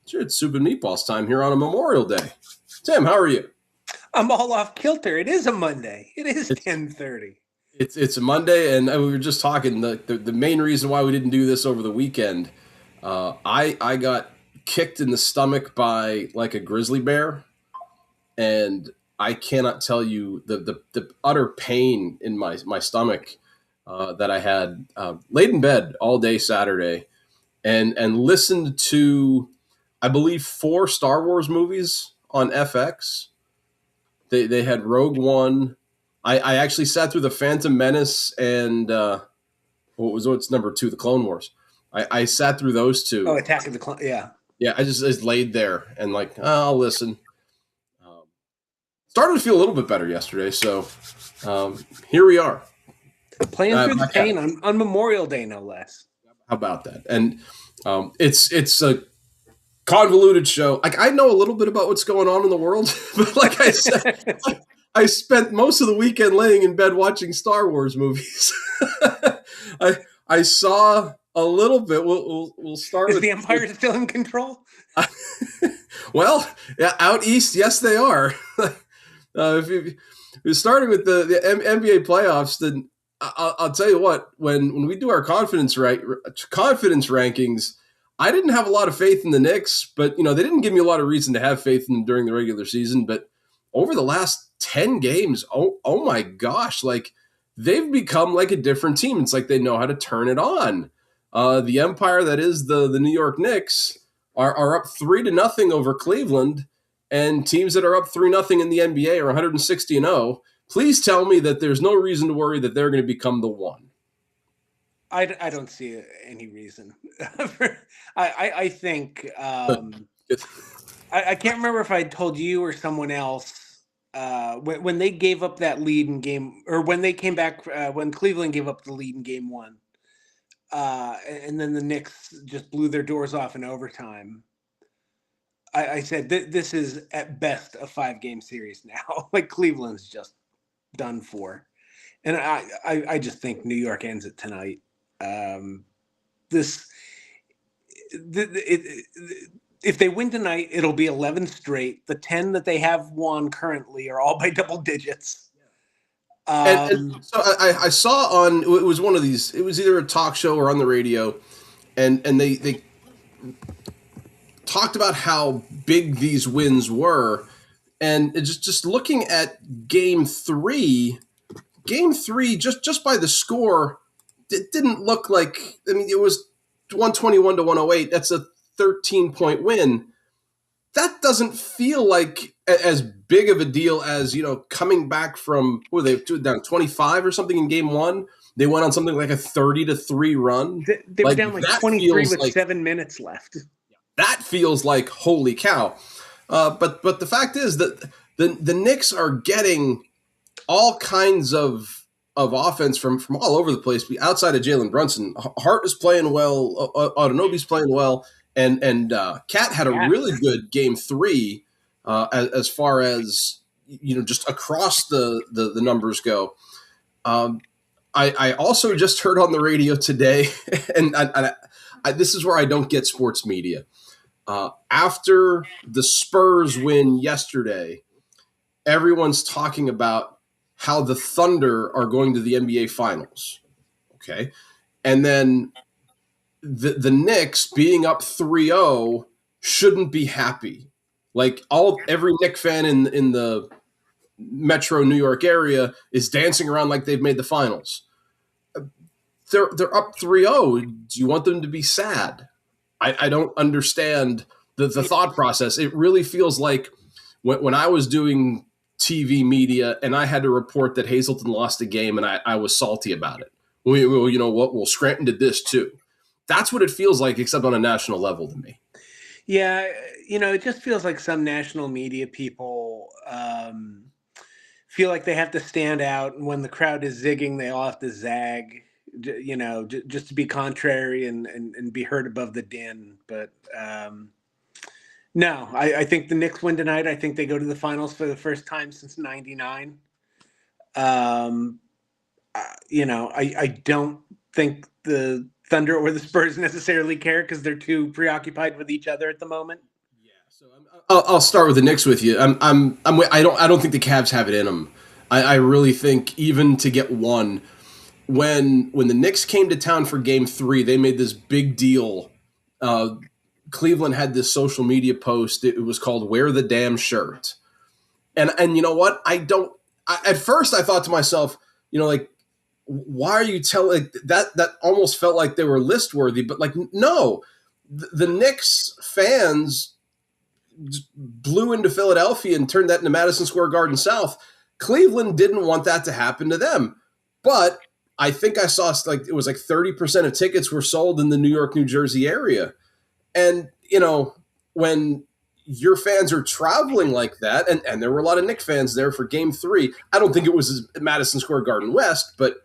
Sure, it's Soup and Meatballs time here on a Memorial Day. Tim, how are you? I'm all off kilter. It is a Monday. It is It's 10:30. it's a Monday, and we were just talking. The main reason why we didn't do this over the weekend, I got kicked in the stomach by like a grizzly bear, and I cannot tell you the utter pain in my stomach that I had. Laid in bed all day Saturday, and listened to, I believe, four Star Wars movies on FX. They had Rogue One. I actually sat through the Phantom Menace and what's number two, the Clone Wars. I sat through those Oh, two. Attack of the Clone. Yeah. Yeah, I just laid there and like, I'll listen. Um, Started to feel a little bit better yesterday, so here we are. Playing through the Back at pain it. on Memorial Day, no less. How about that? And it's a convoluted show. Like, I know a little bit about what's going on in the world, but like I said, I spent most of the weekend laying in bed watching Star Wars movies. I I saw a little bit. We'll start Is with the Empire still in control? well, yeah, out east, yes, they are. If you're starting with the NBA playoffs, then I'll tell you what. When we do our confidence rankings, I didn't have a lot of faith in the Knicks, but they didn't give me a lot of reason to have faith in them during the regular season. But over the last 10 games, oh my gosh, like they've become like a different team. It's like they know how to turn it on. The empire that is the New York Knicks are up 3-0 over Cleveland, and teams that are up 3-0 in the NBA are 160-0. Please tell me that there's no reason to worry that they're going to become the one. I don't see any reason. I think I can't remember if I told you or someone else when they gave up that lead in game, or when they came back when Cleveland gave up the lead in game one, and then the Knicks just blew their doors off in overtime. I said this is at best a 5 game series now. Like Cleveland's just done for, and I just think New York ends it tonight. This if they win tonight, it'll be 11 straight. The 10 that they have won currently are all by double digits. And so I saw on, it was one of these, it was either a talk show or on the radio, and they talked about how big these wins were, and just looking at game three, just by the score, it didn't look like. I mean, it was 121 to 108. That's a 13-point win. That doesn't feel like as big of a deal as coming back from, what were they down 25 or something in game one. They went on something like a 30-3 run. They were Like down like that 23 feels with like 7 minutes left. that feels like holy cow. But the fact is that the Knicks are getting all kinds of offense from all over the place. Outside of Jalen Brunson, Hart is playing well, Anunoby's playing well, and Cat had a Yeah. really good game three as far as just across the numbers go. I also just heard on the radio today, and this is where I don't get sports media. After the Spurs win yesterday, everyone's talking about how the Thunder are going to the NBA Finals. Okay. And then the Knicks being up 3-0 shouldn't be happy. Like every Knick fan in the metro New York area is dancing around like they've made the finals. They're up 3-0. Do you want them to be sad? I don't understand the thought process. It really feels like when I was doing TV media and I had to report that Hazleton lost a game and I was salty about it. Well, you know what? Well, Scranton did this too. That's what it feels like, except on a national level to me. Yeah, it just feels like some national media people feel like they have to stand out, and when the crowd is zigging, they all have to zag, just to be contrary and be heard above the din. But no, I think the Knicks win tonight. I think they go to the finals for the first time since '99. I don't think the Thunder or the Spurs necessarily care because they're too preoccupied with each other at the moment. So I'll start with the Knicks with you. I don't think the Cavs have it in them. I really think even to get one, when the Knicks came to town for Game 3, they made this big deal. Uh, Cleveland had this social media post. It was called "Wear the Damn Shirt," and you know what? At first, I thought to myself, like, why are you telling that? That almost felt like they were list worthy, but like, no, the Knicks fans blew into Philadelphia and turned that into Madison Square Garden South. Cleveland didn't want that to happen to them. But I think I saw like it was like 30% of tickets were sold in the New York, New Jersey area. And, when your fans are traveling like that, and there were a lot of Knicks fans there for Game 3. I don't think it was Madison Square Garden West, but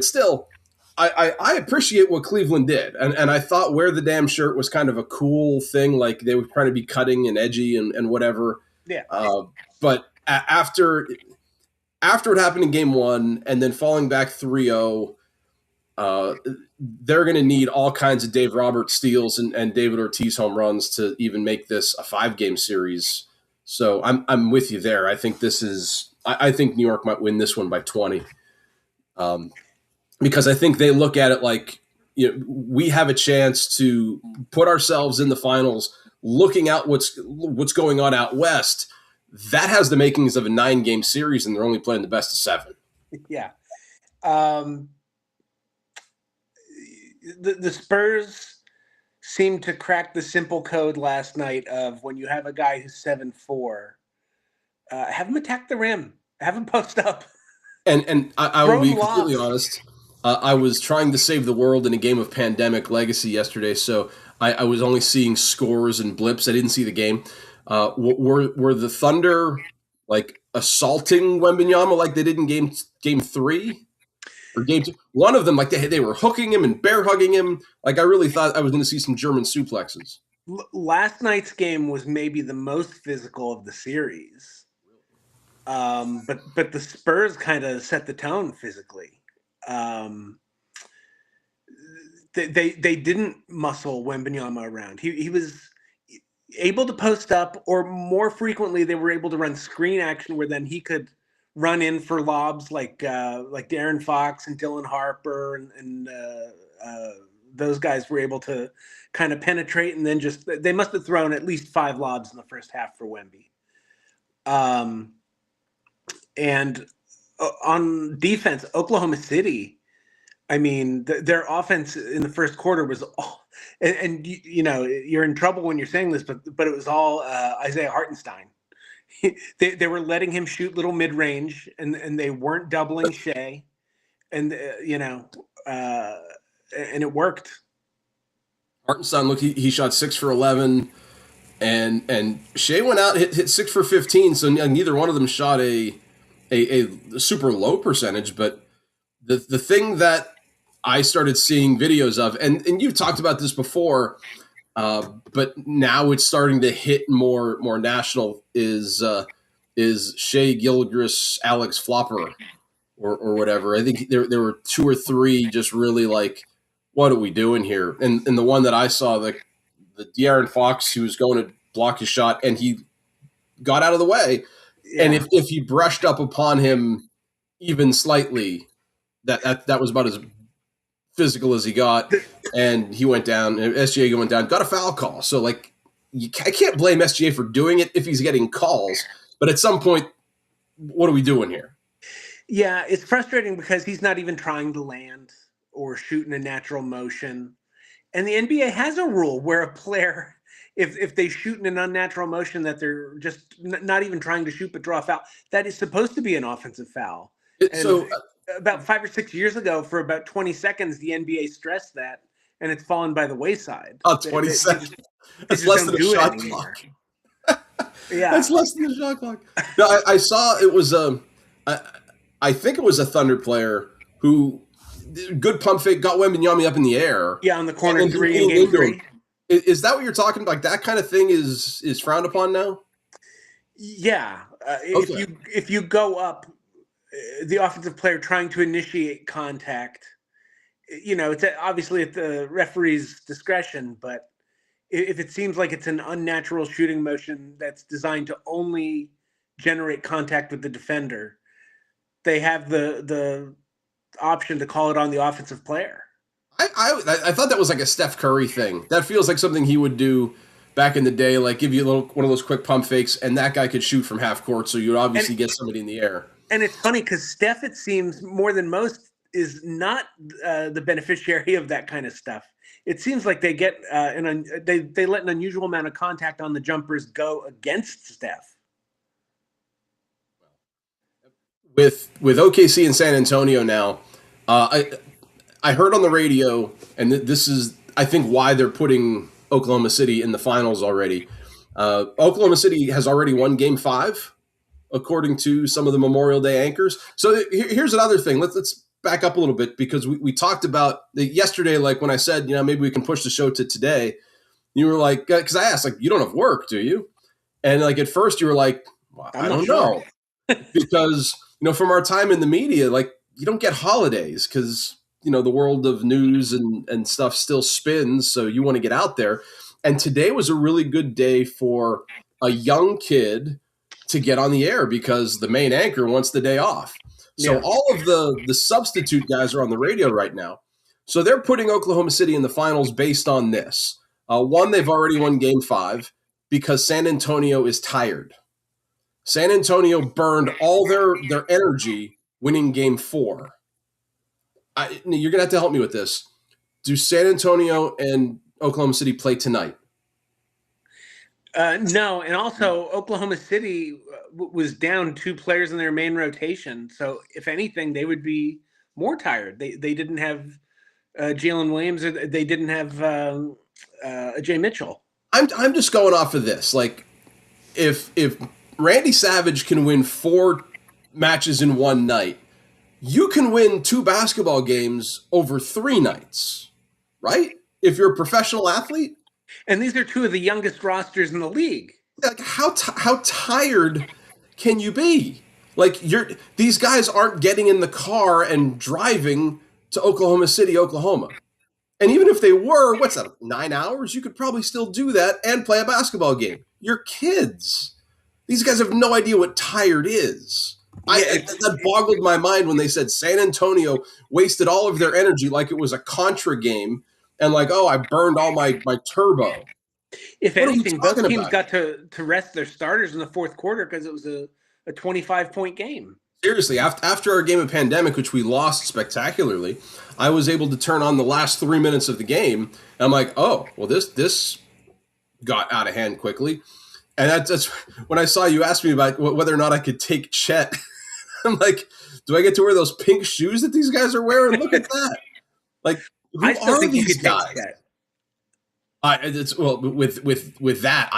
still, I appreciate what Cleveland did, and I thought wear the damn shirt was kind of a cool thing. Like they were trying to be cutting and edgy and whatever. Yeah. But after it happened in Game 1, and then falling back 3-0, they're going to need all kinds of Dave Roberts steals and David Ortiz home runs to even make this a 5-game series. So I'm with you there. I think this is. I think New York might win this one by 20. Because I think they look at it like, we have a chance to put ourselves in the finals, looking out what's going on out west. That has the makings of a 9-game series, and they're only playing the best of 7. Yeah. The Spurs seemed to crack the simple code last night of when you have a guy who's 7'4", have him attack the rim, have him post up. And I will be completely honest. I was trying to save the world in a game of Pandemic Legacy yesterday, so I was only seeing scores and blips. I didn't see the game. Were the Thunder like assaulting Wembanyama like they did in game 3 or game 2? One of them, like they were hooking him and bear hugging him. Like I really thought I was going to see some German suplexes. Last night's game was maybe the most physical of the series. But the Spurs kind of set the tone physically. They didn't muscle Wembanyama around. He was able to post up, or more frequently they were able to run screen action where then he could run in for lobs like De'Aaron Fox and Dylan Harper and those guys were able to kind of penetrate, and then they must have thrown at least 5 lobs in the first half for Wemby. And on defense, Oklahoma City, I mean, their offense in the first quarter was all, and you're in trouble when you're saying this, but it was all Isaiah Hartenstein. They were letting him shoot little mid range, and they weren't doubling Shea, and and it worked. Hartenstein, look, he shot 6 for 11, and Shea went out hit 6 for 15. So neither one of them shot a super low percentage, but the thing that I started seeing videos of, and you've talked about this before, but now it's starting to hit more national, is Shea Gilgeous Alex Flopper or whatever. I think there were 2 or 3 just really like, what are we doing here? And the one that I saw, the De'Aaron Fox, who was going to block his shot, and he got out of the way. Yeah. And if he brushed up upon him even slightly, that was about as physical as he got, and he went down. SGA went down, got a foul call. So like, I can't blame SGA for doing it if he's getting calls. But at some point, what are we doing here? Yeah, it's frustrating because he's not even trying to land or shoot in a natural motion. And the NBA has a rule where a player, if they shoot in an unnatural motion that they're just not even trying to shoot but draw a foul, that is supposed to be an offensive foul. So about 5 or 6 years ago, for about 20 seconds, the NBA stressed that, and it's fallen by the wayside. Oh, 20 seconds. That's less than a shot clock. Yeah, that's less than a shot clock. No, I saw it was I think it was a Thunder player who good pump fake got Wembanyama up in the air. Yeah, on the corner 3 in game 3. Is that what you're talking about? Like that kind of thing is frowned upon now? Yeah, if you go up, the offensive player trying to initiate contact, it's obviously at the referee's discretion, but if it seems like it's an unnatural shooting motion that's designed to only generate contact with the defender, they have the option to call it on the offensive player. I thought that was like a Steph Curry thing. That feels like something he would do back in the day, like give you a little one of those quick pump fakes, and that guy could shoot from half court, so you'd And obviously get somebody in the air. and it's funny because Steph, it seems more than most, is not the beneficiary of that kind of stuff. It seems like they get they let an unusual amount of contact on the jumpers go against Steph. With OKC and San Antonio now, I heard on the radio, and this is I think why they're putting Oklahoma City in the finals already. Oklahoma City has already won Game 5, according to some of the Memorial Day anchors. So here's another thing. Let's back up a little bit because we talked about yesterday, like when I said, maybe we can push the show to today. You were like, because I asked, like, you don't have work, do you? And like at first you were like, well, I don't know. Because, from our time in the media, like you don't get holidays because, the world of news and stuff still spins. So you want to get out there. And today was a really good day for a young kid to get on the air because the main anchor wants the day off. So all of the substitute guys are on the radio right now. So they're putting Oklahoma City in the finals based on this. One, they've already won Game 5 because San Antonio is tired. San Antonio burned all their energy winning Game 4. You're going to have to help me with this. Do San Antonio and Oklahoma City play tonight? No, and also Oklahoma City was down 2 players in their main rotation. So if anything, they would be more tired. They didn't have Jalen Williams, or they didn't have Jay Mitchell. I'm just going off of this. Like, if Randy Savage can win 4 matches in one night, you can win 2 basketball games over 3 nights, right? If you're a professional athlete. And these are 2 of the youngest rosters in the league. Like, how tired can you be? Like, these guys aren't getting in the car and driving to Oklahoma City, Oklahoma. And even if they were, what's that, 9 hours? You could probably still do that and play a basketball game. You're kids. These guys have no idea what tired is. That boggled my mind when they said San Antonio wasted all of their energy like it was a Contra game and like, oh, I burned all my turbo. If anything, both teams got to rest their starters in the fourth quarter because it was a 25-point game. Seriously, after our game of Pandemic, which we lost spectacularly, I was able to turn on the last 3 minutes of the game. And I'm like, oh, well, this got out of hand quickly. And that's when I saw you ask me about whether or not I could take Chet. I'm like, do I get to wear those pink shoes that these guys are wearing? Look at that. Like, who I still are think these you could guys? take Chet. With that,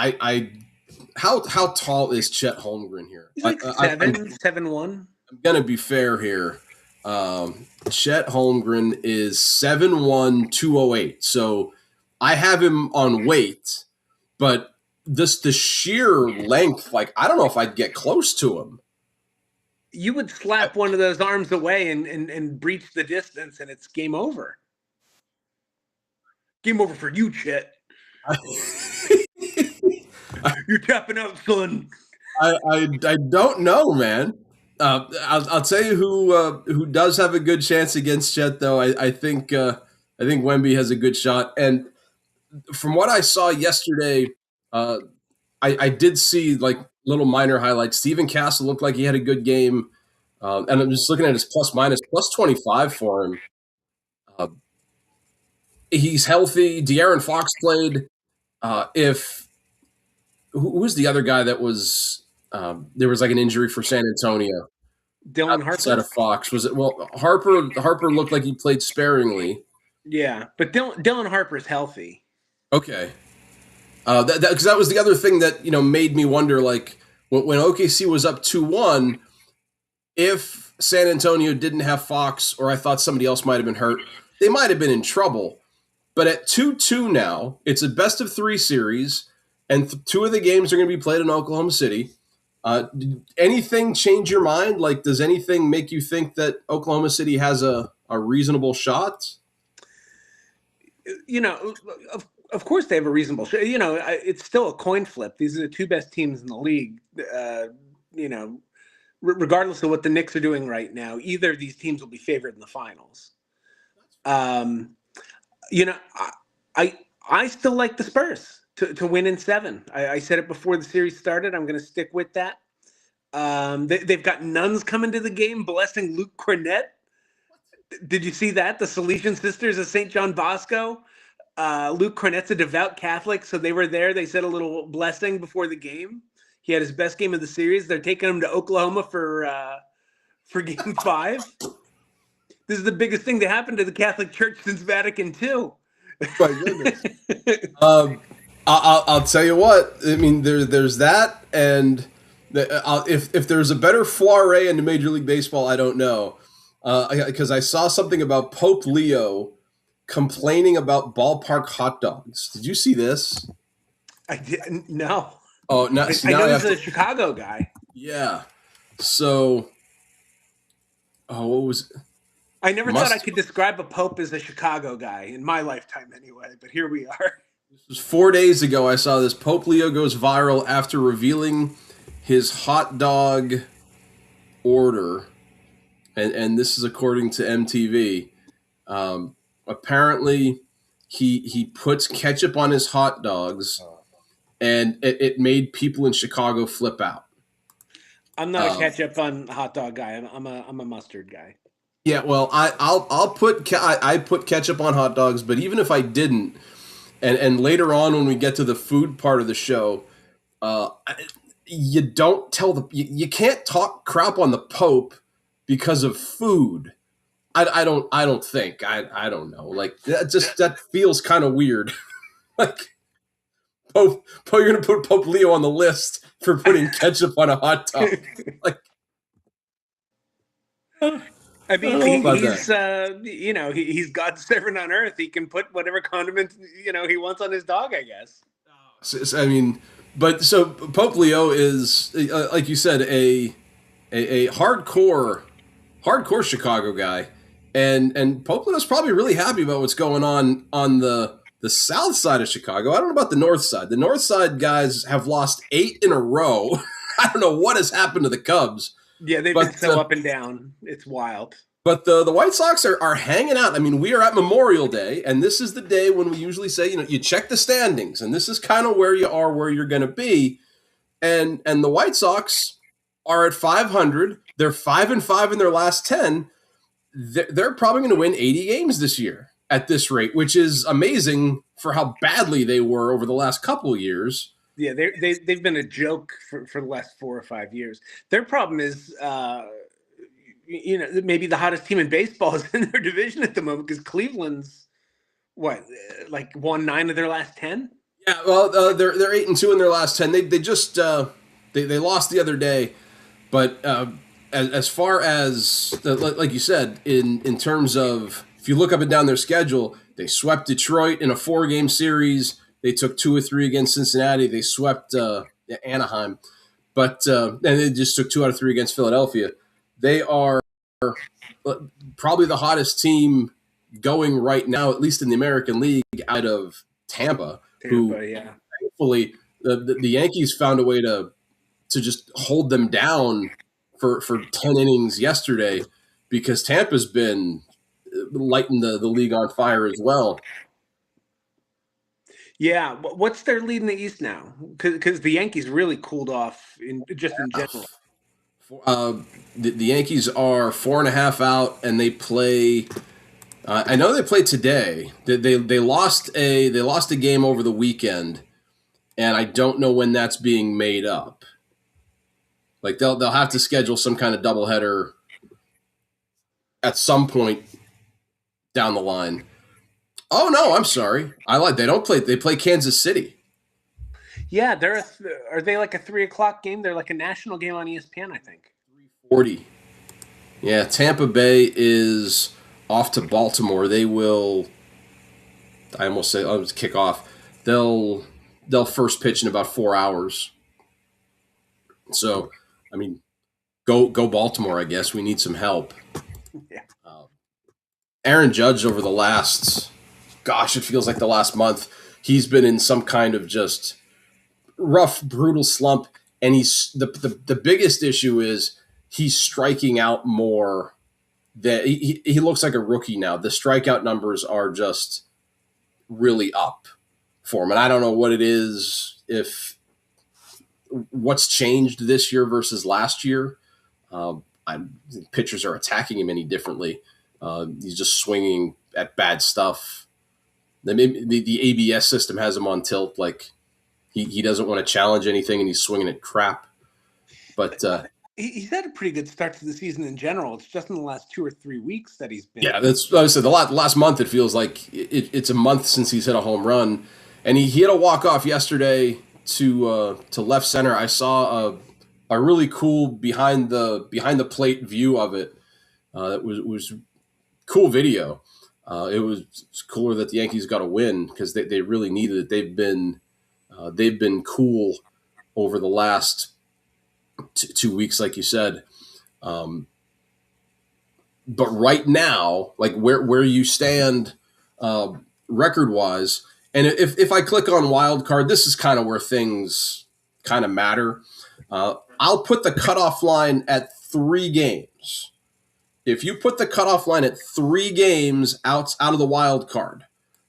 how tall is Chet Holmgren here? He's like 7'1". I'm gonna be fair here. Chet Holmgren is 7'1", 208. So I have him on weight, but the sheer length, like I don't know if I'd get close to him. You would slap one of those arms away and breach the distance, and it's game over. Game over for you, Chet. You're tapping out, son. I don't know, man. I'll tell you who does have a good chance against Chet, though. I think Wemby has a good shot, and from what I saw yesterday, I did see like little minor highlights. Steven Castle looked like he had a good game, and I'm just looking at his plus minus plus 25 for him. He's healthy. De'Aaron Fox played. Who was the other guy that was there was like an injury for San Antonio? Dylan Harper. Instead of Fox, was it? Well, Harper looked like he played sparingly. Yeah, but Dylan Harper's healthy. Okay. Because that was the other thing that made me wonder, like when OKC was up 2-1, if San Antonio didn't have Fox, or I thought somebody else might have been hurt, they might have been in trouble. But at 2-2 now, it's a best-of-3 series, and 2 of the games are going to be played in Oklahoma City. Did anything change your mind? Like, does anything make you think that Oklahoma City has a reasonable shot? of course they have a reasonable shot. It's still a coin flip. These are the two best teams in the league. You know, regardless of what the Knicks are doing right now, either of these teams will be favored in the finals. Um, you know, I I still like the Spurs to win in seven. I said it before the series started. I'm going to stick with that. They've got nuns coming to the game blessing Luke Cornett. Did you see that? The Salesian Sisters of St. John Bosco. Luke Cornett's a devout Catholic, so they were there. They said a little blessing before the game. He had his best game of the series. They're taking him to Oklahoma for Game 5. This is the biggest thing that happened to the Catholic Church since Vatican II. My goodness. I'll tell you what. I mean, there's that, and if there's a better foray into Major League Baseball, I don't know, because I saw something about Pope Leo complaining about ballpark hot dogs. Did you see this? I didn't. No. Oh, no! I know he's a Chicago guy. Yeah. So, what was? I never thought I could describe a pope as a Chicago guy in my lifetime, anyway. But here we are. This was 4 days ago. I saw this. Pope Leo goes viral after revealing his hot dog order, and this is according to MTV. Apparently, he puts ketchup on his hot dogs, and it made people in Chicago flip out. I'm not a ketchup on hot dog guy. I'm a mustard guy. Yeah, well, I put ketchup on hot dogs, but even if I didn't, and later on when we get to the food part of the show, you can't talk crap on the Pope because of food. I don't think. I don't know. Like that feels kind of weird. Like Pope, you're gonna put Pope Leo on the list for putting ketchup on a hot dog. Like, I mean, he's God's servant on earth. He can put whatever condiment he wants on his dog, I guess. I mean, but so Pope Leo is, like you said, a hardcore Chicago guy, and Pope Leo's probably really happy about what's going on the south side of Chicago. I don't know about the north side. The north side guys have lost 8 in a row. I don't know what has happened to the Cubs. Yeah, they've been so up and down. It's wild. But the White Sox are hanging out. I mean, we are at Memorial Day, and this is the day when we usually say, you check the standings, and this is kind of where you are, where you're going to be. And the White Sox are at 500. They're 5-5 in their last 10. They're probably going to win 80 games this year at this rate, which is amazing for how badly they were over the last couple of years. Yeah, they've been a joke for the last 4 or 5 years. Their problem is, maybe the hottest team in baseball is in their division at the moment because Cleveland's won 9 of their last 10. Yeah, well, they're 8-2 in their last 10. They just they lost the other day, but as far as like you said, in terms of if you look up and down their schedule, they swept Detroit in a 4-game series. They took 2 or 3 against Cincinnati. They swept Anaheim, but and they just took 2 out of 3 against Philadelphia. They are probably the hottest team going right now, at least in the American League, out of Tampa. Yeah. Thankfully, the Yankees found a way to just hold them down for 10 innings yesterday because Tampa's been lighting the league on fire as well. Yeah, what's their lead in the East now? Because the Yankees really cooled off in general. The Yankees are 4.5 out, and they play. I know they played today. They lost a game over the weekend, and I don't know when that's being made up. Like they'll have to schedule some kind of doubleheader at some point down the line. Oh no, I'm sorry. They don't play. They play Kansas City. Yeah, are they like a 3:00 game? They're like a national game on ESPN, I think. 3:40. Yeah, Tampa Bay is off to Baltimore. They will. I almost say kick off. They'll first pitch in about 4 hours. So, I mean, go Baltimore. I guess we need some help. Yeah. Aaron Judge over the last. Gosh, it feels like the last month. he's been in some kind of just rough, brutal slump. And he's the biggest issue is he's striking out more. That he looks like a rookie now. The strikeout numbers are just really up for him, and I don't know what it is. If what's changed this year versus last year, pitchers are attacking him any differently. He's just swinging at bad stuff. The ABS system has him on tilt. Like he doesn't want to challenge anything, and he's swinging at crap. But he's had a pretty good start to the season in general. It's just in the last 2 or 3 weeks that he's been. Yeah, that's like I said. The last month, it feels like it's a month since he's hit a home run, and he hit a walk off yesterday to left center. I saw a really cool behind the plate view of it. That was cool video. It was cooler that the Yankees got a win because they really needed it. They've been cool over the last 2 weeks, like you said. But right now, like where you stand record wise, and if I click on wild card, this is kind of where things kind of matter. I'll put the cutoff line at 3 games. If you put the cutoff line at 3 games out of the wild card,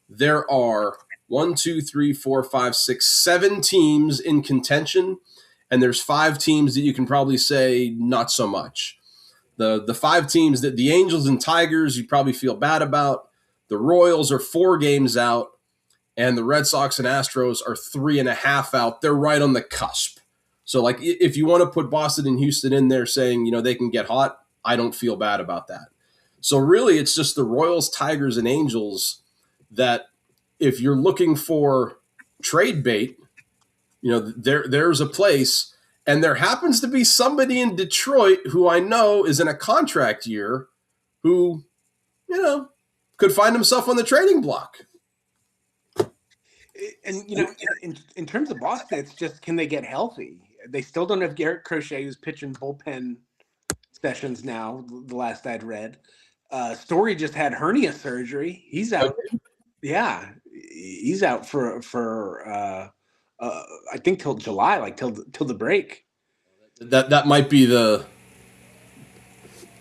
there are 1, 2, 3, 4, 5, 6, 7 teams in contention, and there's 5 teams that you can probably say not so much. The 5 teams that the Angels and Tigers you probably feel bad about. The Royals are 4 games out, and the Red Sox and Astros are 3.5 out. They're right on the cusp. So, like, if you want to put Boston and Houston in there saying, they can get hot, I don't feel bad about that. So really, it's just the Royals, Tigers, and Angels that if you're looking for trade bait, there's a place. And there happens to be somebody in Detroit who I know is in a contract year who, could find himself on the trading block. And, in terms of Boston, it's just, can they get healthy? They still don't have Garrett Crochet, who's pitching bullpen sessions now, the last I'd read. Story just had hernia surgery. He's out. Okay. Yeah, he's out for I think till July, like till the break. That might be the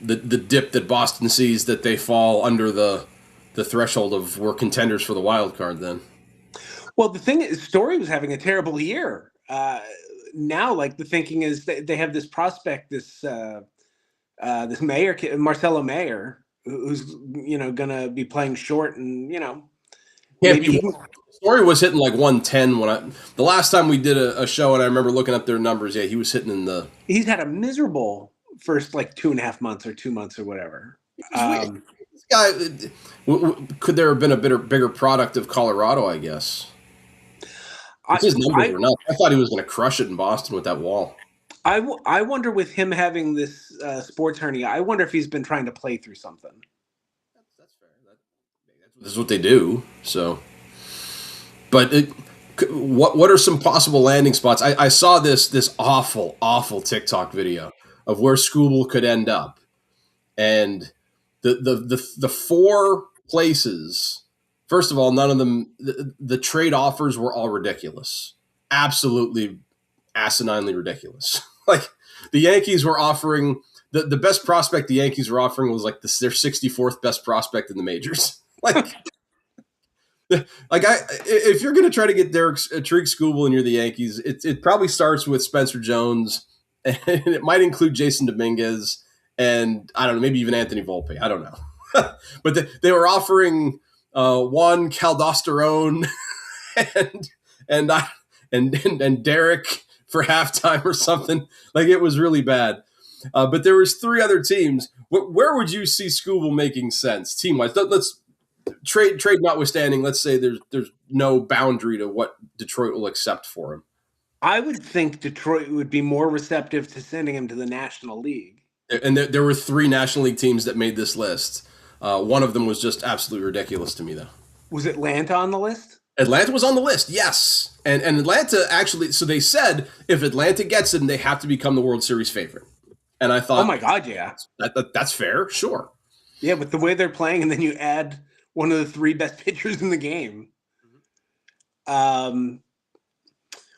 dip that Boston sees, that they fall under the threshold of we're contenders for the wild card then. Well, the thing is, Story was having a terrible year. Now, like, the thinking is that they have this prospect, this Mayer kid, Marcelo Mayer, who's going to be playing short, and maybe Story was hitting like 110 the last time we did a show, and I remember looking up their numbers. Yeah, he was hitting in the. He's had a miserable first 2.5 months or 2 months or whatever. This guy, could there have been a bigger product of Colorado? I guess. His numbers were nuts. I thought he was going to crush it in Boston with that wall. I wonder, with him having this sports hernia, I wonder if he's been trying to play through something. That's fair. This is what they do. So, but what are some possible landing spots? I saw this awful TikTok video of where Skubal could end up, and the 4 places. First of all, none of them, the trade offers were all ridiculous. Absolutely asininely ridiculous. Like, the Yankees were offering, the best prospect the Yankees were offering was like their 64th best prospect in the majors. Like, if you're going to try to get Tariq Skubal and you're the Yankees, it probably starts with Spencer Jones, and it might include Jason Dominguez, and I don't know, maybe even Anthony Volpe. I don't know. But they were offering Juan Caldosterone and Derek for halftime or something. Like, it was really bad. But there was 3 other teams. Where would you see Skubal making sense team-wise? Let's trade notwithstanding. Let's say there's no boundary to what Detroit will accept for him. I would think Detroit would be more receptive to sending him to the National League. And there were 3 National League teams that made this list. One of them was just absolutely ridiculous to me, though. Was Atlanta on the list? Atlanta was on the list, yes. And Atlanta actually, so they said if Atlanta gets him, they have to become the World Series favorite. And I thought, oh my God, yeah. That's fair, sure. Yeah, with the way they're playing, and then you add one of the 3 best pitchers in the game. Um,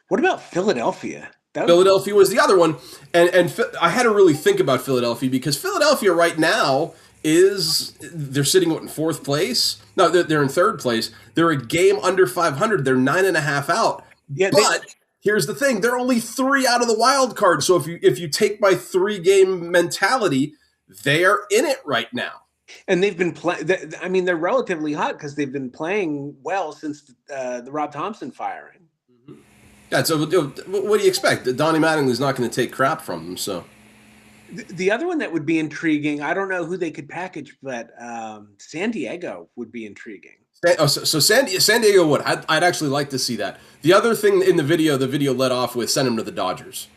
what about Philadelphia? That would Philadelphia was the other one, and I had to really think about Philadelphia because Philadelphia right now is they're sitting in fourth place. No, they're in third place. They're a game under 500. They're 9.5 out. yeah they But here's the thing: they're only 3 out of the wild card. So if you take my 3 game mentality, they are in it right now. and they've been playing. I mean, they're relatively hot because they've been playing well since the Rob Thompson firing. Yeah. So what do you expect? Donnie Mattingly's not going to take crap from them. So. The other one that would be intriguing, I don't know who they could package, but San Diego would be intriguing. So San Diego would. I'd actually like to see that. The other thing in the video led off with send him to the Dodgers,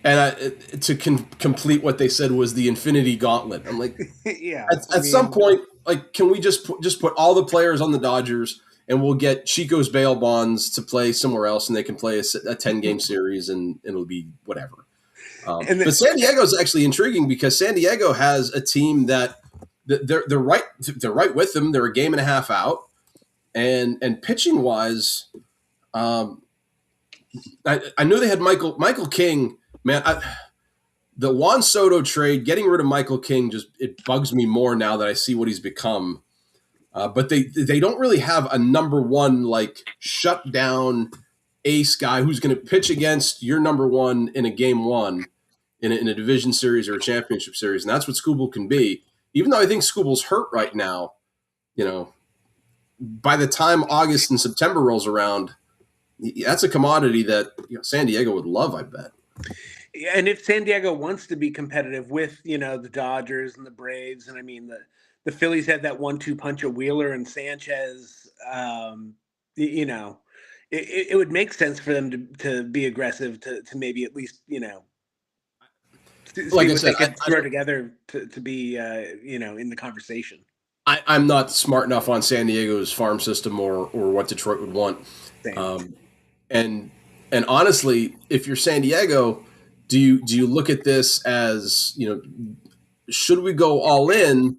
and to complete what they said was the Infinity Gauntlet. I'm like, Yeah, at some point, like, can we just put all the players on the Dodgers and we'll get Chico's bail bonds to play somewhere else, and they can play a 10 game series, and it'll be whatever. and But San Diego is actually intriguing because San Diego has a team that they're right with them. They're a game and a half out. And pitching wise, I knew they had Michael King. Man, the Juan Soto trade, getting rid of Michael King, just it bugs me more now that I see what he's become. But they don't really have a number one like shut down ace guy who's going to pitch against your number one in a game one in a division series or a championship series, and that's what Skubal can be. Even though I think Skubal's hurt right now, you know. By the time August and September rolls around, that's a commodity that San Diego would love, I bet. and if San Diego wants to be competitive with the Dodgers and the Braves, and I mean the Phillies had that 1-2 punch of Wheeler and Sanchez, it would make sense for them to be aggressive to maybe at least see Like I what said, they could throw together to be in the conversation. I'm not smart enough on San Diego's farm system or what Detroit would want. Same. And honestly, if you're San Diego, do you look at this as should we go all in?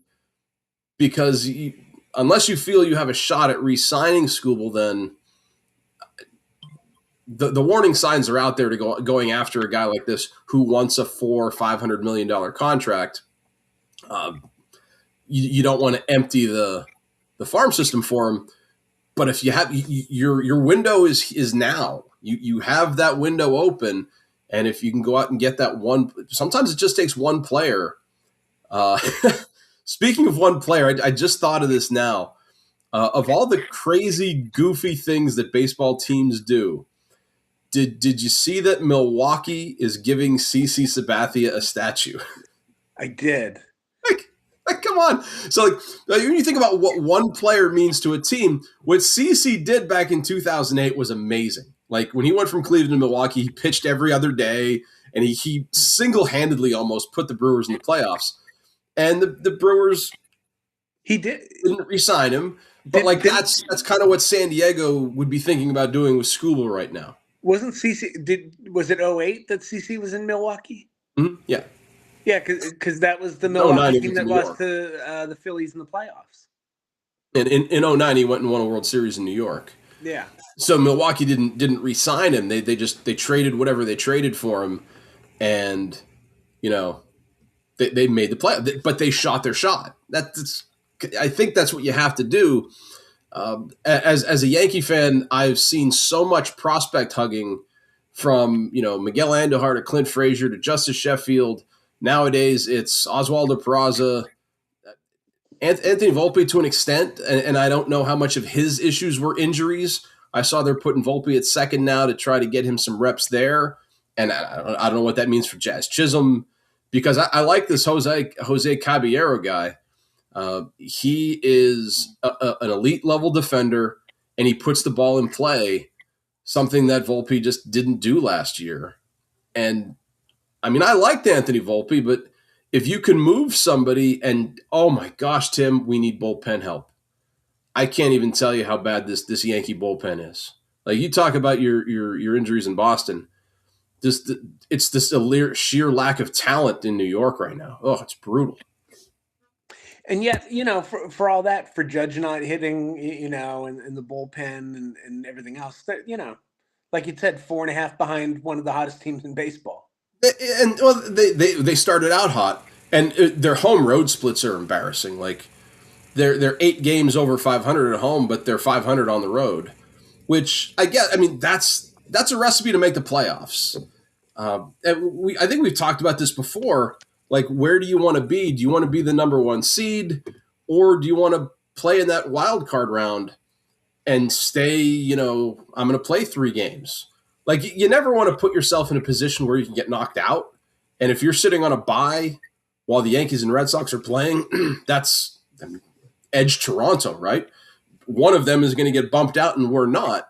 Because unless you feel you have a shot at re-signing Skubal, then the warning signs are out there to going after a guy like this who wants a $400-500 million contract. You don't want to empty the farm system for him, but if you have your window is now. You have that window open, and if you can go out and get that one, sometimes it just takes one player. Speaking of one player, I just thought of this now. Of all the crazy, goofy things that baseball teams do, did you see that Milwaukee is giving CC Sabathia a statue? I did. Like, come on. So, like, when you think about what one player means to a team, what CC did back in 2008 was amazing. Like, when he went from Cleveland to Milwaukee, he pitched every other day, and he single-handedly almost put the Brewers in the playoffs. And the Brewers didn't re-sign him. But, that's kind of what San Diego would be thinking about doing with Skubal right now. Wasn't CC – was it 08 that CC was in Milwaukee? Mm-hmm. Yeah. Yeah, because that was the Milwaukee team that lost to the Phillies in the playoffs. And in 09, he went and won a World Series in New York. Yeah. So Milwaukee didn't re-sign him. They traded whatever they traded for him, and they made the play, but they shot their shot. I think that's what you have to do. As a Yankee fan, I've seen so much prospect hugging from Miguel Andujar to Clint Frazier to Justice Sheffield. Nowadays, it's Oswaldo Peraza, Anthony Volpe to an extent, and I don't know how much of his issues were injuries. I saw they're putting Volpe at second now to try to get him some reps there, and I don't know what that means for Jazz Chisholm, because I like this Jose Caballero guy. He is an elite level defender, and he puts the ball in play, something that Volpe just didn't do last year. And I mean, I liked Anthony Volpe, but if you can move somebody and, oh my gosh, Tim, we need bullpen help. I can't even tell you how bad this Yankee bullpen is. Like, you talk about your injuries in Boston. It's this sheer lack of talent in New York right now. Oh, it's brutal. And yet, for all that, for Judge not hitting, and the bullpen and everything else, that like you said, 4.5 behind one of the hottest teams in baseball. And well, they started out hot, and their home road splits are embarrassing. Like they're 8 games over 500 at home, but they're 500 on the road, which I get. I mean, that's a recipe to make the playoffs. I think we've talked about this before. Like, where do you want to be? Do you want to be the number one seed, or do you want to play in that wild card round and stay? I'm going to play 3 games. Like, you never want to put yourself in a position where you can get knocked out. And if you're sitting on a bye while the Yankees and Red Sox are playing, that's edge Toronto, right? One of them is going to get bumped out, and we're not.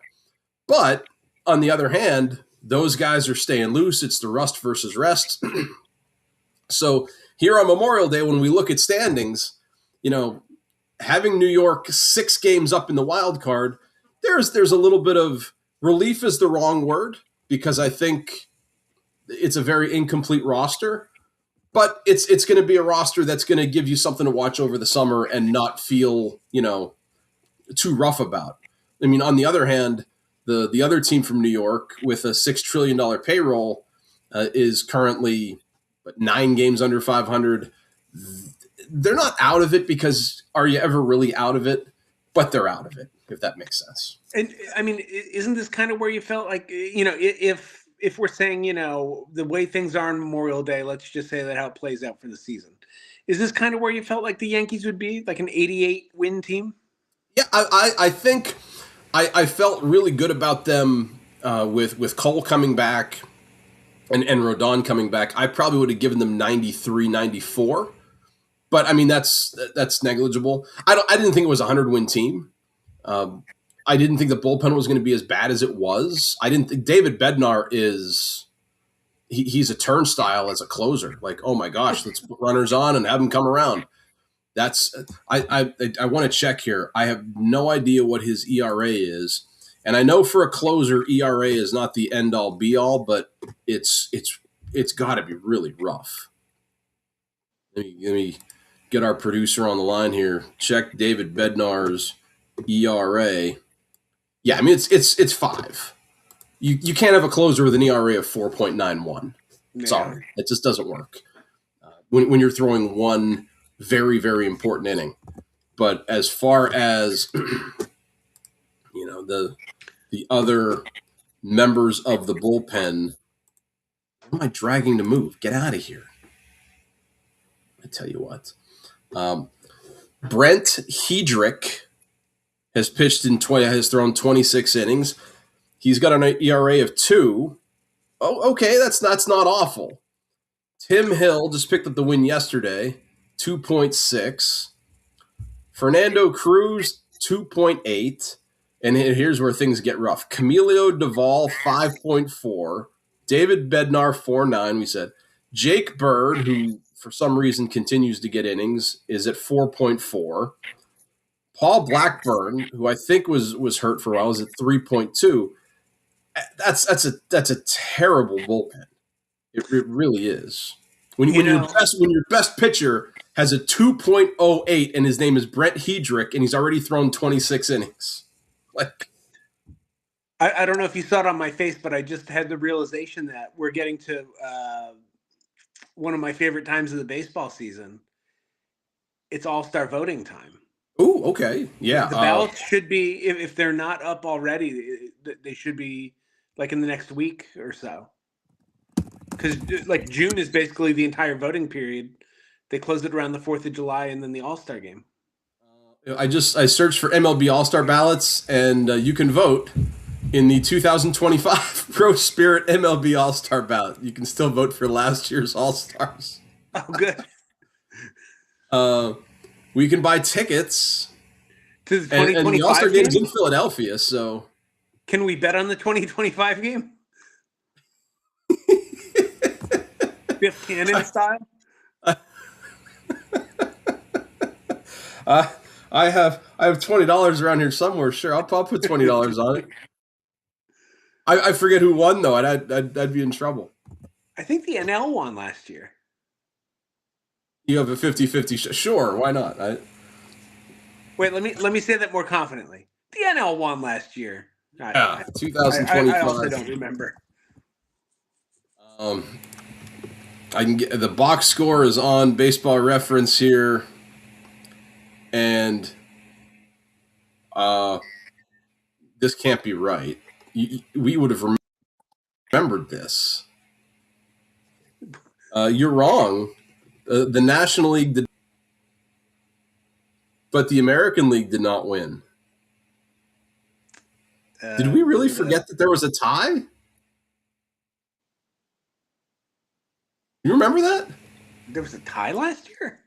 But on the other hand, those guys are staying loose. It's the rust versus rest. So here on Memorial Day, when we look at standings, having New York 6 games up in the wild card, there's a little bit of relief is the wrong word, because I think it's a very incomplete roster. But it's going to be a roster that's going to give you something to watch over the summer and not feel too rough about. I mean, on the other hand, the other team from New York with a $6 trillion payroll is currently 9 games under 500. They're not out of it, because are you ever really out of it? But they're out of it, if that makes sense. And I mean, isn't this kind of where you felt like, if we're saying, the way things are on Memorial Day, let's just say that how it plays out for the season. Is this kind of where you felt like the Yankees would be, like an 88 win team? Yeah, I think I felt really good about them with Cole coming back and Rodon coming back. I probably would have given them 93, 94. But I mean, that's negligible. I didn't think it was a 100-win team. I didn't think the bullpen was going to be as bad as it was. I didn't think David Bednar he's a turnstile as a closer. Like, oh my gosh, let's put runners on and have him come around. That's I want to check here. I have no idea what his ERA is, and I know for a closer, ERA is not the end all be all, but it's got to be really rough. Let me get our producer on the line here. Check David Bednar's ERA. Yeah, I mean it's 5. You can't have a closer with an ERA of 4.91. Yeah. Sorry, it just doesn't work. When you're throwing one very, very important inning. But as far as the other members of the bullpen, what am I dragging to move? Get out of here. I tell you what. Brent Hedrick has pitched has thrown 26 innings. He's got an ERA of 2. Oh, okay, that's not awful. Tim Hill just picked up the win yesterday, 2.6. Fernando Cruz, 2.8. And here's where things get rough. Camilo Duvall, 5.4. David Bednar, 4.9, we said. Jake Bird, who for some reason continues to get innings, is at 4.4. Paul Blackburn, who I think was hurt for a while, is at 3.2. That's a terrible bullpen. It really is. When your best pitcher has a 2.08 and his name is Brent Hedrick and he's already thrown 26 innings. Like, I don't know if you saw it on my face, but I just had the realization that we're getting to one of my favorite times of the baseball season. It's all-star voting time. Oh, okay. Yeah. The ballots should be, if they're not up already, they should be like in the next week or so. Because like June is basically the entire voting period. They closed it around the 4th of July and then the All-Star game. I searched for MLB All-Star ballots, and you can vote in the 2025 Pro Spirit MLB All-Star ballot. You can still vote for last year's All-Stars. Oh, good. We can buy tickets to the 2025 and the All-Star game's game? in Philadelphia, so can we bet on the 2025 game? Biff Cannon style? I have $20 around here somewhere. Sure, I'll put $20 on it. I forget who won though, and I'd be in trouble. I think the NL won last year. You have a 50-50 sure, why not? Wait, let me say that more confidently. The NL won last year. Yeah, I also 2025. don't remember. Um, I can get the box score is on Baseball Reference here, and uh, this can't be right. We would have remembered this. You're wrong. The National League did, but the American League did not win. Did we really forget that there was a tie? You remember that? There was a tie last year?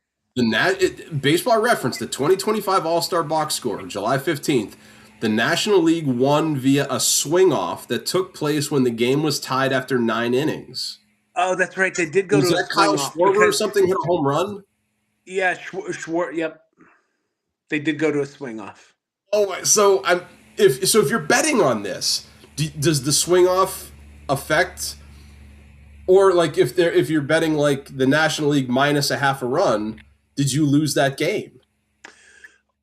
Baseball Reference, the 2025 All-Star box score, July 15th. The National League won via a swing-off that took place when the game was tied after 9 innings. Oh, that's right. They did go Was to a that Kyle swing off Schwarber or because something hit a home run? yeah, Schwartz. Yep, they did go to a swing off. Oh, so if you're betting on this, does the swing-off affect, or like if you're betting like the National League minus a half a run, did you lose that game?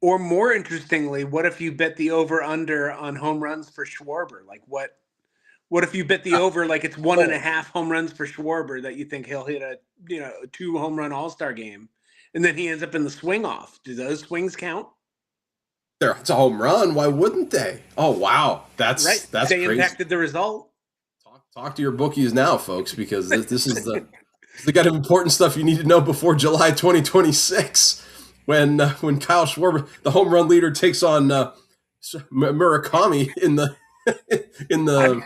Or more interestingly, what if you bet the over under on home runs for Schwarber? Like what if you bet the over like it's 1.5 home runs for Schwarber that you think he'll hit a 2 home run All-Star game, and then he ends up in the swing off? Do those swings count? It's a home run. Why wouldn't they? Oh wow, Right. that's They crazy. impacted the result. Talk to your bookies now, folks, because this is the kind of important stuff you need to know before July 2026, when Kyle Schwarber, the home run leader, takes on Murakami in the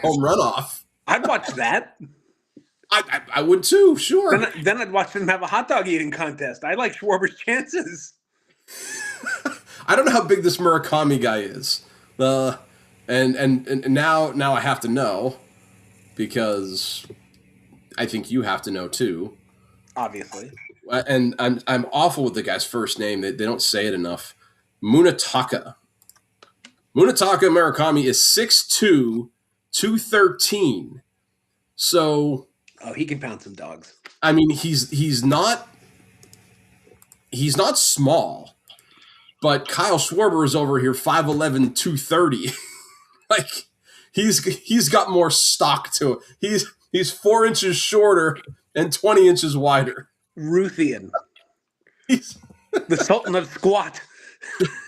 home run off. I'd watch that. I would too, sure. Then I'd watch them have a hot dog eating contest. I like Schwarber's chances. I don't know how big this Murakami guy is. And now I have to know, because I think you have to know too. Obviously. And I'm awful with the guy's first name. They don't say it enough. Munetaka Murakami is 6'2", 213. So he can pound some dogs. I mean, he's not small, but Kyle Schwarber is over here 5'11", 230. Like he's got more stock to it. He's 4 inches shorter and 20 inches wider. Ruthian. He's the Sultan of Squat.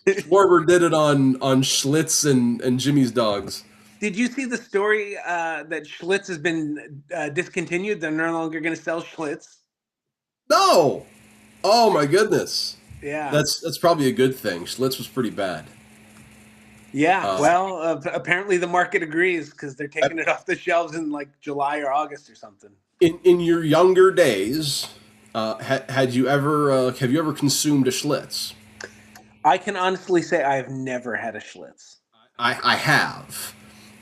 Schwarber did it on Schlitz and Jimmy's dogs. Did you see the story that Schlitz has been discontinued? They're no longer going to sell Schlitz. No. Oh my goodness. Yeah. That's probably a good thing. Schlitz was pretty bad. Yeah. Apparently the market agrees, because they're taking it off the shelves in like July or August or something. In your younger days, have you ever consumed a Schlitz? I can honestly say I have never had a Schlitz. I have.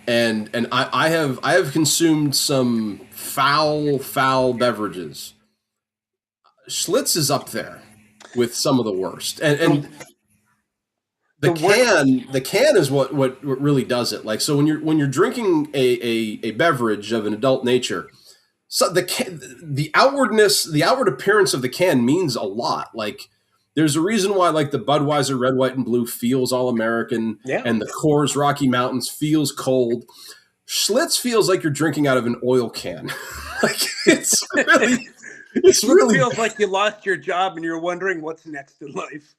And I have consumed some foul beverages. Schlitz is up there with some of the worst. And the can is what really does it. Like, so when you're drinking a beverage of an adult nature, so the outward appearance of the can means a lot. Like, there's a reason why, like, the Budweiser Red, White, and Blue feels all American, and the Coors Rocky Mountains feels cold. Schlitz feels like you're drinking out of an oil can. Like, it feels like you lost your job and you're wondering what's next in life.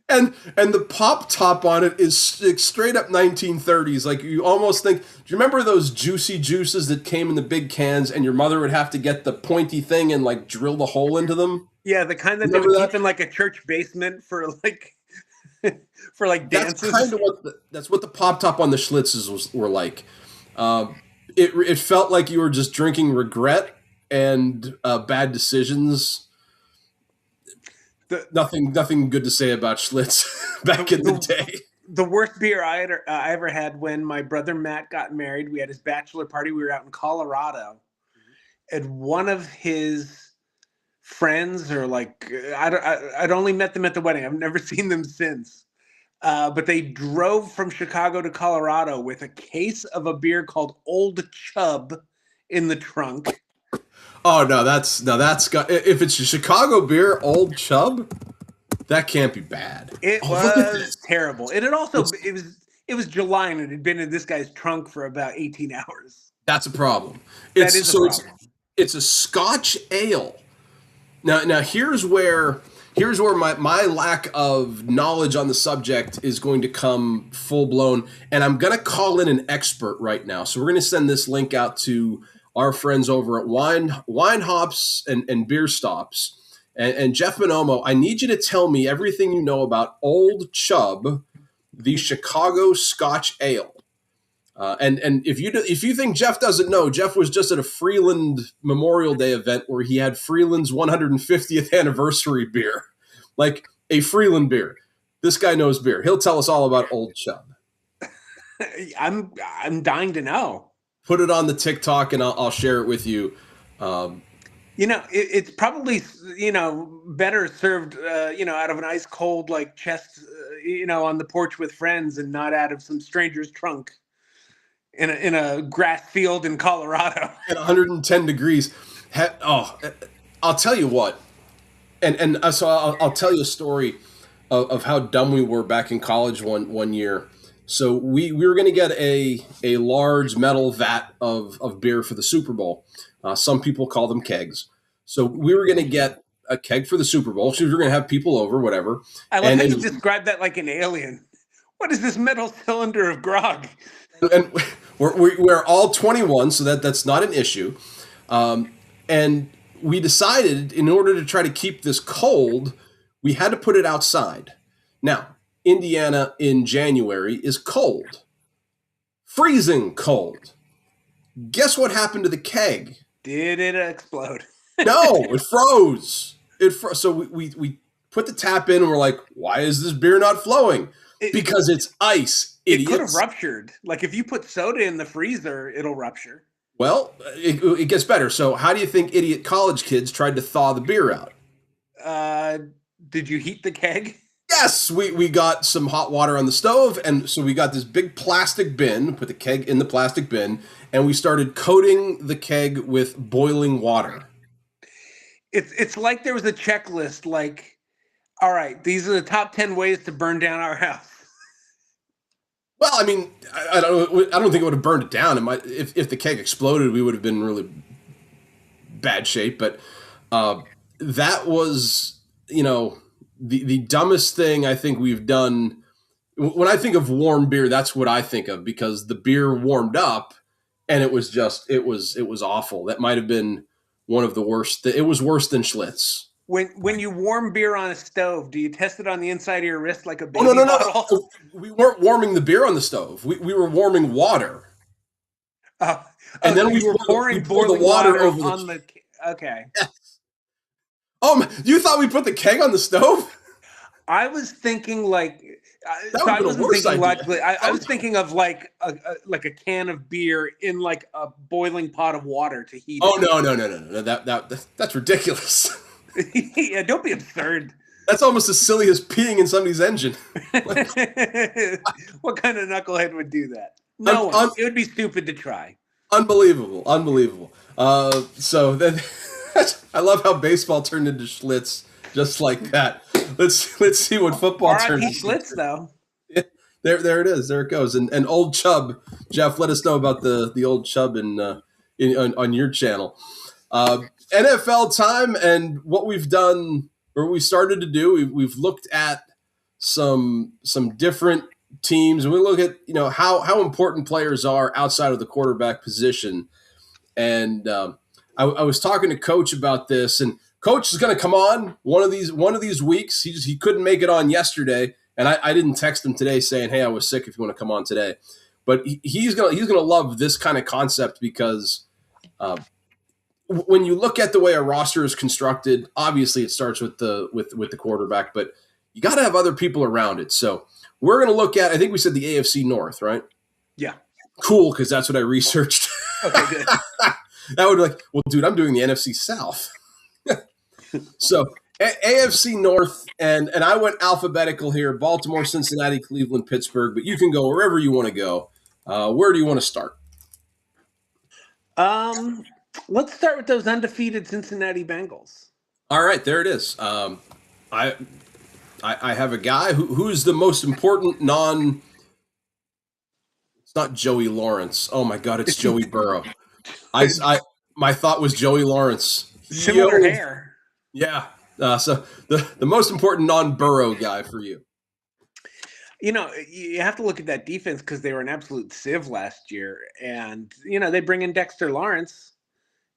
And the pop top on it is straight up 1930s. Like, you almost think, do you remember those juicy juices that came in the big cans and your mother would have to get the pointy thing and like drill the hole into them? Yeah, the kind that they would keep in like a church basement for like dances. That's what the pop top on the Schlitzes were like. It felt like you were just drinking regret and bad decisions. Nothing good to say about Schlitz back in the day. The worst beer I ever had, when my brother Matt got married. We had his bachelor party. We were out in Colorado, and one of his friends, or like, I'd only met them at the wedding. I've never seen them since. But they drove from Chicago to Colorado with a case of a beer called Old Chub in the trunk. Oh no, that's got. If it's a Chicago beer, Old Chub, that can't be bad. It Oh, look at was this. terrible. It had also It's it was July and it had been in this guy's trunk for about 18 hours. That's a problem. That It's is a so it's problem. it's a Scotch ale. Now here's where my lack of knowledge on the subject is going to come full blown, and I'm gonna call in an expert right now. So we're gonna send this link out to our friends over at Wine Hops and Beer Stops. And Jeff Minomo, I need you to tell me everything you know about Old Chub, the Chicago Scotch Ale. And if you think Jeff doesn't know, Jeff was just at a Freeland Memorial Day event where he had Freeland's 150th anniversary beer, like a Freeland beer. This guy knows beer. He'll tell us all about Old Chub. I'm dying to know. Put it on the TikTok, and I'll share it with you. Um, It's probably better served out of an ice cold like chest on the porch with friends and not out of some stranger's trunk in a grass field in Colorado. at 110 degrees. I'll tell you what, so I'll tell you a story of how dumb we were back in college one year. So we were going to get a large metal vat of beer for the Super Bowl. Some people call them kegs. So we were going to get a keg for the Super Bowl. So we were going to have people over, whatever. I love And how you and, described that like an alien. What is this metal cylinder of grog? and we're all 21, so that's not an issue. And we decided, in order to try to keep this cold, we had to put it outside. Now, Indiana in January is cold, freezing cold. Guess what happened to the keg? Did it explode? No, it froze. So we put the tap in and we're like, why is this beer not flowing? It, Because it's ice, it could have idiots. ruptured. Like if you put soda in the freezer, it'll rupture. Well, it gets better. So how do you think idiot college kids tried to thaw the beer out? Uh, did you heat the keg? Yes, we got some hot water on the stove, and so we got this big plastic bin, put the keg in the plastic bin, and we started coating the keg with boiling water. It's like there was a checklist. Like, all right, these are the top 10 ways to burn down our house. Well, I mean, I don't think it would have burned it down. It might, if the keg exploded, we would have been in really bad shape. But that was, the dumbest thing I think we've done. When I think of warm beer, that's what I think of, because the beer warmed up and it was awful. That might have been one of the worst. It was worse than Schlitz. When you warm beer on a stove, do you test it on the inside of your wrist like a Oh no, baby no, no, bottle? no! We weren't warming the beer on the stove. We were warming water, Oh, and then so you were we pouring poured the boiling water water over on the. the. Okay, You thought we put the keg on the stove? I was thinking like. That So would I have been a wasn't worse thinking idea. logically. I was thinking of like a can of beer in like a boiling pot of water to heat Oh no, no, no, no, no! That's ridiculous. it. Yeah, don't be absurd. That's almost as silly as peeing in somebody's engine. What kind of knucklehead would do that? Un- No one. un- It would be stupid to try. Unbelievable, unbelievable. So then, I love how baseball turned into Schlitz just like that. Let's see what football turned R.I.P. into. Schlitz, though. There it is. There it goes. And Old Chub, Jeff, let us know about the Old Chub on your channel. NFL time, and what we've done, or what we started to do. We've looked at some different teams, and we look at how important players are outside of the quarterback position. And I was talking to Coach about this, and Coach is going to come on one of these weeks. He couldn't make it on yesterday. And I didn't text him today saying, "Hey, I was sick. If you want to come on today," but he's gonna love this kind of concept, because when you look at the way a roster is constructed, obviously it starts with the quarterback, but you got to have other people around it. So we're gonna look at, I think we said the AFC North, right? Yeah. Cool, because that's what I researched. Okay, good. That would be like, well, dude, I'm doing the NFC South. So AFC North, and I went alphabetical here: Baltimore, Cincinnati, Cleveland, Pittsburgh. But you can go wherever you want to go. Where do you want to start? Um, Let's start with those undefeated Cincinnati Bengals. All right, there it is. I, I have a guy who's the most important non. It's not Joey Lawrence. Oh my God, it's Joey Burrow. I my thought was Joey Lawrence. Similar Yo, hair. yeah. So the most important non-Burrow guy for you. You have to look at that defense because they were an absolute sieve last year, and they bring in Dexter Lawrence.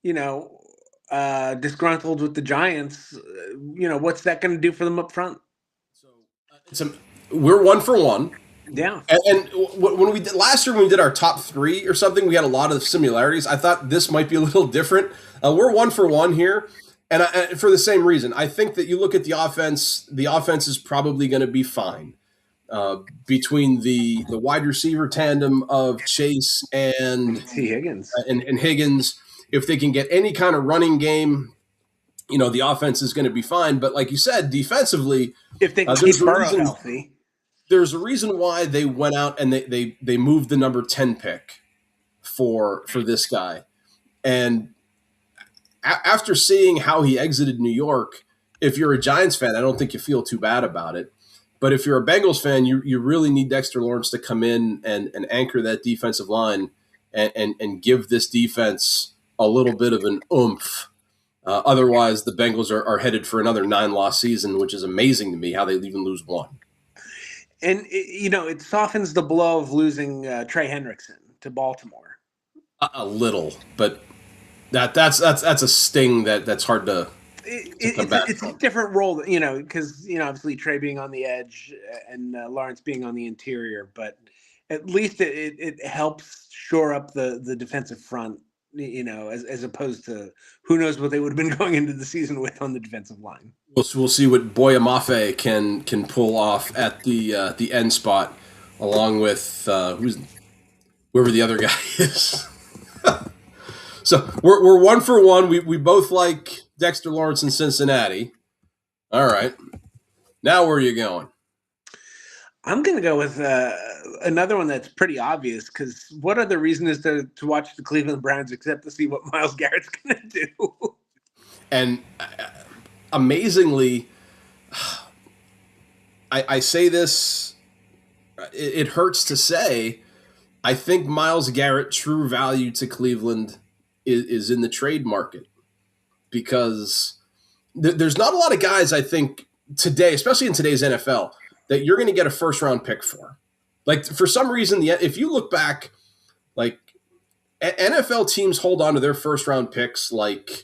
Disgruntled with the Giants. What's that going to do for them up front? So it's a, we're 1 for 1. Yeah. And when we did last year, when we did our top 3 or something, we had a lot of similarities. I thought this might be a little different. We're 1 for 1 here, and for the same reason. I think that you look at the offense. The offense is probably going to be fine between the wide receiver tandem of Chase and T. Higgins. and Higgins. If they can get any kind of running game, the offense is going to be fine. But like you said, defensively, if they can keep Burrow healthy. There's a reason why they went out and they moved the number 10 pick for this guy. And after seeing how he exited New York, if you're a Giants fan, I don't think you feel too bad about it. But if you're a Bengals fan, you really need Dexter Lawrence to come in and anchor that defensive line and give this defense a little bit of an oomph. Otherwise, the Bengals are headed for another 9-loss season, which is amazing to me how they even lose one. And it softens the blow of losing Trey Hendrickson to Baltimore. A little, but that's a sting that's hard to come back it's from. a different role, because obviously Trey being on the edge and Lawrence being on the interior, but at least it helps shore up the defensive front, as opposed to who knows what they would have been going into the season with on the defensive line. We'll see what Boya Mafe can pull off at the end spot, along with whoever the other guy is. So we're 1 for 1. We both like Dexter Lawrence in Cincinnati. All right, now where are you going? I'm going to go with another one that's pretty obvious, because what other reason is there to watch the Cleveland Browns except to see what Myles Garrett's going to do? And amazingly, I say this, it hurts to say, I think Myles Garrett, true value to Cleveland, is in the trade market, because there's not a lot of guys, I think, today, especially in today's NFL, that you're going to get a first-round pick for. Like, for some reason, if you look back, like, NFL teams hold on to their first-round picks like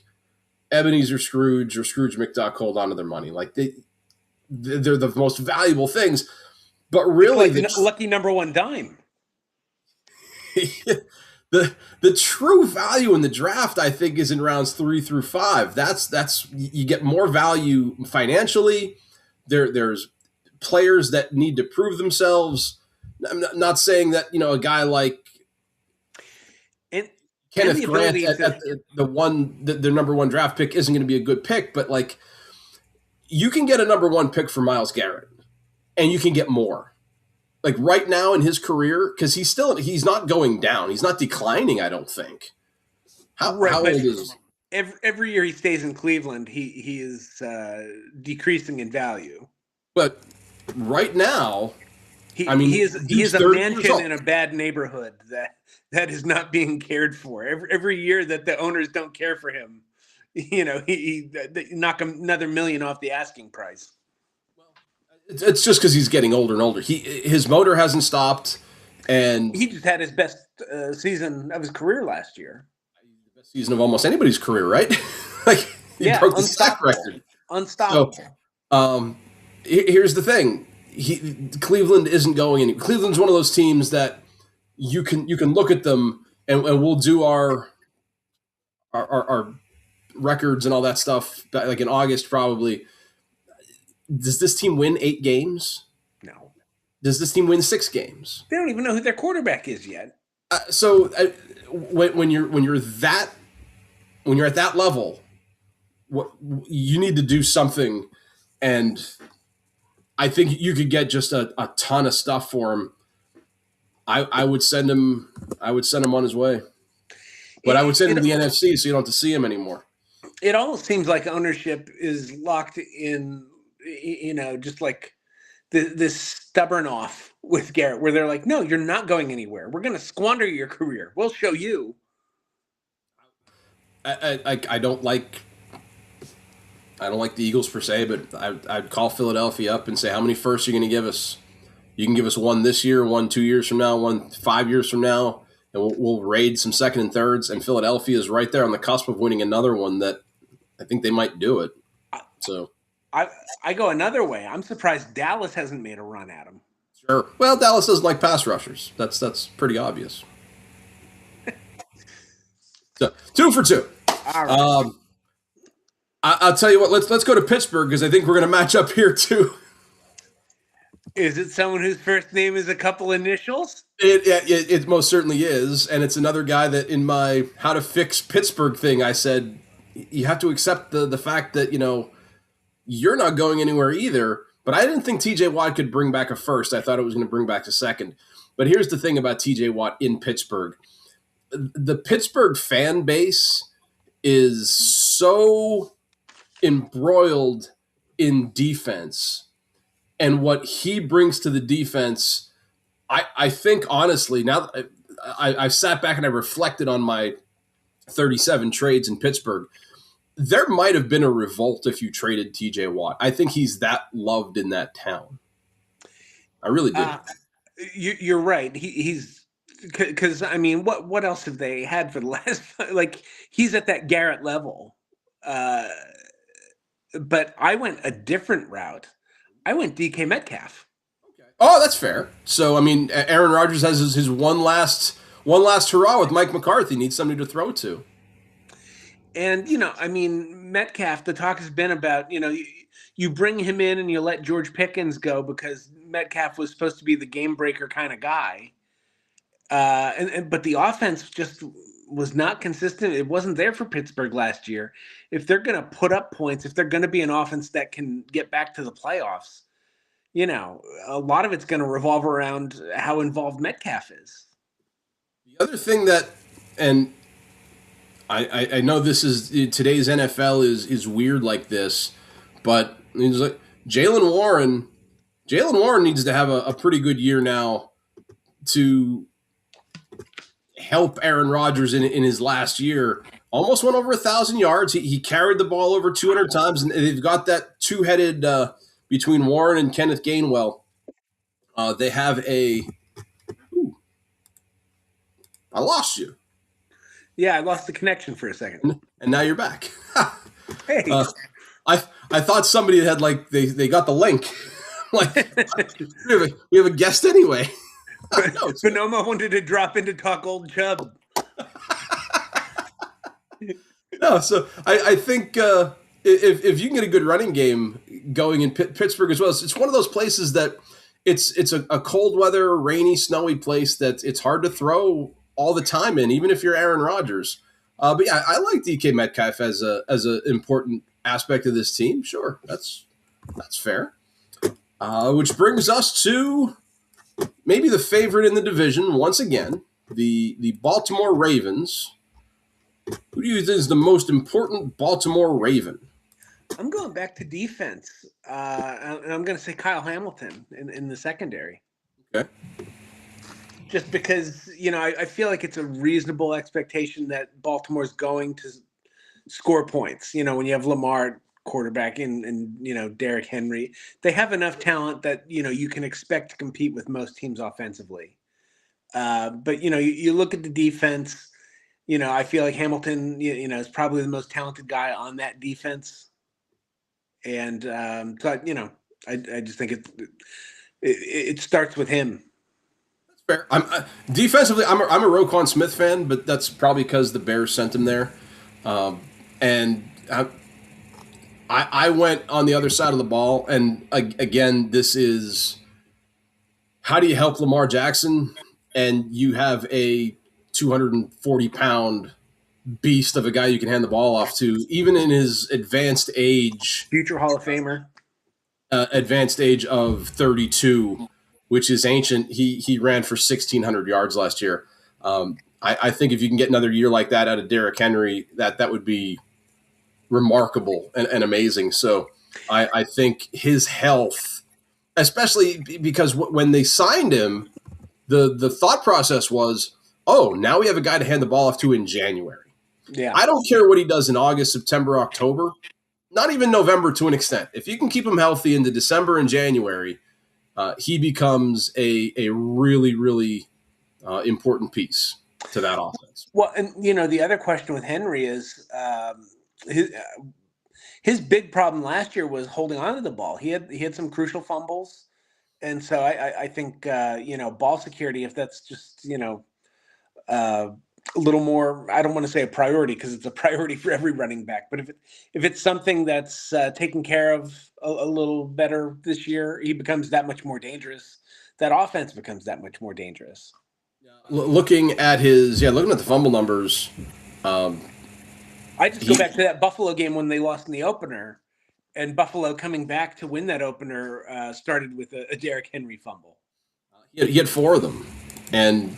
Ebenezer Scrooge or Scrooge McDuck hold on to their money. Like, they're the most valuable things. But really, it's like lucky number 1 dime. The true value in the draft, I think, is in rounds 3 through 5. That's you get more value financially. There's players that need to prove themselves. I'm not saying that a guy like Kenneth Grant at their number 1 draft pick isn't going to be a good pick, but like, you can get a number 1 pick for Myles Garrett, and you can get more. Like right now in his career, because he's not going down, he's not declining. I don't think. How old is? Every year he stays in Cleveland, he is decreasing in value. But right now, he is a mansion in a bad neighborhood that is not being cared for. Every year that the owners don't care for him, he knock another $1 million off the asking price. It's just because he's getting older and older. His motor hasn't stopped, and he just had his best season of his career last year. The best season of almost anybody's career, right? Like, he broke the sack record. Unstoppable. So, here's the thing: Cleveland isn't going in. Cleveland's one of those teams that you can look at them, and we'll do our records and all that stuff like in August probably. Does this team win 8 games? No. Does this team win 6 games? They don't even know who their quarterback is yet. When you're at that level, what you need to do something, and I think you could get just a ton of stuff for him. I would send him on his way. But I would send him it to the NFC so you don't have to see him anymore. it almost seems like ownership is locked in, just like this stubborn off with Garrett, where they're like, no, you're not going anywhere. We're going to squander your career. We'll show you. I don't like the Eagles per se, but I'd call Philadelphia up and say, how many firsts are you going to give us? You can give us one this year, one 2 years from now, one 5 years from now, and we'll raid some second and thirds. And Philadelphia is right there on the cusp of winning another one that I think they might do it. So I go another way. I'm surprised Dallas hasn't made a run at him. sure. Well, Dallas doesn't like pass rushers. That's pretty obvious. So 2 for 2. All right. I'll tell you what. Let's go to Pittsburgh because I think we're going to match up here too. Is it someone whose first name is a couple initials? It most certainly is, and it's another guy that in my how to fix Pittsburgh thing, I said you have to accept the fact that you're not going anywhere either. But I didn't think T.J. Watt could bring back a first. I thought it was going to bring back a second. But here's the thing about T.J. Watt in Pittsburgh: the Pittsburgh fan base is so embroiled in defense. And what he brings to the defense, I think honestly, now I've sat back and I reflected on my 37 trades in Pittsburgh. There might have been a revolt if you traded TJ Watt. I think he's that loved in that town. I really do. You're right. He's because I mean, what else have they had for the last? Like he's at that Garrett level. But I went a different route. I went DK Metcalf. Okay. Oh, that's fair. So I mean, Aaron Rodgers has his one last hurrah with Mike McCarthy. Needs somebody to throw to. And I mean, Metcalf. The talk has been about you bring him in and you let George Pickens go because Metcalf was supposed to be the game breaker kind of guy. But the offense just was not consistent. It wasn't there for Pittsburgh last year. If they're going to put up points, if they're going to be an offense that can get back to the playoffs, a lot of it's going to revolve around how involved Metcalf is. The other thing that, and I know this is today's NFL is weird like this, but it's like Jaylen Warren needs to have a pretty good year now to help Aaron Rodgers in his last year. Almost went over 1,000 yards. He carried the ball over 200 times, and they've got that two-headed between Warren and Kenneth Gainwell. They have a. Ooh, I lost you. Yeah, I lost the connection for a second, and now you're back. Hey, I thought somebody had they got the link. Like we have a guest anyway. No, Bonoma wanted to drop in to talk old Chubb. No, so I think if you can get a good running game going in Pittsburgh as well, it's one of those places that it's a cold weather, rainy, snowy place that it's hard to throw all the time in, even if you're Aaron Rodgers. But yeah, I like DK Metcalf as an important aspect of this team. Sure, that's fair. Which brings us to maybe the favorite in the division once again, the Baltimore Ravens. Who do you think is the most important Baltimore Raven? I'm going back to defense, and I'm going to say Kyle Hamilton in the secondary. Okay. Just because, I feel like it's a reasonable expectation that Baltimore's going to score points. When you have Lamar quarterback and Derrick Henry, they have enough talent that, you can expect to compete with most teams offensively. But, you look at the defense, I feel like Hamilton, is probably the most talented guy on that defense. And so, I just think it starts with him. Fair. Defensively, I'm a Roquan Smith fan, but that's probably because the Bears sent him there. And I went on the other side of the ball, and again, this is how do you help Lamar Jackson, and you have a 240-pound beast of a guy you can hand the ball off to, even in his advanced age, future Hall of Famer, advanced age of 32. Which is ancient. He ran for 1,600 yards last year. I think if you can get another year like that out of Derrick Henry, that would be remarkable and amazing. So I think his health, especially because when they signed him, the thought process was, oh, now we have a guy to hand the ball off to in January. Yeah. I don't care what he does in August, September, October, not even November to an extent. If you can keep him healthy into December and January, he becomes a really, really important piece to that offense. Well, and the other question with Henry is his big problem last year was holding on to the ball. He had some crucial fumbles, and so I think ball security, if that's just a little more, I don't want to say a priority because it's a priority for every running back, but if it's something that's taken care of a little better this year, he becomes that much more dangerous. That offense becomes that much more dangerous. Looking at the fumble numbers. I just go back to that Buffalo game when they lost in the opener, and Buffalo coming back to win that opener started with a Derrick Henry fumble. He had 4 of them, and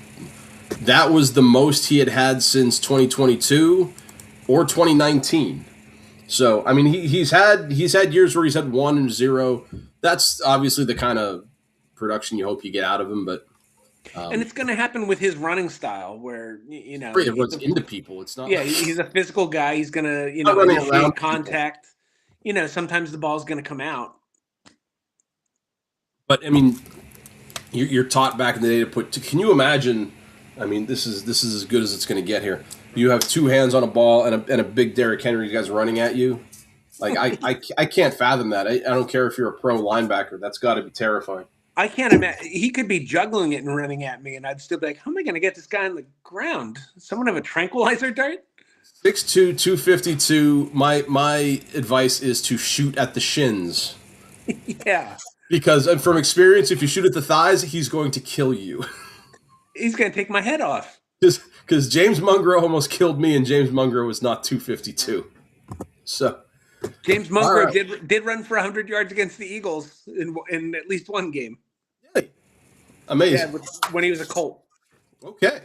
that was the most he had since 2022 or 2019. So I mean, he's had years where he's had 1 and 0. That's obviously the kind of production you hope you get out of him, but. And it's going to happen with his running style, where it runs into people. It's not. Yeah, he's a physical guy. He's going to initiate contact. Sometimes the ball's going to come out. But I mean, you're taught back in the day to put. Can you imagine? I mean, this is as good as it's going to get here. You have 2 hands on a ball and a big Derrick Henry guys running at you. Like I can't fathom that. I don't care if you're a pro linebacker. That's got to be terrifying. I can't imagine. He could be juggling it and running at me, and I'd still be like, how am I going to get this guy on the ground? Someone have a tranquilizer dart? 6'2", 252. My advice is to shoot at the shins. Yeah. Because from experience, if you shoot at the thighs, he's going to kill you. He's going to take my head off. Because James Mungro almost killed me, and James Mungro was not 252. So James Mungro right. did run for 100 yards against the Eagles in at least one game. Amazing. Yeah, when he was a Colt. Okay.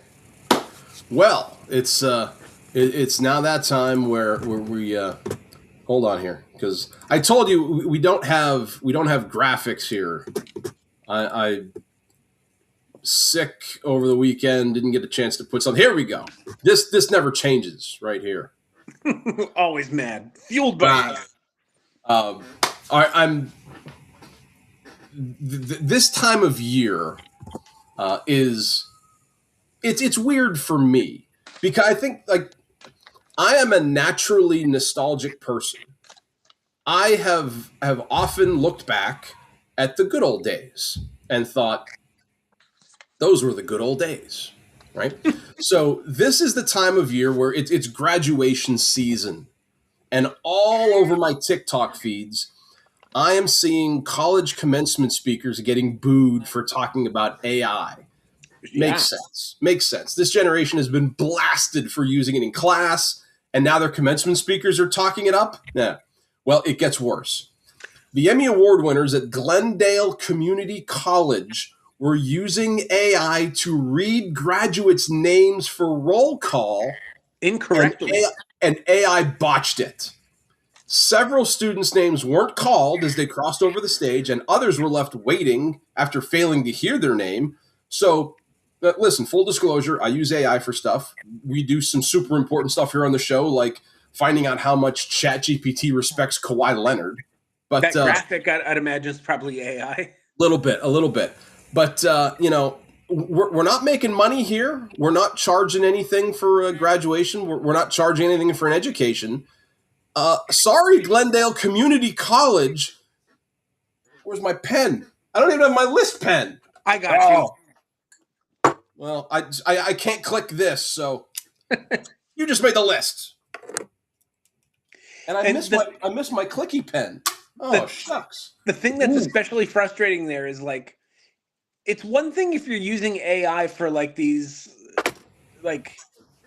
Well, it's now that time where we hold on here, because I told you we don't have graphics here. I sick over the weekend, didn't get a chance to put something. Here we go. This never changes right here. Always mad, fueled by. I'm. This time of year it's weird for me, because I think I am a naturally nostalgic person. I have often looked back at the good old days and thought, those were the good old days, right? So this is the time of year where it's graduation season, and all over my TikTok feeds, I am seeing college commencement speakers getting booed for talking about AI. Yeah. Makes sense. This generation has been blasted for using it in class, and now their commencement speakers are talking it up? Yeah. Well, it gets worse. The Emmy Award winners at Glendale Community College were using AI to read graduates' names for roll call incorrectly. And AI botched it. Several students' names weren't called as they crossed over the stage, and others were left waiting after failing to hear their name. So, listen, full disclosure, I use AI for stuff. We do some super important stuff here on the show, like finding out how much ChatGPT respects Kawhi Leonard. But that graphic, I'd imagine, is probably AI. A little bit. But, we're not making money here. We're not charging anything for graduation. We're not charging anything for an education. Sorry, Glendale Community College. Where's my pen? I don't even have my list pen. I got you. Well, I can't click this, so you just made the list. And I missed my clicky pen. Oh, shucks. The thing that's especially frustrating there is, like, it's one thing if you're using AI for these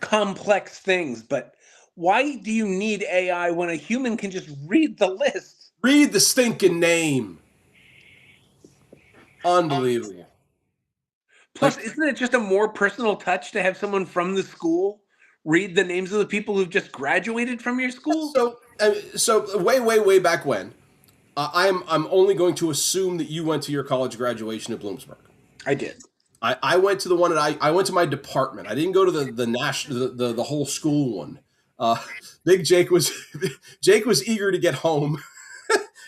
complex things, but why do you need AI when a human can just read the list? Read the stinking name. Unbelievable. Plus, Like, isn't it just a more personal touch to have someone from the school read the names of the people who've just graduated from your school? so way back when. I'm only going to assume that you went to your college graduation at Bloomsburg. I did. I went to the one that I went to my department. I didn't go to the national the whole school one. Uh, Big Jake was Jake was eager to get home,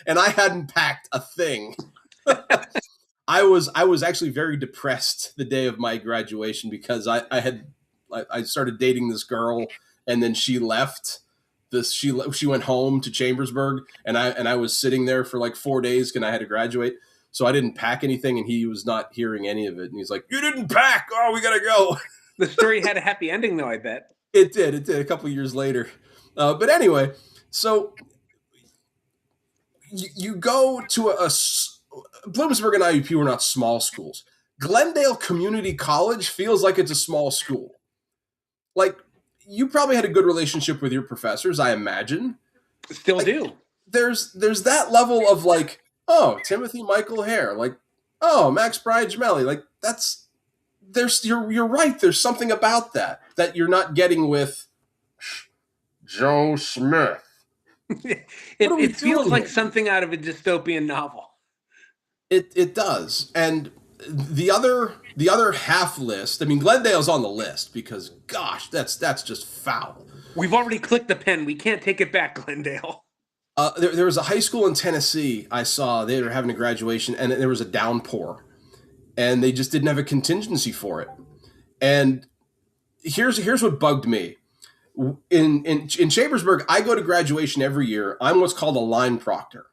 and I hadn't packed a thing. I was actually very depressed the day of my graduation because I started dating this girl, and then she left. She went home to Chambersburg, and I was sitting there for like 4 days and I had to graduate. So I didn't pack anything, and he was not hearing any of it. And he's like, "You didn't pack? Oh, we gotta go." The story had a happy ending, though, I bet. It did. It did a couple years later. But anyway, so you go to Bloomsburg and IUP were not small schools. Glendale Community College feels like it's a small school. Like, you probably had a good relationship with your professors, I imagine. Still Like, do. there's that level of like, oh, Timothy Michael Hare, like, oh, Max Bryant Gemelli, like you're right. There's something about that you're not getting with Joe Smith. it What are we it feels doing like here? something out of a dystopian novel. It does. And the other half list, I mean, Glendale's on the list because gosh, that's just foul. We've already clicked the pen. We can't take it back, Glendale. There was a high school in Tennessee I saw. They were having a graduation, and there was a downpour, and they just didn't have a contingency for it. And here's what bugged me. In Chambersburg, I go to graduation every year. I'm what's called a line proctor.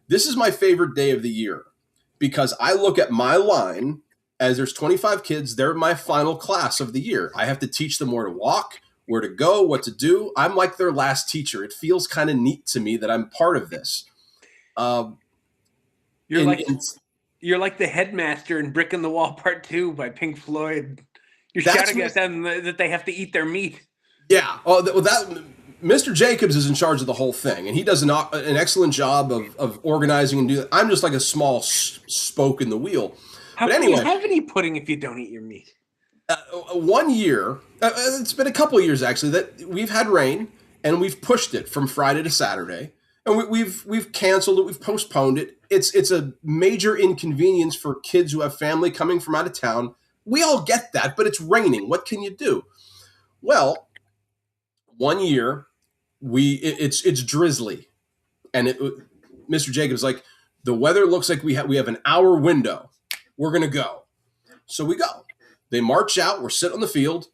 This is my favorite day of the year because I look at my line as there's 25 kids. They're my final class of the year. I have to teach them where to walk, where to go, what to do. I'm like their last teacher. It feels kind of neat to me that I'm part of this. Um, You're in, like in you're like the headmaster in Brick in the Wall Part 2 by Pink Floyd. You're that's shouting what, at them that they have to eat their meat. yeah. Oh, that Mr. Jacobs is in charge of the whole thing, and he does an excellent job of organizing and do that. I'm just like a small spoke in the wheel. How But can you anyway, have any pudding if you don't eat your meat? one year, it's been a couple of years actually, that we've had rain and we've pushed it from Friday to Saturday, and we've canceled it, we've postponed it. It's a major inconvenience for kids who have family coming from out of town. We all get that, but it's raining. What can you do? Well, one year it's drizzly, and Mr. Jacobs like, the weather looks like we have an hour window. We're gonna go. So we go. They march out. We're sitting on the field,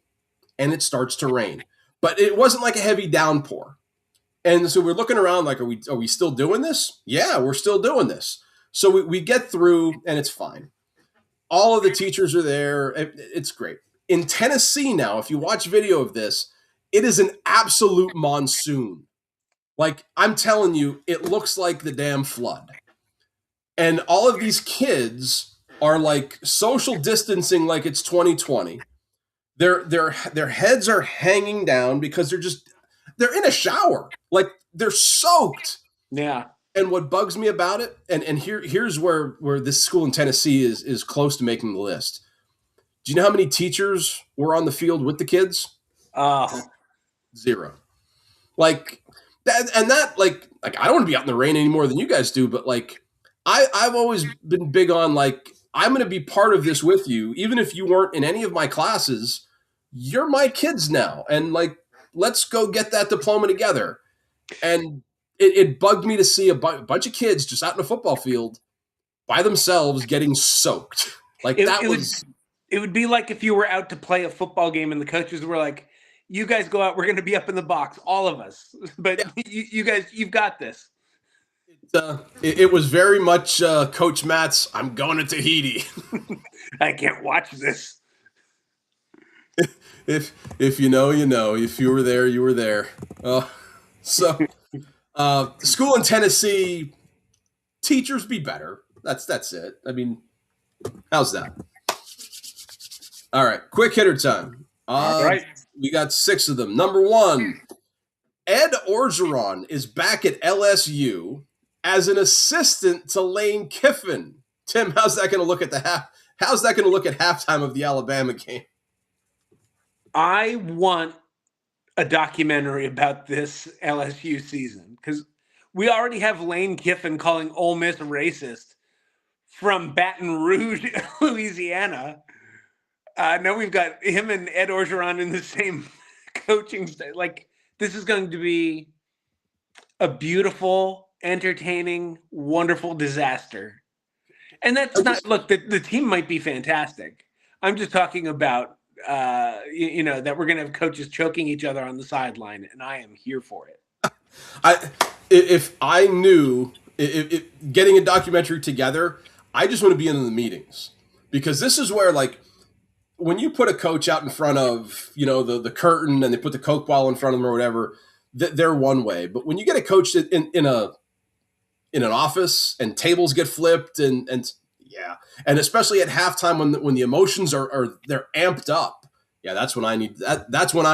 and it starts to rain. But it wasn't like a heavy downpour. And so we're looking around like, are we still doing this? Yeah, we're still doing this. So we get through, and it's fine. All of the teachers are there. It's great. In Tennessee now, if you watch video of this, it is an absolute monsoon. Like, I'm telling you, it looks like the damn flood. And all of these kids are like social distancing like it's 2020. Their heads are hanging down because they're in a shower. Like, they're soaked. Yeah. And what bugs me about it, and here's where this school in Tennessee is close to making the list. Do you know how many teachers were on the field with the kids? Oh. Zero. Like that, and that like I don't want to be out in the rain any more than you guys do, but like I've always been big on like, I'm going to be part of this with you, even if you weren't in any of my classes. You're my kids now, and like, let's go get that diploma together. And it bugged me to see a bunch of kids just out in a football field by themselves getting soaked. Like, It, that it would was it would be like if you were out to play a football game and the coaches were like, "You guys go out. We're going to be up in the box, all of us. But yeah. you guys, you've got this." It was very much Coach Matt's, I'm going to Tahiti. I can't watch this. If you know, you know. If you were there, you were there. So school in Tennessee, teachers be better. That's it. I mean, how's that? All right, quick hitter time. All right. We got 6 of them. Number 1, Ed Orgeron is back at LSU as an assistant to Lane Kiffin. Tim, how's that going to look at the how's that going to look at halftime of the Alabama game? I want a documentary about this LSU season because we already have Lane Kiffin calling Ole Miss racist from Baton Rouge, Louisiana. Now we've got him and Ed Orgeron in the same coaching state. Like, this is going to be a beautiful, entertaining, wonderful disaster. And that's not, look, the team might be fantastic. I'm just talking about, that we're going to have coaches choking each other on the sideline, and I am here for it. If I knew, if getting a documentary together, I just want to be in the meetings. Because this is where, like, when you put a coach out in front of, the curtain and they put the Coke bottle in front of them or whatever, they're one way. But when you get a coach in an office and tables get flipped and especially at halftime when the emotions are they're amped up, that's when I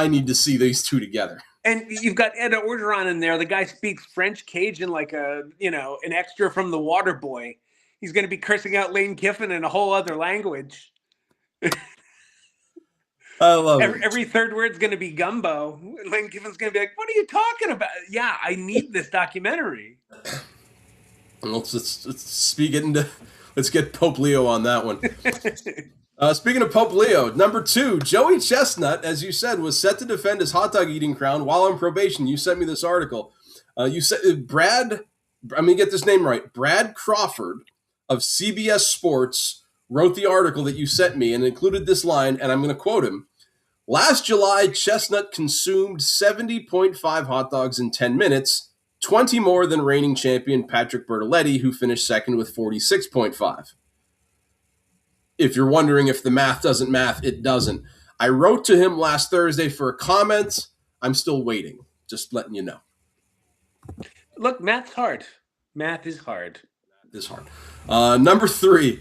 need to see these two together. And you've got Ed Orgeron in there. The guy speaks French Cajun like an extra from The Waterboy. He's going to be cursing out Lane Kiffin in a whole other language. I love it. Every third word's going to be gumbo. Lane Kiffin's going to be like, "What are you talking about?" Yeah, I need this documentary. Let's get Pope Leo on that one. Speaking of Pope Leo, number 2, Joey Chestnut, as you said, was set to defend his hot dog eating crown while on probation. You sent me this article. You said Brad. I'm gonna get this name right. Brad Crawford of CBS Sports wrote the article that you sent me and included this line, and I'm going to quote him. Last July, Chestnut consumed 70.5 hot dogs in 10 minutes, 20 more than reigning champion Patrick Bertoletti, who finished second with 46.5. If you're wondering if the math doesn't math, it doesn't. I wrote to him last Thursday for a comment. I'm still waiting. Just letting you know. Look, math's hard. Math is hard. Math is hard. Number 3,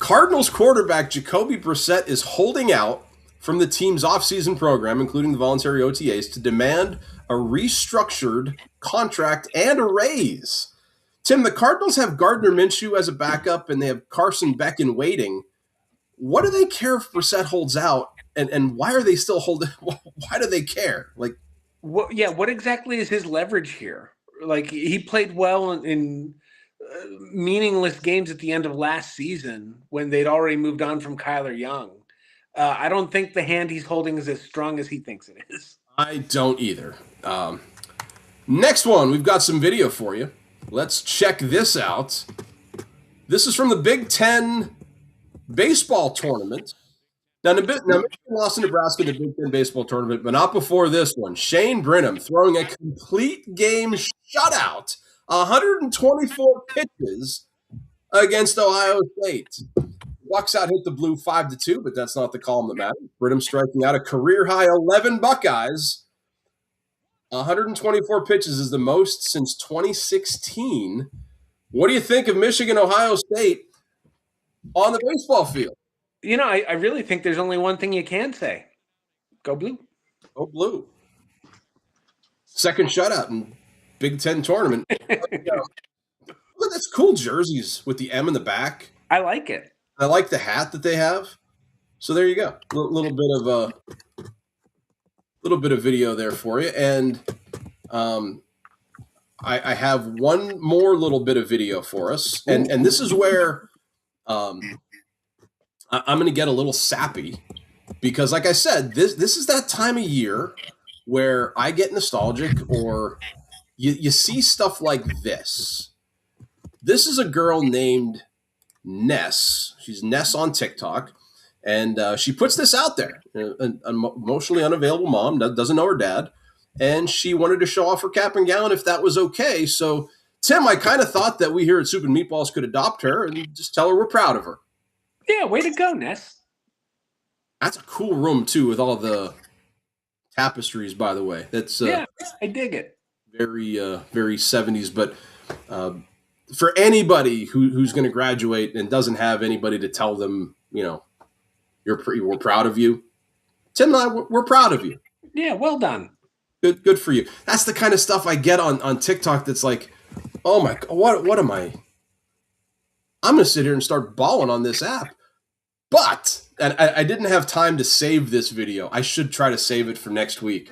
Cardinals quarterback Jacoby Brissett is holding out from the team's offseason program, including the voluntary OTAs, to demand a restructured contract and a raise. Tim, the Cardinals have Gardner Minshew as a backup, and they have Carson Beck in waiting. What do they care if Brissett holds out, and why are they still holding? Why do they care? Like, what exactly is his leverage here? Like, he played well in meaningless games at the end of last season when they'd already moved on from Kyler Young. I don't think the hand he's holding is as strong as he thinks it is. I don't either. Next one, we've got some video for you. Let's check this out. This is from the Big Ten baseball tournament. Now Michigan lost to Nebraska in the Big Ten baseball tournament, but not before this one. Shane Brenham throwing a complete game shutout, 124 pitches against Ohio State. Walks out, hit the blue 5-2, but that's not the column that matters. Brenham striking out a career-high 11 Buckeyes. 124 pitches is the most since 2016. What do you think of Michigan, Ohio State on the baseball field? I really think there's only one thing you can say. Go blue. Go blue. Second shutout in Big Ten tournament. Look, that's cool jerseys with the M in the back. I like it. I like the hat that they have. So there you go. A little bit of video there for you. And I have one more little bit of video for us. And this is where I'm going to get a little sappy because, like I said, this is that time of year where I get nostalgic, or you see stuff like this. This is a girl named Ness. She's Ness on TikTok, and she puts this out there. An emotionally unavailable mom, doesn't know her dad, and she wanted to show off her cap and gown if that was okay. So, Tim, I kind of thought that we here at Soup and Meatballs could adopt her and just tell her we're proud of her. Yeah, way to go, Ness. That's a cool room, too, with all the tapestries, by the way. That's yeah, I dig it. Very, very 70s, but for anybody who's going to graduate and doesn't have anybody to tell them, we're proud of you. Tim and I, we're proud of you. Yeah, well done. Good for you. That's the kind of stuff I get on TikTok that's like, oh my God, what am I? I'm going to sit here and start bawling on this app. and I didn't have time to save this video. I should try to save it for next week.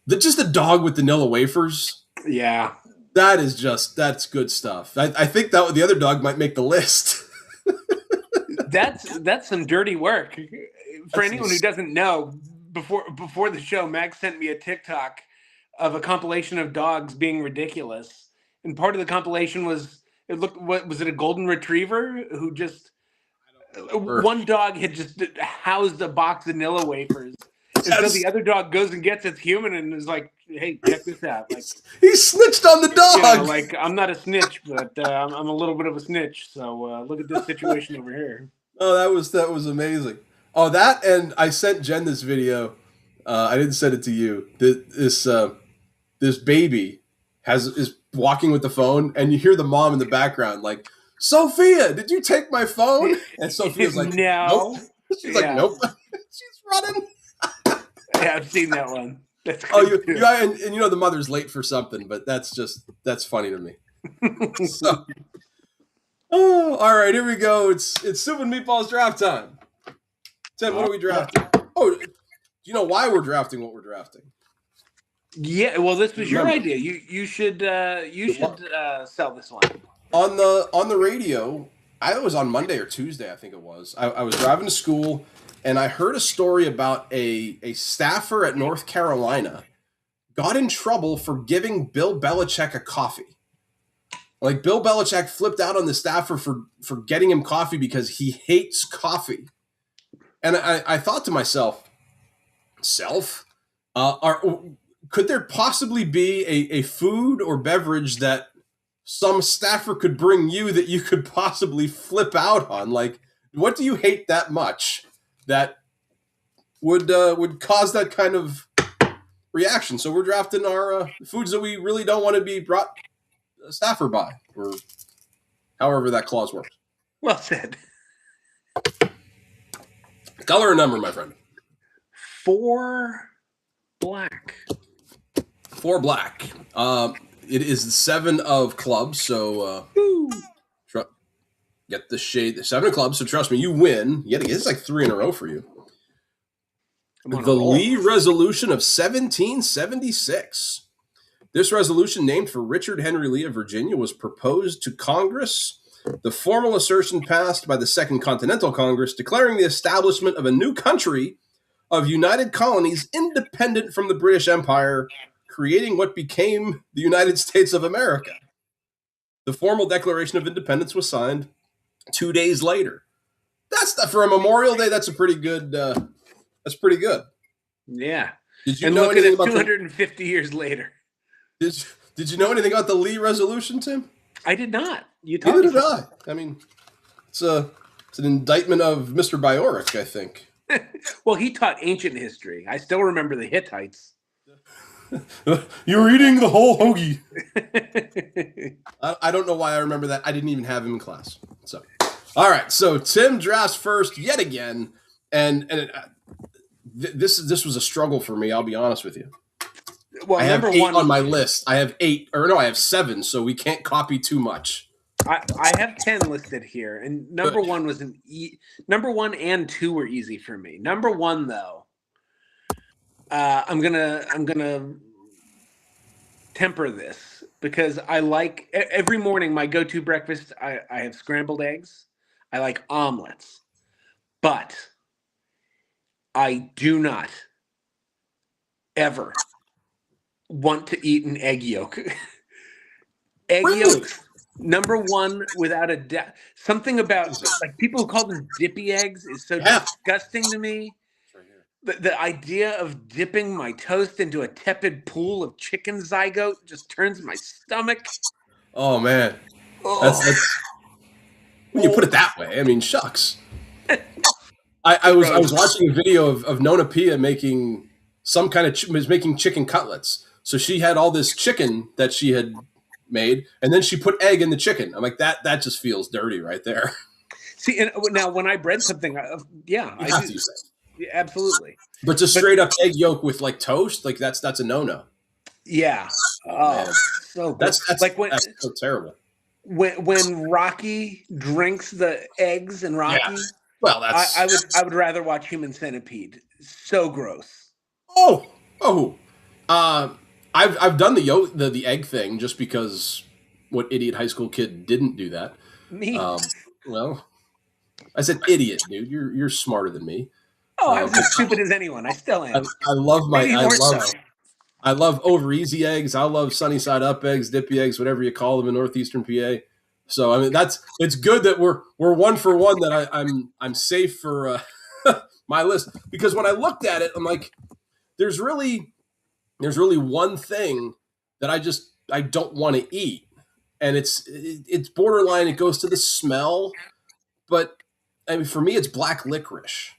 Just the dog with vanilla wafers. Yeah. That's good stuff. I think that the other dog might make the list. That's some dirty work. For anyone who doesn't know, before the show, Max sent me a TikTok of a compilation of dogs being ridiculous, and part of the compilation was what was it, a golden retriever who just one dog had just housed a box of vanilla wafers, and so the other dog goes and gets its human and is like, "Hey, check this out!" Like he snitched on the dog. You know, like I'm not a snitch, but I'm a little bit of a snitch. So look at this situation over here. Oh, that was amazing. Oh, that, and I sent Jen this video. I didn't send it to you. This baby is walking with the phone, and you hear the mom in the background like, "Sophia, did you take my phone?" And Sophia's like, "No." Nope. She's like, "Nope." She's running. Yeah, I've seen that one. That's and you know the mother's late for something, but that's funny to me. So, all right, here we go. It's Soup and Meatballs draft time. Tim, what are we drafting? Oh, do you know why we're drafting what we're drafting? Yeah, well, this was your idea. You should sell this one on the radio. I was on Monday or Tuesday, I think it was. I was driving to school, and I heard a story about a staffer at North Carolina got in trouble for giving Bill Belichick a coffee. Like, Bill Belichick flipped out on the staffer for getting him coffee because he hates coffee. And I thought to myself, could there possibly be a food or beverage that some staffer could bring you that you could possibly flip out on? Like, what do you hate that much that would cause that kind of reaction? So we're drafting our foods that we really don't want to be brought a staffer by, or however that clause works. Well said. Color or number, my friend? 4 black. 4 black. It is the 7 of clubs, so get the shade. The 7 of clubs, so trust me, you win. It's like 3 in a row for you. The Lee Resolution of 1776. This resolution, named for Richard Henry Lee of Virginia, was proposed to Congress. The formal assertion passed by the Second Continental Congress, declaring the establishment of a new country of united colonies independent from the British Empire, creating what became the United States of America. The formal Declaration of Independence was signed 2 days later. For a Memorial Day. That's pretty good. That's pretty good. Yeah. Did you know anything about 250 years later? Did you know anything about the Lee Resolution, Tim? I did not. Neither did I. I mean, it's an indictment of Mr. Bajorek, I think. Well, he taught ancient history. I still remember the Hittites. You're eating the whole hoagie. I don't know why I remember that. I didn't even have him in class. So, all right. So Tim drafts first yet again, and this was a struggle for me. I'll be honest with you. Well, I have 8 on my list. I have 8, or no, I have 7. So we can't copy too much. I have 10 listed here, and number 1 was number 1 and 2 were easy for me. Number 1, though, I'm gonna temper this because I like every morning my go-to breakfast. I have scrambled eggs. I like omelets, but I do not ever want to eat an egg yolk. Egg yolks, number 1, without a doubt. Something about like people who call them dippy eggs is so disgusting to me. The idea of dipping my toast into a tepid pool of chicken zygote just turns my stomach. Oh man, that's when you put it that way. I mean, shucks. I was watching a video of Nona Pia making some kind of making chicken cutlets. So she had all this chicken that she had made, and then she put egg in the chicken. I'm like, that just feels dirty right there. See, and now when I bread something, I do. Yeah, absolutely. But just straight up egg yolk with like toast, like that's a no-no. Yeah. Oh, so good. That's like that's so terrible. When Rocky drinks the eggs in Rocky, Well, I would rather watch Human Centipede. So gross. oh oh. Uh, I've done the egg thing just because what idiot high school kid didn't do that? Me. Um, well, I said idiot, dude. You're smarter than me. Oh, I was But as stupid as anyone. I still I, am. I love Maybe more so. I love over easy eggs. I love sunny side up eggs, dippy eggs, whatever you call them in northeastern PA. So I mean, it's good that we're one for one. That I'm safe for my list, because when I looked at it, I'm like, there's really one thing that I don't want to eat, and it's borderline. It goes to the smell, but I mean, for me, it's black licorice.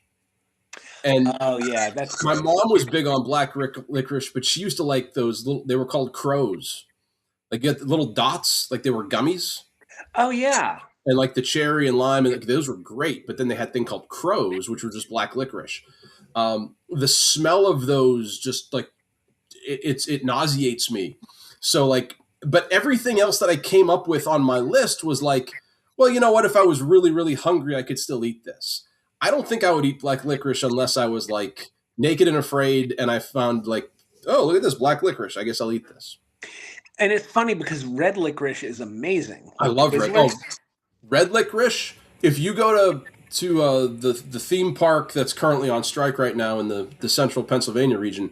And Oh yeah, that's my gross. mom was big on licorice, but she used to like those little. They were called crows. Like you get the little dots, like they were gummies, Oh yeah. and like the cherry and lime, and like, those were great. But then they had a thing called crows, which were just black licorice. The smell of those just like it nauseates me. So like, but everything else that I came up with on my list was like, well, you know what? If I was really really hungry, I could still eat this. I don't think I would eat black licorice unless I was like naked and afraid, and I found like, oh, look at this black licorice. I guess I'll eat this. And it's funny because red licorice is amazing. I Like love red. Twizzlers. Oh, red licorice. If you go to the theme park that's currently on strike right now in the central Pennsylvania region,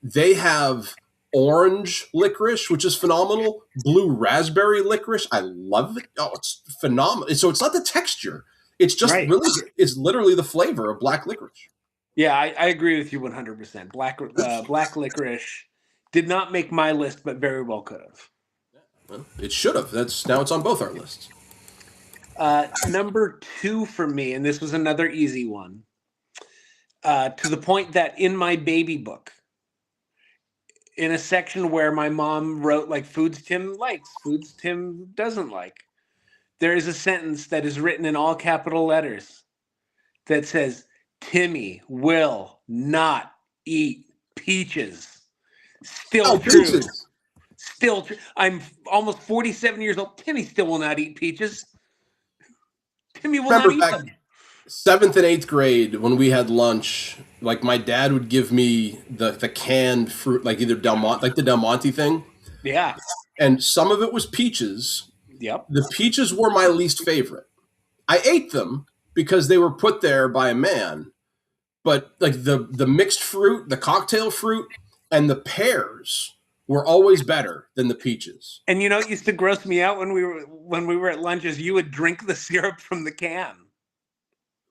they have orange licorice, which is phenomenal. Blue raspberry licorice, I love it. Oh, it's phenomenal. So it's not the texture; it's just Right. really, it's literally the flavor of black licorice. Yeah, I agree with you 100%. Black licorice did not make my list, but very well could have. Well, it should have. That's now it's on both our lists. Number two for me, and this was another easy one, to the point that in my baby book, in a section where my mom wrote like foods Tim likes, foods Tim doesn't like, there is a sentence that is written in all capital letters that says, Timmy will not eat peaches. Still Oh, true. peaches! Still true. I'm almost 47 years old. Timmy still will not eat peaches. Timmy will not Remember eat back them. seventh and eighth grade when we had lunch, like my dad would give me the canned fruit, like either like the Del Monte thing, Yeah. and some of it was peaches. Yep. The peaches were my least favorite. I ate them because they were put there by a man, but like the mixed fruit, the cocktail fruit, and the pears were always better than the peaches. And you know it used to gross me out when we were at lunch is you would drink the syrup from the can.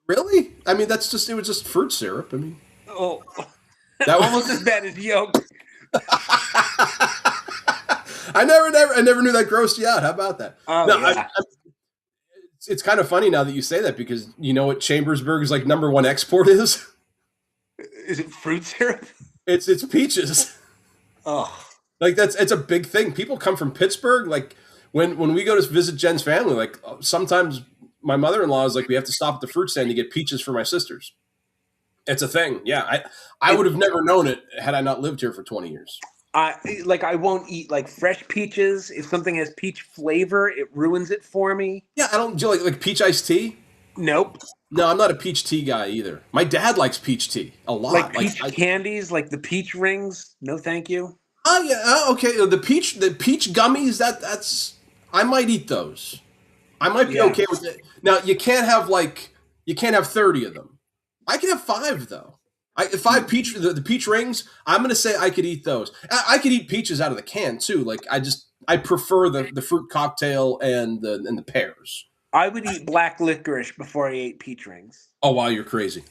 Really? I mean, it was just fruit syrup. I mean, Oh, that almost was. as bad as yolk. I never knew that grossed you out. How about that? Oh No, yeah. it's kind of funny now that you say that, because you know what Chambersburg's like number one export is? Is it fruit syrup? It's peaches. Oh. Like it's a big thing. People come from Pittsburgh. Like when we go to visit Jen's family, like sometimes my mother-in-law is like, we have to stop at the fruit stand to get peaches for my sisters. It's a thing. Yeah, I would have never known it had I not lived here for 20 years. I won't eat like fresh peaches. If something has peach flavor, it ruins it for me. Yeah, I don't do you like peach iced tea. Nope. No, I'm not a peach tea guy either. My dad likes peach tea a lot. Like peach candies, like the peach rings. No, thank you. Oh yeah, okay. The peach gummies. That's I might eat those. I might be Yeah. okay with it. Now you can't have 30 of them. I can have 5 though. Five peach the peach rings. I'm gonna say I could eat those. I could eat peaches out of the can too. Like I prefer the fruit cocktail and the pears. I would eat black licorice before I ate peach rings. Oh wow, you're crazy.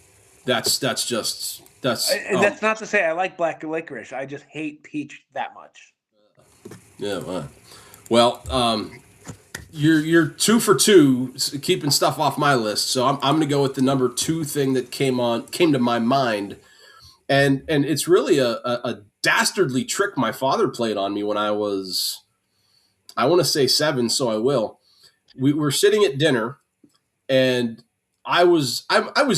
That's And that's not to say I like black licorice. I just hate peach that much. yeah. Well, you're 2 for 2 keeping stuff off my list. So I'm gonna go with the number 2 thing that came to my mind, and it's really a dastardly trick my father played on me when I was, I want to say 7, so I will. We were sitting at dinner, and I was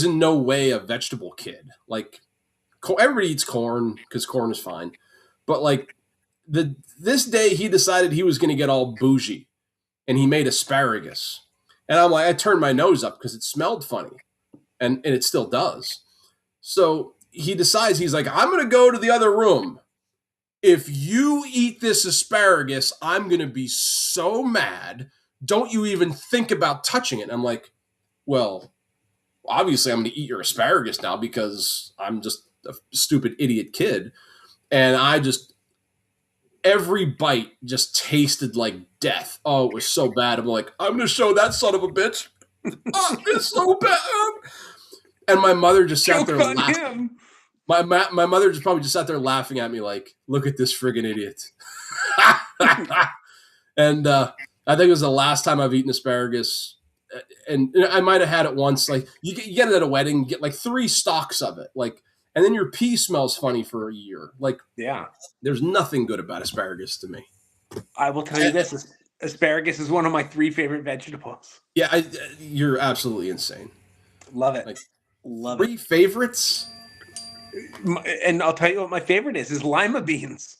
in no way a vegetable kid. Like everybody eats corn because corn is fine, but like this day he decided he was going to get all bougie, and he made asparagus, and I'm like, I turned my nose up because it smelled funny, and it still does. So he decides, he's like, I'm going to go to the other room. If you eat this asparagus, I'm going to be so mad. Don't you even think about touching it. And I'm like, well, obviously I'm going to eat your asparagus now because I'm just a stupid idiot kid. And every bite just tasted like death. Oh, it was so bad. I'm like, I'm going to show that son of a bitch. Oh, it's so bad. And my mother just sat there Joke's on laughing. him. My mother just probably just sat there laughing at me like, look at this friggin' idiot. And I think it was the last time I've eaten asparagus. And I might have had it once. Like you get it at a wedding, you get like 3 stalks of it. Like, and then your pee smells funny for a year. Like, Yeah. there's nothing good about asparagus to me. I will tell you this. Asparagus is one of my 3 favorite vegetables. Yeah, you're absolutely insane. Love it. Like, Love 3 favorites? And I'll tell you what my favorite is lima beans.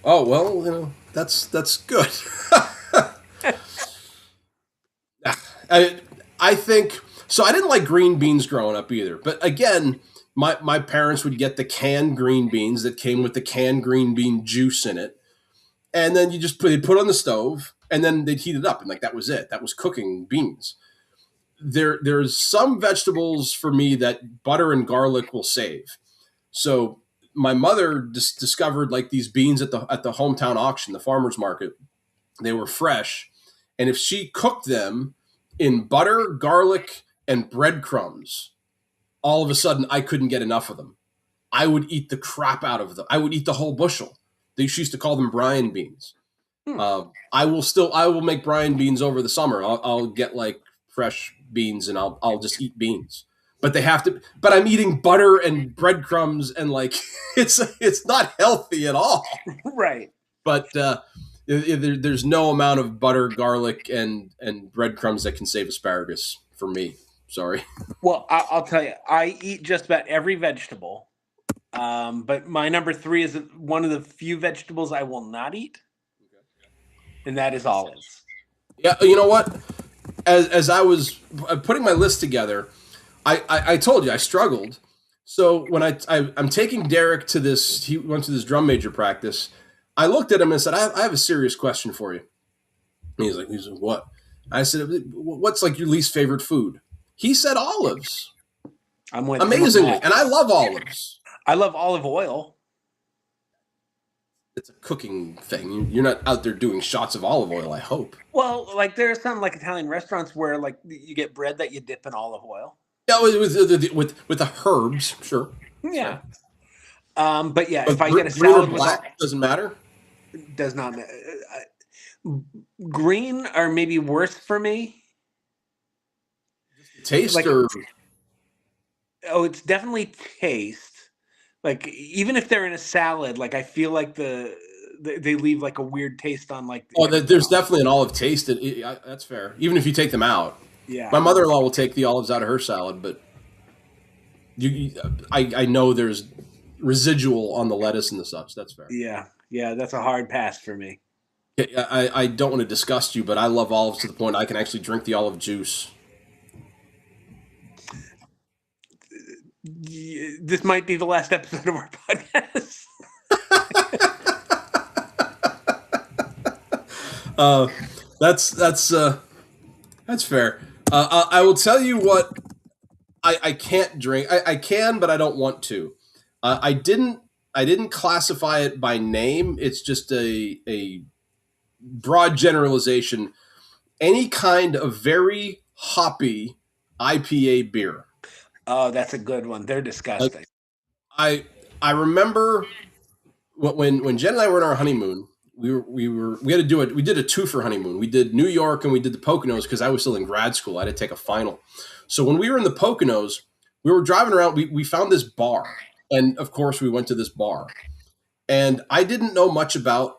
Oh well, that's good. I think so. I didn't like green beans growing up either. But again, my parents would get the canned green beans that came with the canned green bean juice in it, and then they'd put it on the stove, and then they'd heat it up, and like that was it. That was cooking beans. There's some vegetables for me that butter and garlic will save. So my mother discovered like these beans at the hometown auction, the farmers market. They were fresh, and if she cooked them in butter, garlic, and breadcrumbs, all of a sudden I couldn't get enough of them. I would eat the crap out of them. I would eat the whole bushel. She used to call them brine beans. I will make brine beans over the summer. I'll get like fresh beans and I'll just eat beans. But they have to. But I'm eating butter and breadcrumbs and like it's not healthy at all. Right. But there's no amount of butter, garlic, and breadcrumbs that can save asparagus for me. Sorry. Well, I'll tell you, I eat just about every vegetable. But my number 3 is one of the few vegetables I will not eat, and that is olives. Yeah, you know what? As I was putting my list together, I told you I struggled. So when I'm taking Derek to this, he went to this drum major practice. I looked at him and said, I have a serious question for you. And he's like, what? I said, what's like your least favorite food? He said olives. I'm with amazingly, and I love olives. I love olive oil. It's a cooking thing. You're not out there doing shots of olive oil, I hope. Well, like there are some like Italian restaurants where like you get bread that you dip in olive oil. Yeah, with the herbs, sure. Yeah. But yeah, but if I get a salad with black, doesn't matter. Does not matter. Green are maybe worse for me. Taste like, or oh, it's definitely taste. Like even if they're in a salad, like I feel like they leave like a weird taste on like. There's definitely an olive taste. That's fair. Even if you take them out. Yeah. My mother-in-law will take the olives out of her salad, but I know there's residual on the lettuce and the such. That's fair. Yeah, that's a hard pass for me. I don't want to disgust you, but I love olives to the point I can actually drink the olive juice. This might be the last episode of our podcast. That's fair. I will tell you what I can't drink. I can, but I don't want to. I didn't classify it by name. It's just a broad generalization. Any kind of very hoppy IPA beer. Oh, that's a good one. They're disgusting. I remember when Jen and I were on our honeymoon. We had to do it. We did a 2-for honeymoon. We did New York and we did the Poconos because I was still in grad school. I had to take a final. So when we were in the Poconos, we were driving around. We found this bar, and of course we went to this bar. And I didn't know much about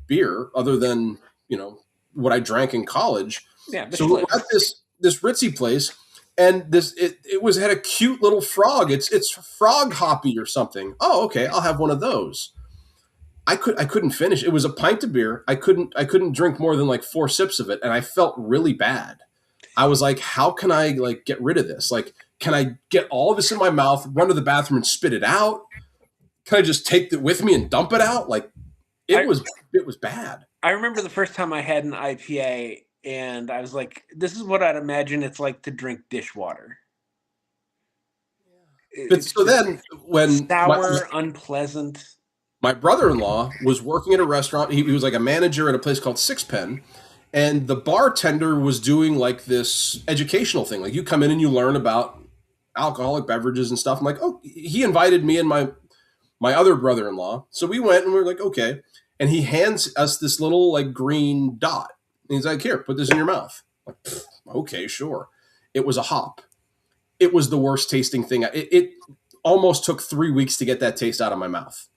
beer other than what I drank in college. Yeah. So we're at this ritzy place, and it had a cute little frog. It's frog hoppy or something. Oh, okay. I'll have one of those. I couldn't finish. It was a pint of beer. I couldn't drink more than like 4 sips of it, and I felt really bad. I was like, how can I like get rid of this? Like, can I get all of this in my mouth, run to the bathroom and spit it out? Can I just take it with me and dump it out? Like it I was it was bad. I remember the first time I had an IPA, and I was like, "This is what I'd imagine it's like to drink dishwater." But It's so just then when sour, unpleasant. my brother-in-law was working at a restaurant, he was like a manager at a place called Sixpen, and the bartender was doing like this educational thing. Like you come in and you learn about alcoholic beverages and stuff. I'm like, oh, he invited me and my other brother-in-law. So we went and we were like, okay. And he hands us this little like green dot. And he's like, here, put this in your mouth. I'm like, okay, sure. It was a hop. It was the worst tasting thing. It almost took 3 weeks to get that taste out of my mouth.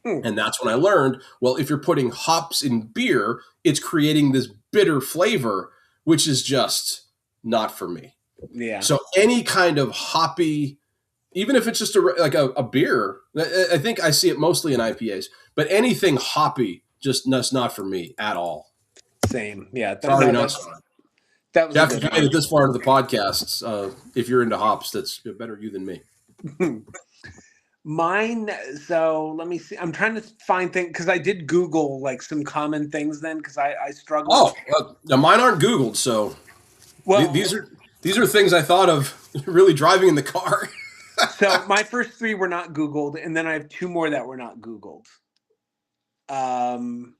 Hmm. And that's when I learned, well, if you're putting hops in beer, it's creating this bitter flavor, which is just not for me. Yeah, So any kind of hoppy, even if it's just a beer, I think I see it mostly in IPAs, but anything hoppy, just that's not for me at all. same. Yeah, Sorry, not that was a Jeff. If good you made it this far into the podcasts, if you're into hops, that's better you than me. one. Mine. So let me see. I'm trying to find things because I did Google like some common things then because I struggled. Oh, now mine aren't Googled, so Well, these are things I thought of really driving in the car. so my first three were not Googled, and then I have two more that were not Googled. Um,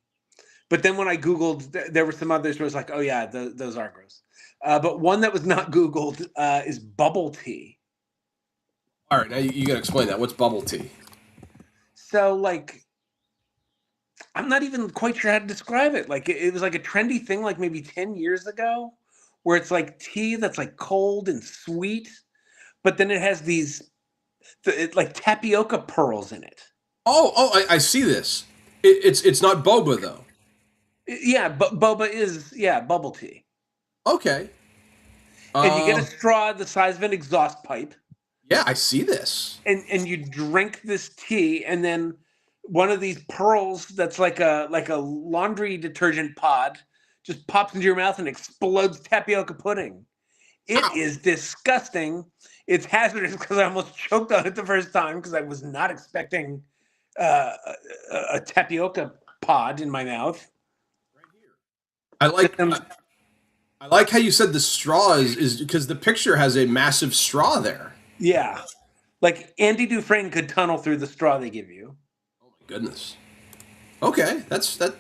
but then when I Googled, there were some others where I was like, oh yeah, those are gross. But one that was not Googled is bubble tea. All right, now you got to explain that. What's bubble tea? So like, I'm not even quite sure how to describe it. Like it was like a trendy thing, like maybe 10 years ago, where it's like tea that's like cold and sweet, but then it has these like tapioca pearls in it. I see this. It's not boba though. Yeah, but boba is bubble tea. Okay. And you get a Uh, straw the size of an exhaust pipe, yeah, I see this. and you drink this tea, and then one of these pearls that's like a laundry detergent pod just pops into your mouth and explodes tapioca pudding. It Ow. is disgusting. It's hazardous because I almost choked on it the first time because I was not expecting a tapioca pod in my mouth. I And like I like how you said the straw is because the picture has a massive straw there. yeah, like Andy Dufresne could tunnel through the straw they give you. Goodness. Okay, that's that.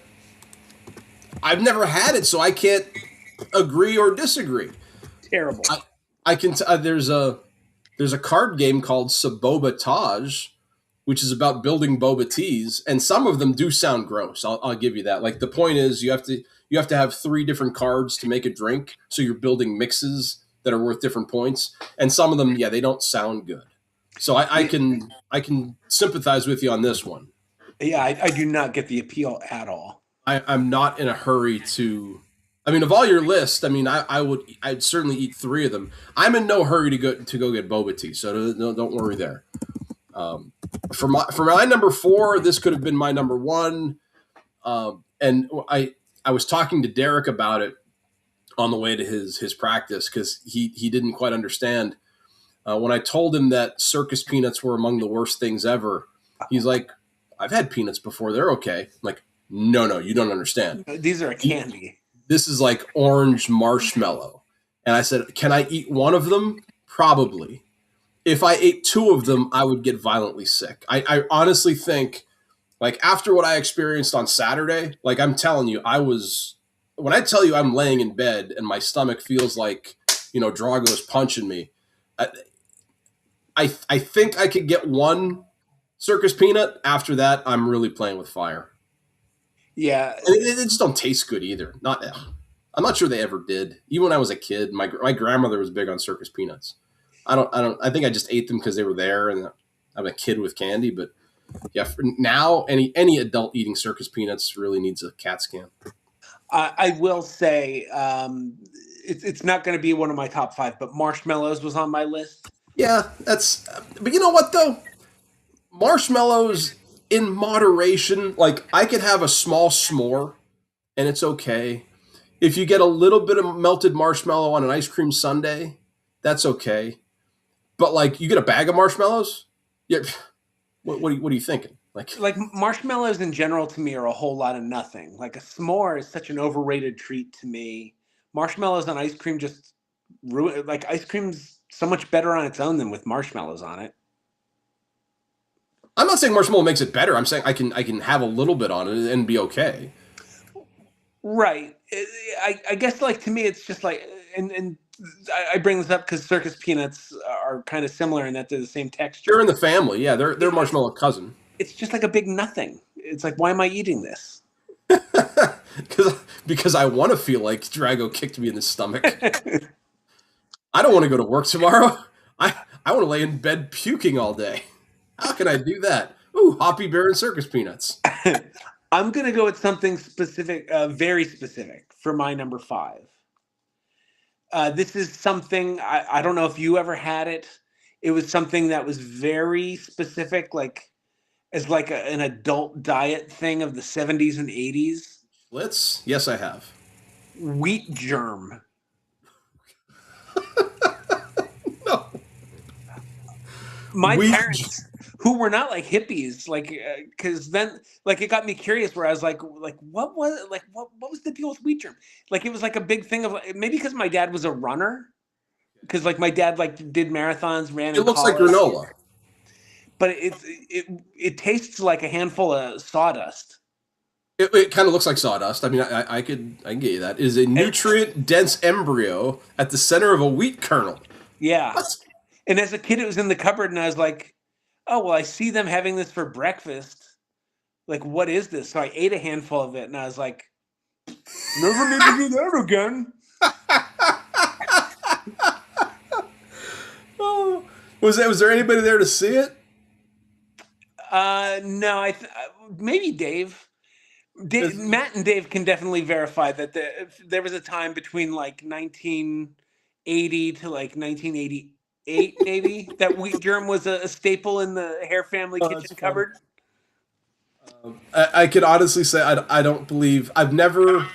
I've never had it, so I can't agree or disagree. Terrible. I can. There's a card game called Sabotage, which is about building boba teas, and some of them do sound gross. I'll give you that. Like the point is, you have to have three different cards to make a drink, so you're building mixes that are worth different points, and some of them, yeah, they don't sound good. So I can sympathize with you on this one. Yeah, I do not get the appeal at all. I'm not in a hurry to. I mean, of all your list, I mean, I'd certainly eat three of them. I'm in no hurry to go get boba tea, so don't worry there. Um, for my number four, this could have been my number one, and I was talking to Derek about it on the way to his practice because he didn't quite understand when I told him that circus peanuts were among the worst things ever. He's like, I've had peanuts before; they're okay. I'm like, no, you don't understand. These are a candy. This is like orange marshmallow. And I said, can I eat one of them? Probably. If I ate two of them, I would get violently sick. I honestly think, like, after what I experienced on Saturday, like, I'm telling you, when I tell you I'm laying in bed and my stomach feels like, Drago's punching me, I, I think I could get one circus peanut. After that, I'm really playing with fire. Yeah, They just don't taste good either. I'm not sure they ever did. Even when I was a kid, my grandmother was big on circus peanuts. I think I just ate them because they were there, and I'm a kid with candy. But yeah, for now any adult eating circus peanuts really needs a CAT scan. I will say it's not going to be one of my top five, but marshmallows was on my list. Yeah, but you know what though? Marshmallows in moderation. Like I could have a small s'more, and it's okay. If you get a little bit of melted marshmallow on an ice cream sundae, that's okay. But like, you get a bag of marshmallows, yeah. What are you thinking? Like, Like marshmallows in general to me are a whole lot of nothing. Like a s'more is such an overrated treat to me. Marshmallows on ice cream just ruin. Like ice cream's so much better on its own than with marshmallows on it. I'm not saying marshmallow makes it better. I'm saying I can have a little bit on it and be okay. Right. I guess like to me it's just like and I bring this up because circus peanuts are kind of similar in that they're the same They're texture. in the family, yeah. They're It, marshmallow cousin. it's just like a big nothing. It's like why am I eating this? because I want to feel like Drago kicked me in the stomach. I don't want to go to work tomorrow. I want to lay in bed puking all day. How can I do that? Ooh, Hoppy Bear and circus peanuts. I'm gonna go with something specific, very specific for my number five. This is something I don't know if you ever had it. It was something that was very specific, like as like an adult diet thing of the 70s and 80s. Schlitz? Yes, I have. Wheat germ. No. My Wheat. parents, who were not like hippies, like because then like it got me curious where I was like what was like what was the deal with wheat germ? Like it was like a big thing of maybe because my dad was a runner because like my dad like did marathons, ran It in looks like college, granola. but it tastes like a handful of sawdust. It kind of looks like sawdust. I mean, I can get you that. It is a And, nutrient dense embryo at the center of a wheat kernel. yeah, What? and as a kid, it was in the cupboard, and I was like, oh well, I see them having this for breakfast. Like, what is this? So I ate a handful of it, and I was like, never need to do that again. Oh, was there anybody there to see it? No, maybe Dave. Matt and Dave can definitely verify that there was a time between like 1980 to like 1988, maybe that wheat germ was a staple in the Hare family Oh, that's kitchen funny. cupboard. I could honestly say I don't believe I've never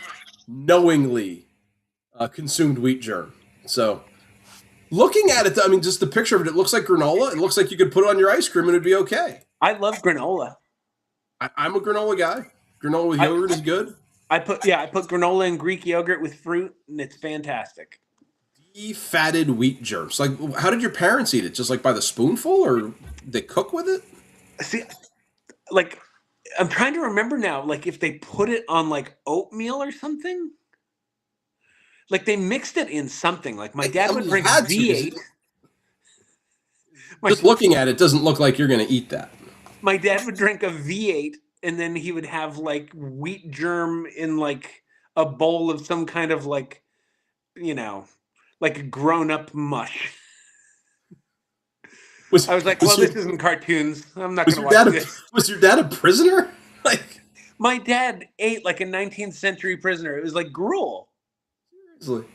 knowingly consumed wheat germ. So looking at it, I mean, just the picture of it, it looks like granola. It looks like you could put it on your ice cream and it'd be okay. I love granola. I'm a granola guy. Granola with I yogurt is good. I put granola and Greek yogurt with fruit, and it's fantastic. Fatted wheat germs. Like, how did your parents eat it? Just like by the spoonful, or they cook with it? See, like I'm trying to remember now, like if they put it on like oatmeal or something. Like they mixed it in something. Like my dad would You drink had to, because V8. My just looking at it doesn't look like you're going to eat that. my dad would drink a V8 and then he would have like wheat germ in like a bowl of some kind of like, you know, like a grown up mush. Was I was like, was well, your this isn't cartoons. I'm not was going to your watch dad this. was your dad a prisoner? Like, My dad ate like a 19th century prisoner. It was like gruel. seriously.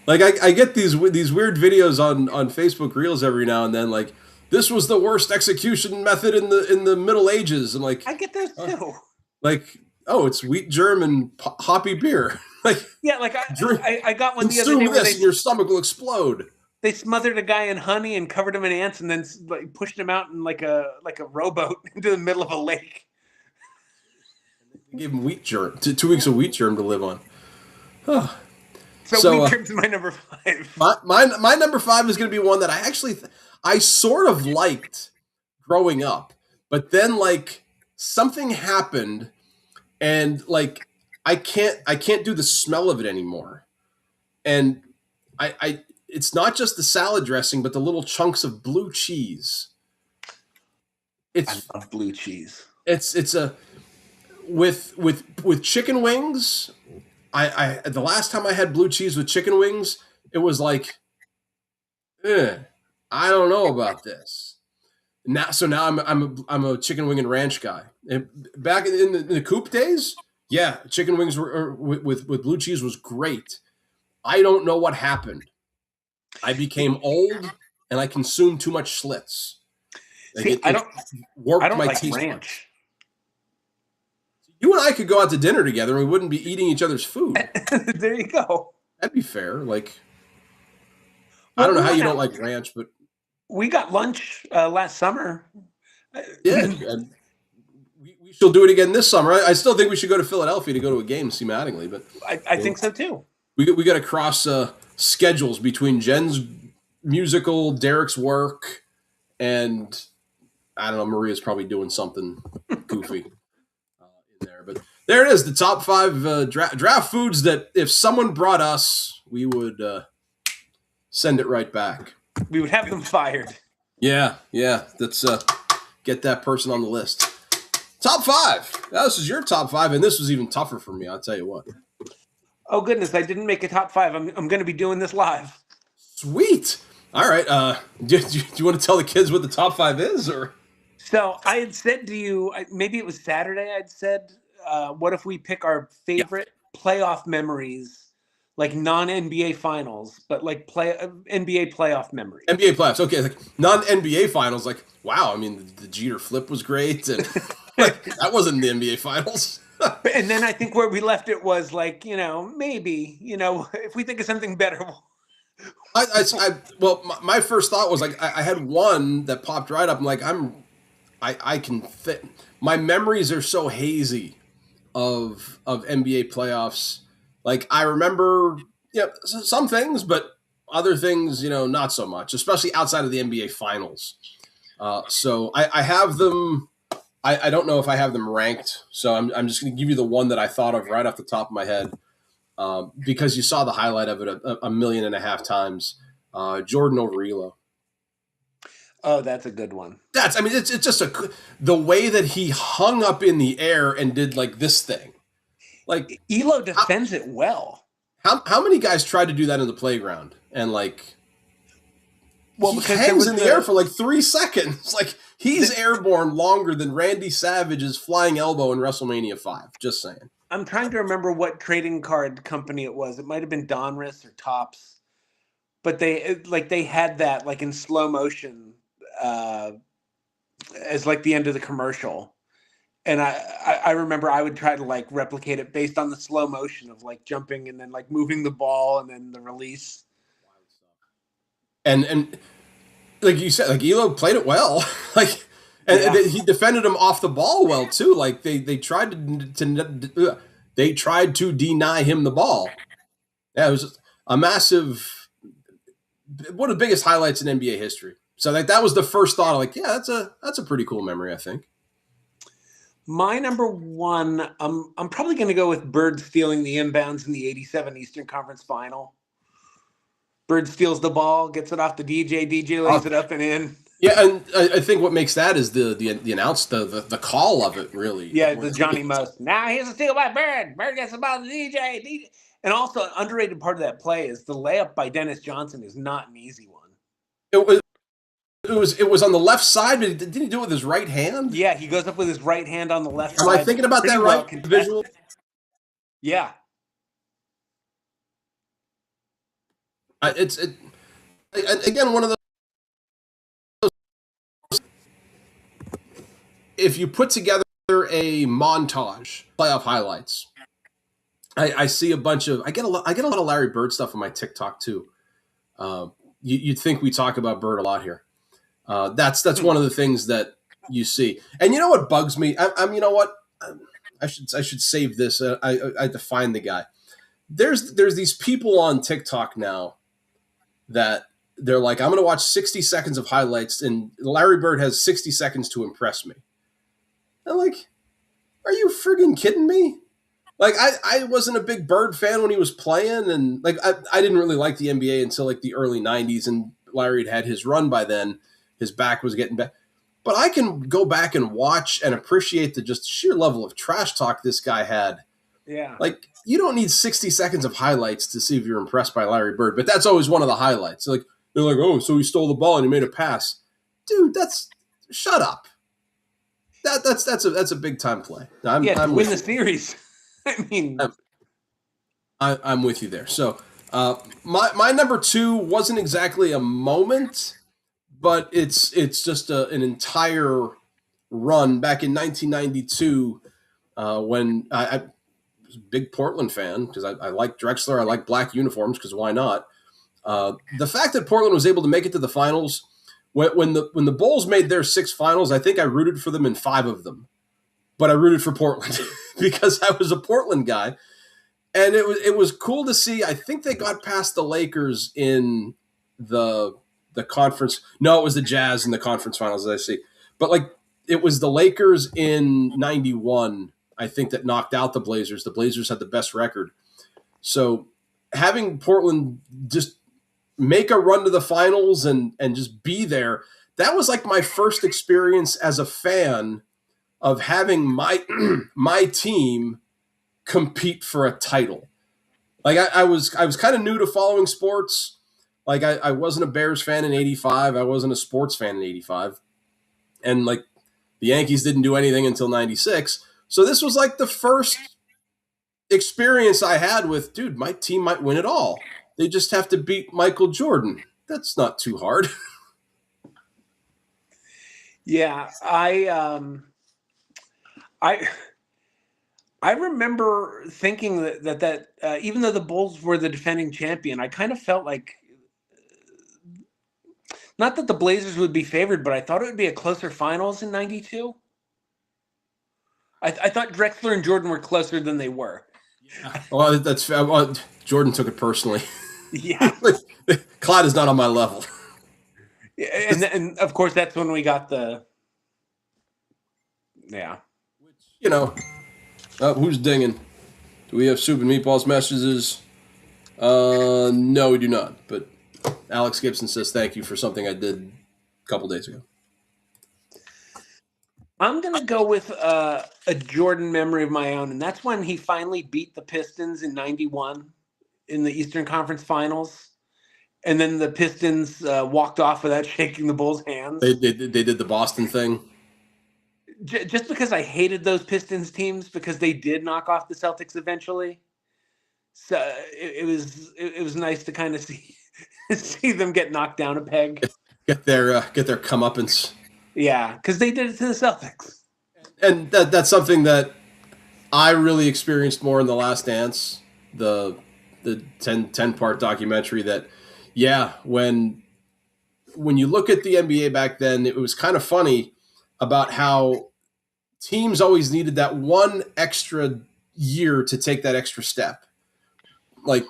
Like, I get these weird videos on Facebook Reels every now and then. Like, this was the worst execution method in the Middle Ages. I'm I get those uh, too. like, oh, it's wheat germ and hoppy beer. Like, Yeah, like drink, I got one the other day consume where this, and your stomach will explode. they smothered a guy in honey and covered him in ants and then like pushed him out in like a rowboat into the middle of a lake. They gave him wheat germ, 2 weeks of wheat germ to live on. Huh. So So wheat germ's my number five. my number five is going to be one that I actually I sort of liked growing up, but then like something happened, and like I can't do the smell of it anymore. And I it's not just the salad dressing, but the little chunks of blue cheese. I It's love blue cheese. it's a with chicken wings. I the last time I had blue cheese with chicken wings, it was like, I don't know about this. Now I'm a chicken wing and ranch guy. And back in the coop days, yeah, chicken wings with blue cheese was great. I don't know what happened. I became old and I consumed too much Schlitz. Like See, it I warped don't my like taste buds. ranch. You and I could go out to dinner together and we wouldn't be eating each other's food. There you go. That'd be fair. Like, I Well, don't know we how you went don't out. like ranch, but We got lunch last summer. yeah, and we shall do it again this summer. I still think we should go to Philadelphia to go to a game, see Mattingly, but I you know, think so too. we got to cross schedules between Jen's musical, Derek's work, and I don't know. Maria's probably doing something goofy in there, but there it is. The top five draft foods that if someone brought us, we would send it right back. We would have them fired. Yeah, yeah. Let's get that person on the list. Top five. Now, this is your top five, and this was even tougher for me. I'll tell you what. Oh goodness, I didn't make a top five. I'm going to be doing this live. Sweet. All right. Do you want to tell the kids what the top five is, or? So I had said to you, maybe it was Saturday. I'd said, what if we pick our Yeah. favorite playoff memories, like non NBA finals, but like play NBA playoff memories. NBA playoffs. Okay, like non NBA finals. Like, wow. I mean, the Jeter flip was great, and like that wasn't the NBA finals. And then I think where we left it was like, maybe, if we think of something better. Well, my first thought was like I had one that popped right up. I'm like, I can fit. My memories are so hazy of NBA playoffs. Like I remember, some things, but other things, not so much. Especially outside of the NBA finals. So I have them. I don't know if I have them ranked. So I'm just going to give you the one that I thought of right off the top of my head. Because you saw the highlight of it a million and a half times. Jordan over Elo. Oh, that's a good one. I mean, it's just the way that he hung up in the air and did like this thing. Like Elo defends it well. How many guys tried to do that in the playground and like he Because hangs in the air for like 3 seconds. Like he's airborne longer than Randy Savage's flying elbow in WrestleMania 5. Just saying. I'm trying to remember what trading card company it was. It might have been Donruss or Topps, but they had that like in slow motion as like the end of the commercial. And I remember I would try to like replicate it based on the slow motion of like jumping and then like moving the ball and then the release. And like you said, like Elo played it well. Like and he defended him off the ball well too. Like they tried to deny him the ball. Yeah, it was a massive, one of the biggest highlights in NBA history. So like that was the first thought. Like, yeah, that's a pretty cool memory, I think. My number one, I'm probably going to go with Bird stealing the inbounds in the '87 Eastern Conference Final. Bird steals the ball, gets it off the DJ. DJ lays it up and in. Yeah, and I think what makes that is the announce the call of it really. Yeah, the Johnny Most. Now here's a steal by Bird. Bird gets the ball to DJ. DJ. And also, an underrated part of that play is the layup by Dennis Johnson is not an easy one. It was on the left side, but didn't he do it with his right hand? Yeah, he goes up with his right hand on the left Am side. I thinking about that right? Visual. Yeah. Again, one of those. If you put together a montage playoff highlights, I see a bunch of I get a lot of Larry Bird stuff on my TikTok too. You'd think we talk about Bird a lot here. That's one of the things that you see. And you know what bugs me? I'm you know what? I should save this. I define the guy. There's these people on TikTok now that they're like, I'm going to watch 60 seconds of highlights, and Larry Bird has 60 seconds to impress me. I'm like, are you friggin' kidding me? Like, I wasn't a big Bird fan when he was playing, and like I didn't really like the NBA until like the early 90s, and Larry had his run by then. His back was getting back. But I can go back and watch and appreciate the just sheer level of trash talk this guy had. Yeah. Like, you don't need 60 seconds of highlights to see if you're impressed by Larry Bird, but that's always one of the highlights. Like, they're like, oh, so he stole the ball and he made a pass. Dude, shut up. That's a big time play. To win the series. I mean, I'm with you there. So my number two wasn't exactly a moment, but it's just an entire run back in 1992. when I was a big Portland fan because I like Drexler. I like black uniforms because why not? The fact that Portland was able to make it to the finals when the Bulls made their 6 finals, I think I rooted for them in 5 of them, but I rooted for Portland because I was a Portland guy, and it was cool to see. I think they got past the Lakers in the conference. No, it was the Jazz in the conference finals, as I see. But like it was the Lakers in '91, I think, that knocked out the Blazers. The Blazers had the best record. So having Portland just make a run to the finals and just be there, that was like my first experience as a fan of having my team compete for a title. Like I was kind of new to following sports. Like I wasn't a Bears fan in '85. I wasn't a sports fan in '85, and like the Yankees didn't do anything until '96. So this was like the first experience I had with, dude, my team might win it all. They just have to beat Michael Jordan. That's not too hard. Yeah, I I remember thinking that even though the Bulls were the defending champion, I kind of felt like not that the Blazers would be favored, but I thought it would be a closer finals in '92. I thought Drexler and Jordan were closer than they were. Yeah. Well, that's well, Jordan took it personally. Yeah. Clyde is not on my level. And of course that's when we got the yeah. You know, who's dinging? Do we have Soup and Meatballs messages? No, we do not. But Alex Gibson says thank you for something I did a couple days ago. I'm going to go with a Jordan memory of my own, and that's when he finally beat the Pistons in '91 in the Eastern Conference Finals. And then the Pistons walked off without shaking the Bulls' hands. They did the Boston thing. Just because I hated those Pistons teams because they did knock off the Celtics eventually. So it was nice to kind of see them get knocked down a peg. Get their comeuppance. Yeah, because they did it to the Celtics. And that's something that I really experienced more in The Last Dance, the 10-part documentary that, yeah, when you look at the NBA back then, it was kind of funny about how teams always needed that one extra year to take that extra step. Like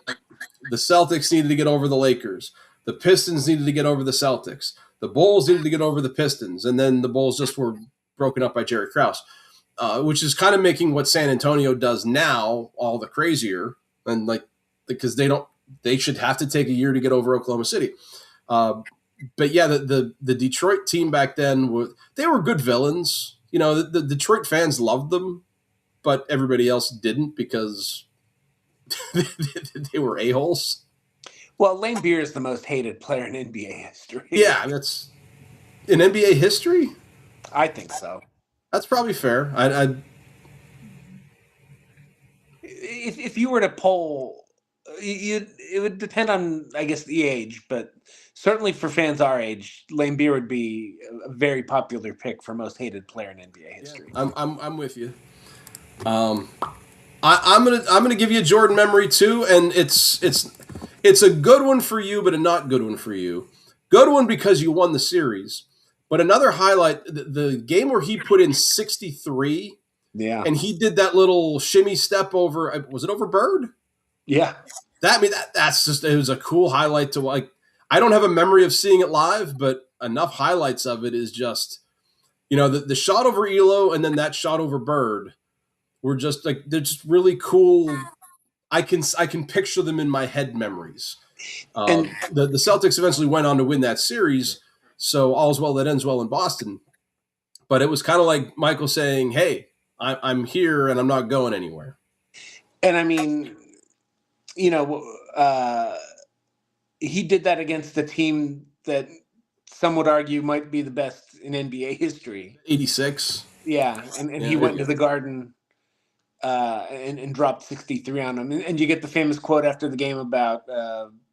the Celtics needed to get over the Lakers. The Pistons needed to get over the Celtics. The Bulls needed to get over the Pistons. And then the Bulls just were broken up by Jerry Krause, which is kind of making what San Antonio does now all the crazier. And like, because they should have to take a year to get over Oklahoma City. But yeah, the Detroit team back then they were good villains. You know, the Detroit fans loved them, but everybody else didn't because they were a-holes. Well, Lane Beer is the most hated player in NBA history. Yeah, that's in NBA history. I think so. That's probably fair. If you were to poll, it would depend on, I guess, the age, but certainly for fans our age, Lane Beer would be a very popular pick for most hated player in NBA history. Yeah, I'm with you. I'm gonna give you a Jordan memory too, and it's a good one for you, but a not good one for you. Good one because you won the series, but another highlight: the game where he put in 63. Yeah, and he did that little shimmy step over. Was it over Bird? Yeah, that's just, it was a cool highlight to like. I don't have a memory of seeing it live, but enough highlights of it is just, you know, the shot over Elo and then that shot over Bird were just like, they're just really cool. I can picture them in my head memories. And the Celtics eventually went on to win that series, so all's well that ends well in Boston. But it was kind of like Michael saying, "Hey, I'm here and I'm not going anywhere." And I mean, you know, he did that against the team that some would argue might be the best in NBA history. 86. Yeah, and he went to the Garden and dropped 63 on him. And you get the famous quote after the game about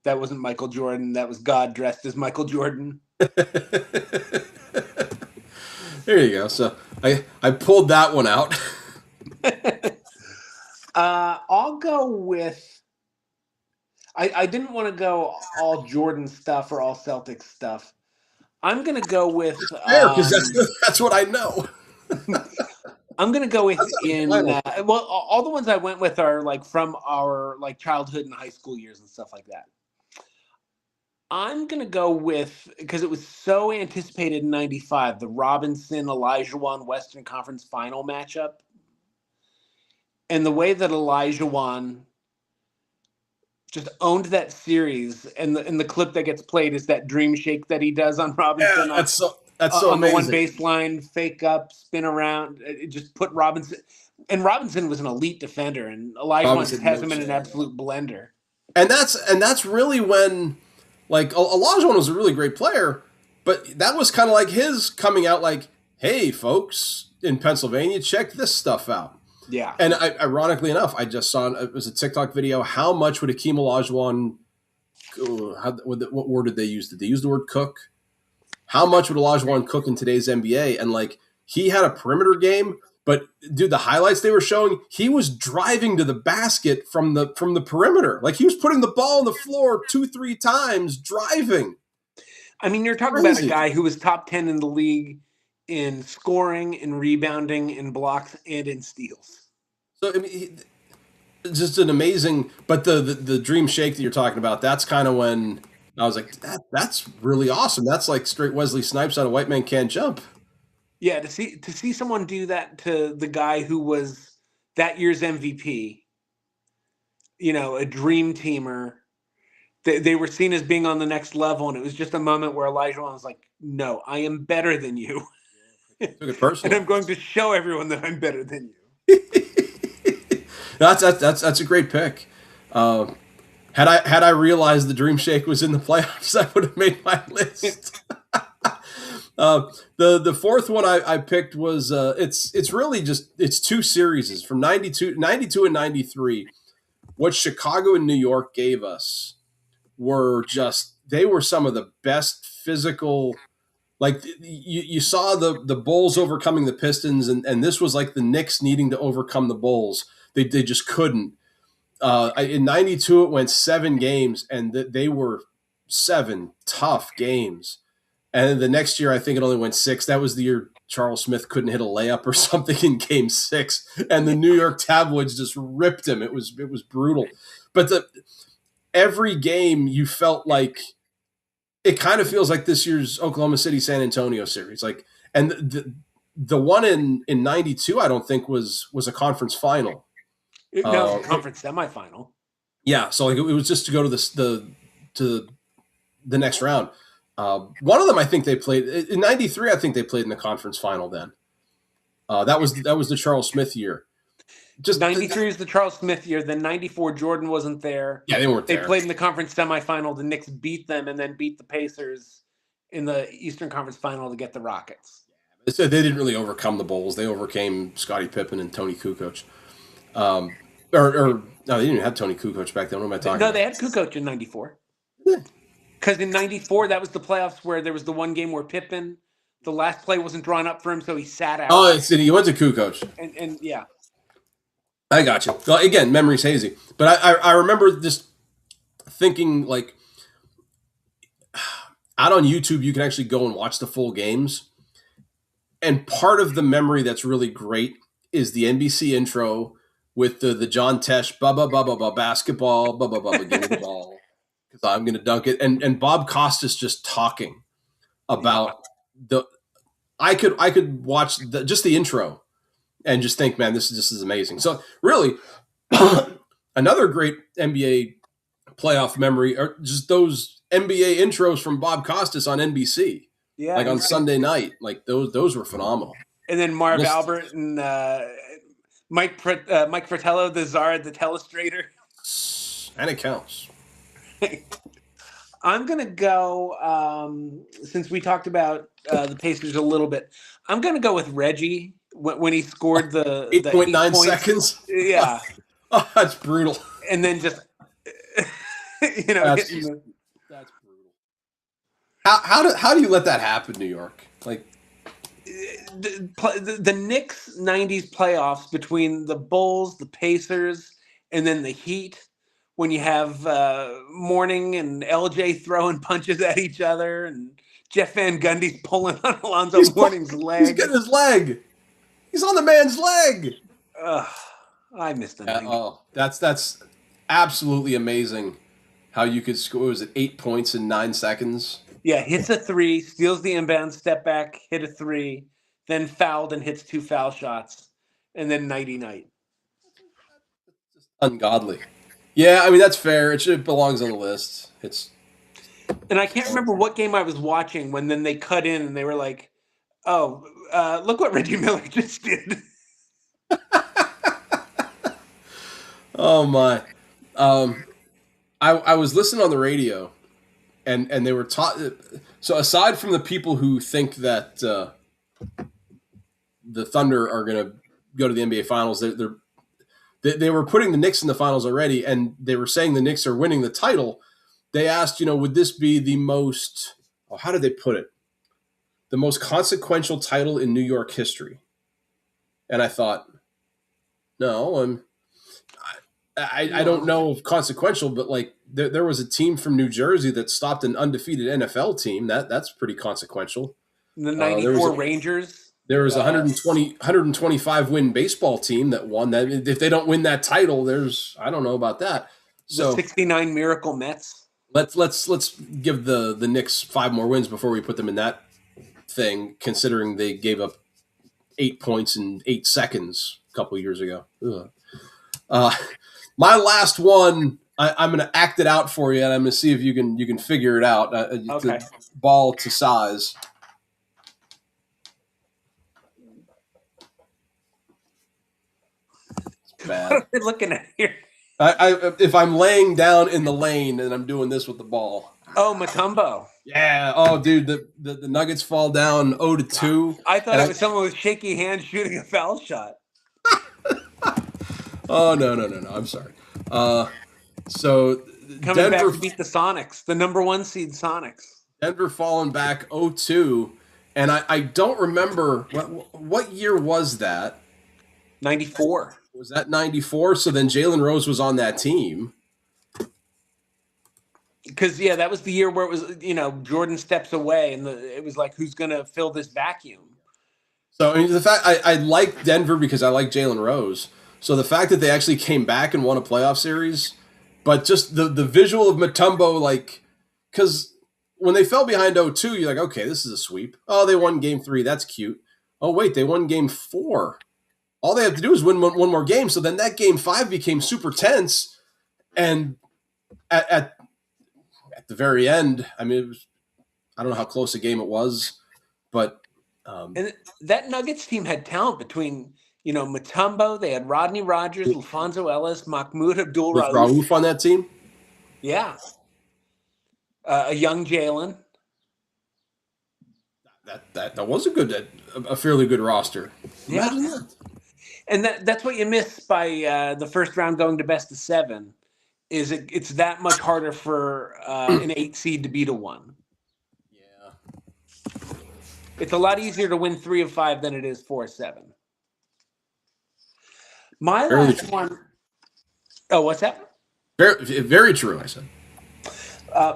that wasn't Michael Jordan, that was God dressed as Michael Jordan. There you go. So I pulled that one out. I'll go with. I didn't want to go all Jordan stuff or all Celtics stuff. I'm gonna go with. Fair, because that's what I know. I'm gonna go with That's not a final. well, all the ones I went with are like from our like childhood and high school years and stuff like that. I'm gonna go with because it was so anticipated in '95, the Robinson Elijah Western Conference Final matchup, and the way that Elijah just owned that series, and the clip that gets played is that dream shake that he does on Yeah, Robinson that's so on the one amazing. baseline, fake up, spin around. It just put Robinson, and Robinson was an elite defender, and Elijah just Robinson, has no him in an shit. absolute blender. And that's really when, like, Olajuwon was a really great player, but that was kind of like his coming out, like, hey, folks in Pennsylvania, check this stuff out. Yeah. And ironically enough, I just saw it was a TikTok video. How much would Hakeem Olajuwon? What word did they use? Did they use the word cook? How much would Olajuwon cook in today's NBA? And like he had a perimeter game, but dude, the highlights they were showing, he was driving to the basket from the perimeter. Like he was putting the ball on the floor 2-3 times, driving. I mean, you're talking about a Crazy. guy who was top 10 in the league in scoring, in rebounding, in blocks, and in steals. So I mean, just an amazing. But the dream shake that you're talking about, that's kind of when I was like, that's really awesome. That's like straight Wesley Snipes out of White Man Can't Jump. Yeah, to see someone do that to the guy who was that year's MVP, a dream teamer. They were seen as being on the next level, and it was just a moment where Elijah was like, "No, I am better than you, Took it and personally. I'm going to show everyone that I'm better than you." That's a great pick. Uh, had I realized the Dream Shake was in the playoffs, I would have made my list. The fourth one I picked was it's really just it's two series from 92 and 93. What Chicago and New York gave us were just they were some of the best physical. Like you saw the Bulls overcoming the Pistons, and this was like the Knicks needing to overcome the Bulls. They just couldn't. In '92, it went 7 games, and they were 7 tough games. And the next year, I think it only went 6. That was the year Charles Smith couldn't hit a layup or something in Game 6, and the New York tabloids just ripped him. It was brutal. But every game, you felt like it kind of feels like this year's Oklahoma City San Antonio series. Like, and the one in '92, I don't think was a conference final. No, it's a conference semifinal. Yeah, so like it was just to go to the next round. One of them, I think they played in '93. I think they played in the conference final. Then that was the Charles Smith year. Just '93 is the Charles Smith year. Then '94, Jordan wasn't there. yeah, they weren't They there. played in the conference semifinal. The Knicks beat them and then beat the Pacers in the Eastern Conference Final to get the Rockets. So they didn't really overcome the Bulls. They overcame Scottie Pippen and Tony Kukoc. Or no, they didn't even have Tony Kukoc back then. What am I talking No, about? they had Kukoc in '94. Yeah. Because in '94, that was the playoffs where there was the one game where Pippen, the last play wasn't drawn up for him, so he sat out. Oh, he went to Kukoc. And yeah. I got you. Well, again, memory's hazy. But I remember just thinking, like, out on YouTube, you can actually go and watch the full games. And part of the memory that's really great is the NBC intro with the John Tesh, basketball, give me the ball, because I'm going to dunk it. And Bob Costas just talking about the. I could watch just the intro and just think, man, this is amazing. So really, another great NBA playoff memory are just those NBA intros from Bob Costas on NBC. Yeah. Like on Sunday night. Like those were phenomenal. And then Marv Albert and Mike Fratello, the czar, the telestrator. And it counts. I'm going to go, since we talked about the Pacers a little bit, I'm going to go with Reggie when he scored the 8.9 seconds. Yeah. Oh, that's brutal. And then just, that's brutal. How do you let that happen, New York? Like, the Knicks '90s playoffs between the Bulls, the Pacers, and then the Heat, when you have Mourning and LJ throwing punches at each other, and Jeff Van Gundy's pulling on Alonzo Mourning's He's leg. getting his leg. He's on the man's leg. Ugh, I miss the '90s. Oh, that's absolutely amazing. How you could score? Was it 8 points in 9 seconds? Yeah, hits a three, steals the inbound, step back, hit a three, then fouled and hits 2 foul shots, and then nighty night. Just ungodly. Yeah, I mean that's fair. It belongs on the list. It's And I can't remember what game I was watching when then they cut in and they were like, "Oh, look what Reggie Miller just did." oh my. I was listening on the radio, and they were taught. So aside from the people who think that the Thunder are going to go to the NBA Finals, they were putting the Knicks in the finals already, and they were saying the Knicks are winning the title. They asked, would this be the most? Oh, how did they put it? The most consequential title in New York history. And I thought, no, I don't know if consequential, but like there was a team from New Jersey that stopped an undefeated NFL team. That's pretty consequential. The There was '94 Rangers. There was a 125 win baseball team that won that. If they don't win that title, I don't know about that. The So '69 Miracle Mets. let's give the Knicks 5 more wins before we put them in that thing, considering they gave up 8 points in 8 seconds a couple of years ago. My last one, I'm going to act it out for you, and I'm going to see if you can figure it out. Okay. Ball to size. Bad. What are we looking at here? If I'm laying down in the lane and I'm doing this with the ball. Oh, Mutombo. Yeah. Oh, dude, the Nuggets fall down 0-2. I thought it was someone with shaky hands shooting a foul shot. Oh no! I'm sorry. So Coming back to beat the Sonics, the number 1 seed Sonics. Denver falling back 0-2, and I don't remember what year was that. 94. Was that 94? So then Jalen Rose was on that team. Because that was the year where it was Jordan steps away, and it was like, who's going to fill this vacuum? So I mean, the fact I like Denver because I like Jalen Rose. So the fact that they actually came back and won a playoff series, but just the visual of Mutombo, like, because when they fell behind 0-2, you're like, okay, this is a sweep. Oh, they won game 3. That's cute. Oh, wait, they won game 4. All they have to do is win one more game. So then that game 5 became super tense. And at the very end, I mean, I don't know how close a game it was, but. And that Nuggets team had talent between, Mutombo, they had Rodney Rogers, Alfonso Ellis, Mahmoud Abdul With Raouf on that team? Yeah. A young Jalen. That was a fairly good roster. Yeah. Imagine that. And that's what you miss by the first round going to best of 7, is it's that much harder for an 8 seed to beat a 1. Yeah. It's a lot easier to win 3 of 5 than it is 4 of 7. My last one. Oh, what's that? Very true, I said.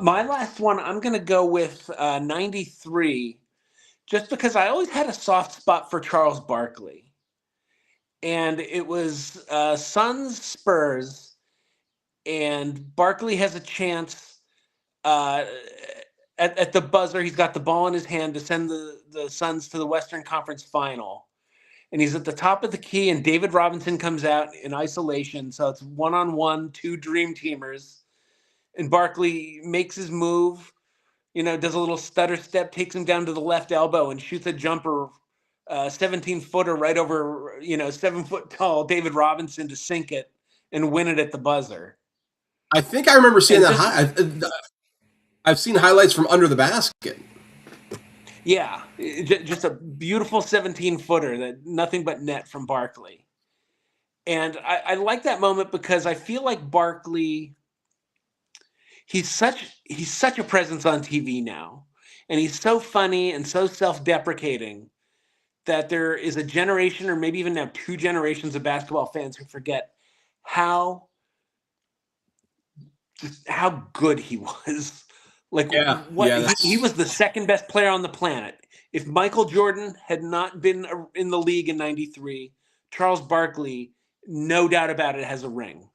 My last one, I'm going to go with 93, just because I always had a soft spot for Charles Barkley. And it was Suns Spurs, and Barkley has a chance at the buzzer. He's got the ball in his hand to send the Suns to the Western Conference Final. And he's at the top of the key, and David Robinson comes out in isolation. So it's 1-on-1, 2 dream teamers. And Barkley makes his move, does a little stutter step, takes him down to the left elbow and shoots a jumper, 17-footer right over, 7-foot-tall David Robinson to sink it and win it at the buzzer. I think I remember seeing that. I've seen highlights from under the basket. Yeah, just a beautiful 17-footer that nothing but net from Barkley. And I like that moment because I feel like Barkley, he's such a presence on TV now. And he's so funny and so self-deprecating that there is a generation, or maybe even now 2 generations of basketball fans who forget how how good he was. Like Yeah, what yeah, he was the second best player on the planet. If Michael Jordan had not been in the league in '93, Charles Barkley, no doubt about it, has a ring.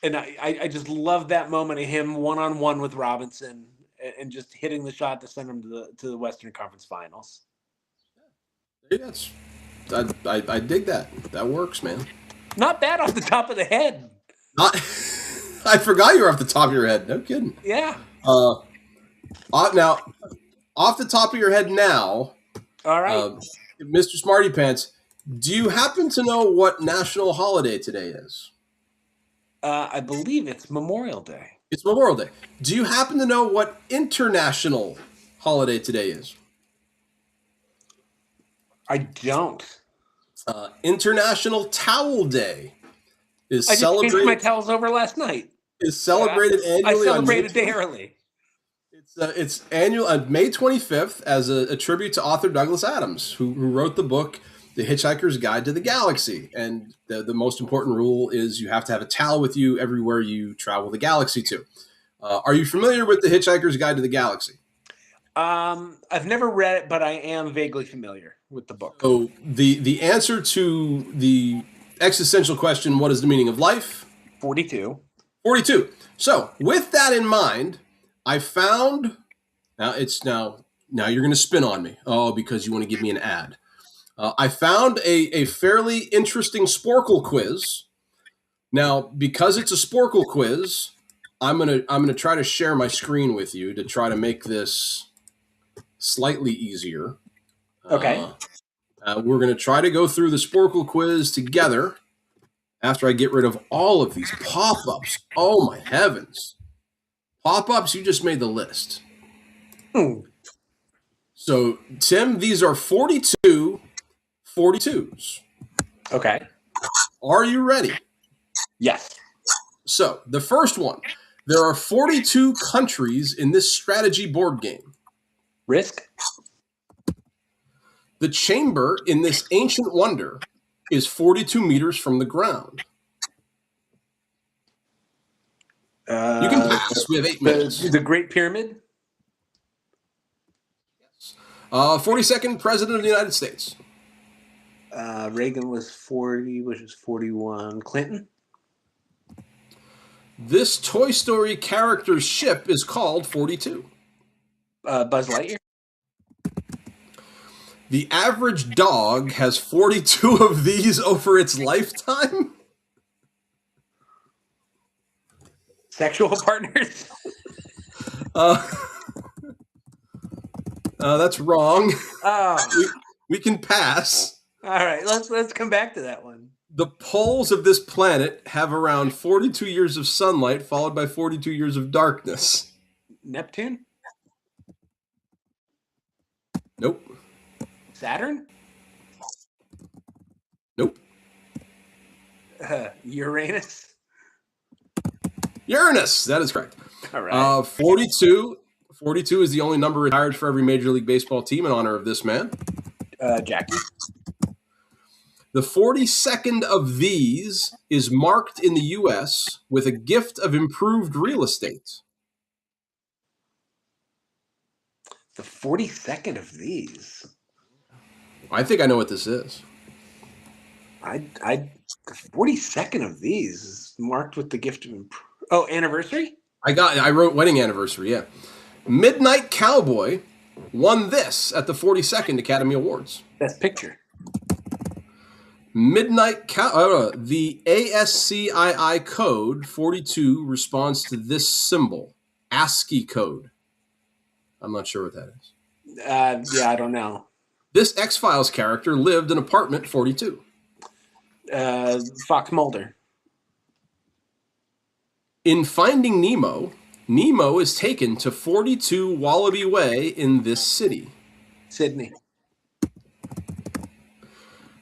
And I just love that moment of him one-on-one with Robinson and just hitting the shot to send him to the Western Conference Finals. that's I dig that. That works, man. Not bad off the top of the head. Not, I forgot you were off the top of your head. No kidding. Yeah. Now, off the top of your head now, All right. Mr. Smarty Pants, do you happen to know what national holiday today is? I believe it's Memorial Day. It's Memorial Day. Do you happen to know what international holiday today is? I don't. International Towel Day is I just changed my celebrated towels over last night. I annually on May celebrated a day early. It's annual on May 25th as a tribute to author Douglas Adams, who wrote the book The Hitchhiker's Guide to the Galaxy. And the most important rule is you have to have a towel with you everywhere you travel the galaxy to. Are you familiar with The Hitchhiker's Guide to the Galaxy? I've never read it, but I am vaguely familiar with the book. So the answer to the existential question, what is the meaning of life? 42. 42. So with that in mind, I found now you're going to spin on me. Oh, because you want to give me an ad. I found a fairly interesting Sporkle quiz. Now, because it's a Sporkle quiz, I'm gonna try to share my screen with you to try to make this slightly easier. Okay. We're gonna try to go through the Sporkle quiz together after I get rid of all of these pop-ups. Oh my heavens. Pop-ups, you just made the list. So, Tim, these are 42 42s. Okay. Are you ready? Yes. So, the first one. There are 42 countries in this strategy board game. Risk? The chamber in this ancient wonder is 42 meters from the ground. You can pass. We have 8 minutes. The Great Pyramid? 42nd President of the United States. Reagan was 40, which is 41. Clinton? This Toy Story character's ship is called 42. Buzz Lightyear? The average dog has 42 of these over its lifetime? Sexual partners? That's wrong. Oh. We can pass. All right, let's come back to that one. The poles of this planet have around 42 years of sunlight, followed by 42 years of darkness. Neptune? Nope. Saturn? Nope. Uranus? Uranus. That is correct. All right. 42 is the only number retired for every Major League Baseball team in honor of this man. Jackie? The 42nd of these is marked in the U.S. with a gift of improved real estate. The 42nd of these? I think I know what this is. The 42nd of these is marked with the gift of anniversary? I wrote wedding anniversary, yeah. Midnight Cowboy won this at the 42nd Academy Awards. Best Picture. The ASCII code 42 responds to this symbol, ASCII code. I'm not sure what that is. Yeah, I don't know. This X-Files character lived in apartment 42. Fox Mulder. In Finding Nemo, Nemo is taken to 42 Wallaby Way in this city. Sydney.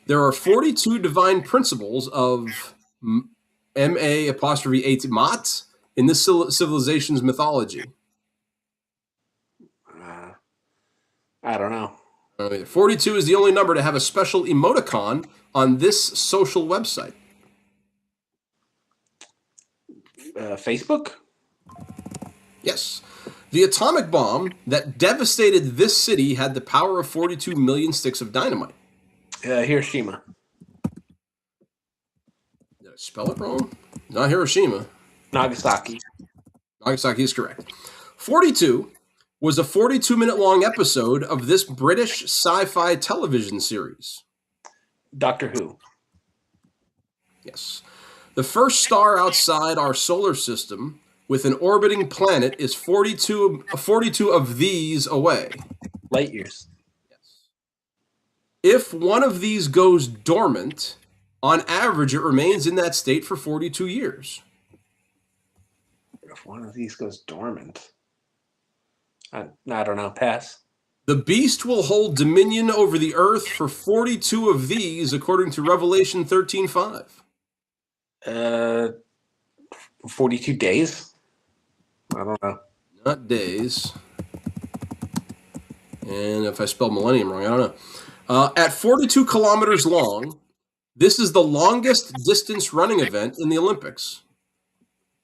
There are 42 divine principles of M-A-apostrophe-A-T, Mat, in this civilization's mythology. I don't know. 42 is the only number to have a special emoticon on this social website. Facebook? Yes. The atomic bomb that devastated this city had the power of 42 million sticks of dynamite. Hiroshima. Did I spell it wrong? Not Hiroshima. Nagasaki. Nagasaki is correct. 42 was a 42-minute long episode of this British sci-fi television series. Doctor Who. Yes. The first star outside our solar system with an orbiting planet is 42 of these away. Light years. Yes. If one of these goes dormant, on average, it remains in that state for 42 years. If one of these goes dormant, I don't know. Pass. The beast will hold dominion over the earth for 42 of these, according to Revelation 13:5. 42 days? I don't know. Not days. And if I spelled millennium wrong, I don't know. At 42 kilometers long, this is the longest distance running event in the Olympics.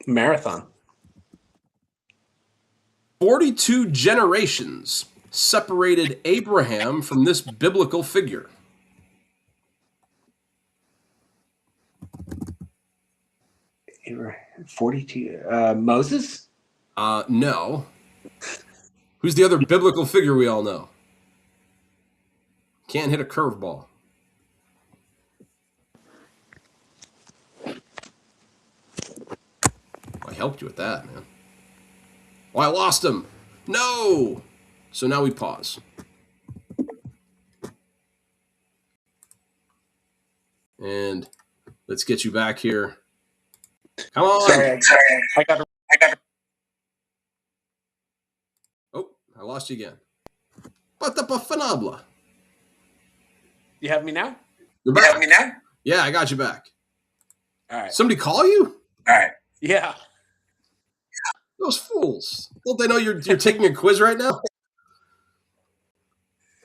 Marathon. 42 generations separated Abraham from this biblical figure. 42. Moses? No. Who's the other biblical figure we all know? Can't hit a curveball. I helped you with that, man. Oh, I lost him. No! So now we pause. And let's get you back here. Come on. Sorry. I got Oh, I lost you again. Patapafenabla. You have me now? You're back. You have me now? Yeah, I got you back. All right. Somebody call you? All right. Yeah. Those fools. Don't they know you're taking a quiz right now?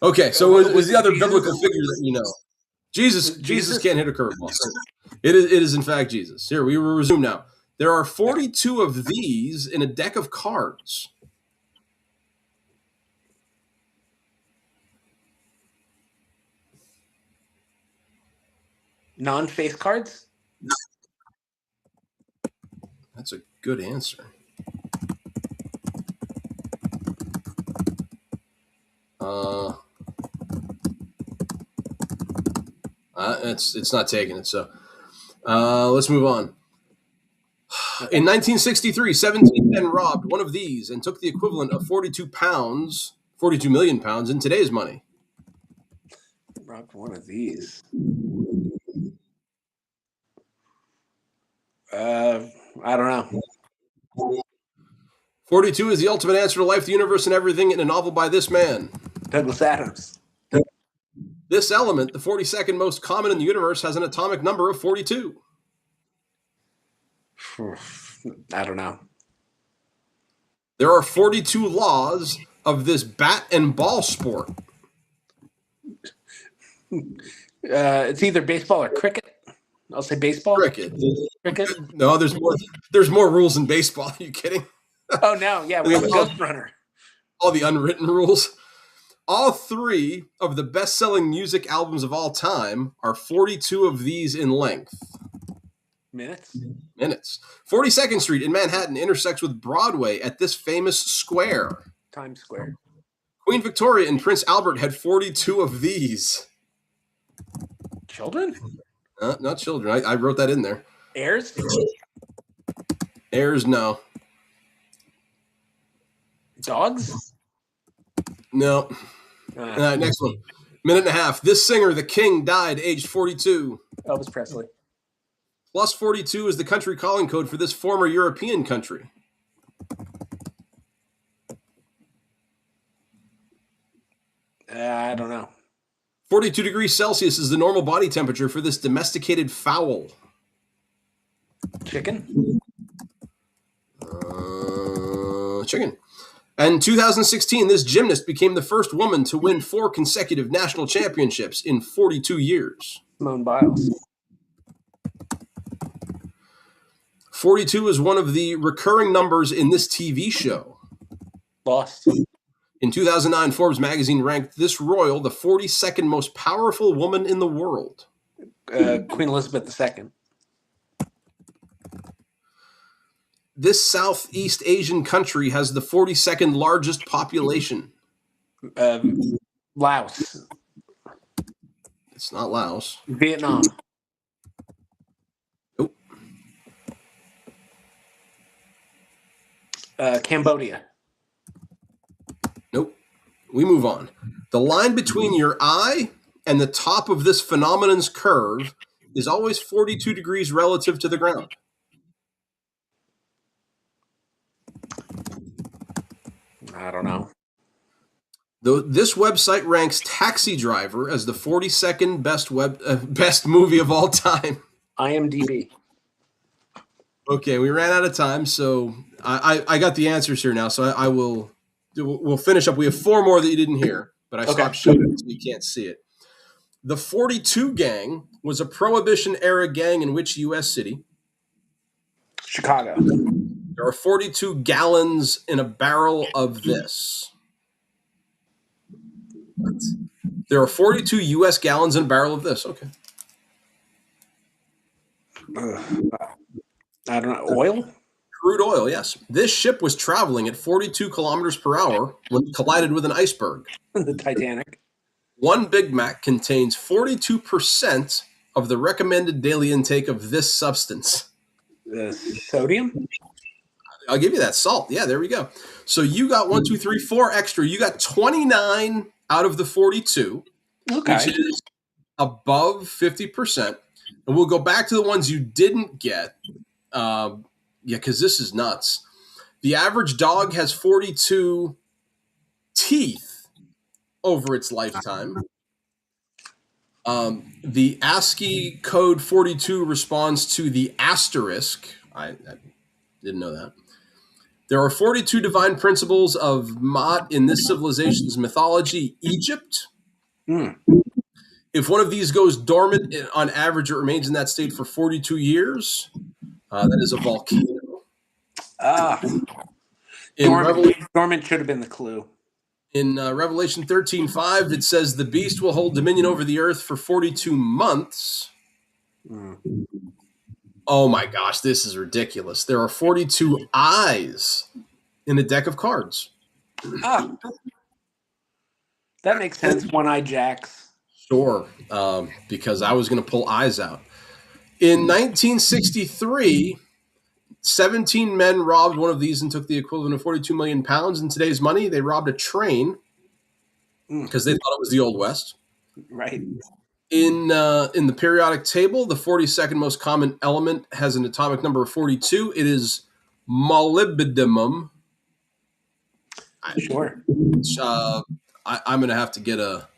Okay, so was the other biblical figure that you know? Jesus can't hit a curveball. It is in fact Jesus. Here, we will resume now. There are 42 of these in a deck of cards. Non-face cards? That's a good answer. It's not taking it, so let's move on. In 1963, 17 men robbed one of these and took the equivalent of 42 million pounds in today's money. Robbed one of these. I don't know. 42 is the ultimate answer to life, the universe, and everything in a novel by this man. Douglas Adams. This element, the 42nd most common in the universe, has an atomic number of 42. I don't know. There are 42 laws of this bat and ball sport. It's either baseball or cricket. I'll say baseball. Cricket. No, there's more rules in baseball. Are you kidding? Oh, no. Yeah, we have a ghost runner. All the unwritten rules. All three of the best-selling music albums of all time are 42 of these in length. Minutes. 42nd Street in Manhattan intersects with Broadway at this famous square. Times Square. Queen Victoria and Prince Albert had 42 of these. Children? Not children. I wrote that in there. Heirs? Heirs, no. Dogs? No. Next one. Minute and a half. This singer, the King, died aged 42. Elvis Presley. Plus 42 is the country calling code for this former European country. I don't know. 42 degrees Celsius is the normal body temperature for this domesticated fowl. Chicken? Chicken. And in 2016, this gymnast became the first woman to win 4 consecutive national championships in 42 years. Simone Biles. 42 is one of the recurring numbers in this TV show. Lost. In 2009, Forbes magazine ranked this royal the 42nd most powerful woman in the world. Queen Elizabeth II. This Southeast Asian country has the 42nd largest population. Laos. It's not Laos. Vietnam. Nope. Cambodia. Nope. We move on. The line between your eye and the top of this phenomenon's curve is always 42 degrees relative to the ground. I don't know. This website ranks Taxi Driver as the 42nd best movie of all time. IMDb. Okay, we ran out of time, so I got the answers here now. So we'll finish up. We have 4 more that you didn't hear, but I stopped showing it so you can't see it. The 42 Gang was a Prohibition-era gang in which U.S. city? Chicago. There are 42 gallons in a barrel of this. What? There are 42 U.S. gallons in a barrel of this. Okay. I don't know. Oil? Crude oil, yes. This ship was traveling at 42 kilometers per hour when it collided with an iceberg. The Titanic. One Big Mac contains 42% of the recommended daily intake of this substance. Sodium? I'll give you that. Salt. Yeah, there we go. So you got 1, 2, 3, 4 extra. You got 29 out of the 42, Okay. which is above 50%. And we'll go back to the ones you didn't get. Because this is nuts. The average dog has 42 teeth over its lifetime. The ASCII code 42 responds to the asterisk. I didn't know that. There are 42 divine principles of Maat in this civilization's mythology, Egypt. If one of these goes dormant, on average, it remains in that state for 42 years. That is a volcano. Dormant should have been the clue. In Revelation 13:5, it says the beast will hold dominion over the earth for 42 months. Oh my gosh, this is ridiculous. There are 42 eyes in a deck of cards. That makes sense. One-eyed jacks. Sure, because I was going to pull eyes out. In 1963, 17 men robbed one of these and took the equivalent of 42 million pounds. In today's money, they robbed a train because they thought it was the Old West. Right. In the periodic table, the 42nd most common element has an atomic number of 42. It is molybdenum. Sure. I'm gonna have to get a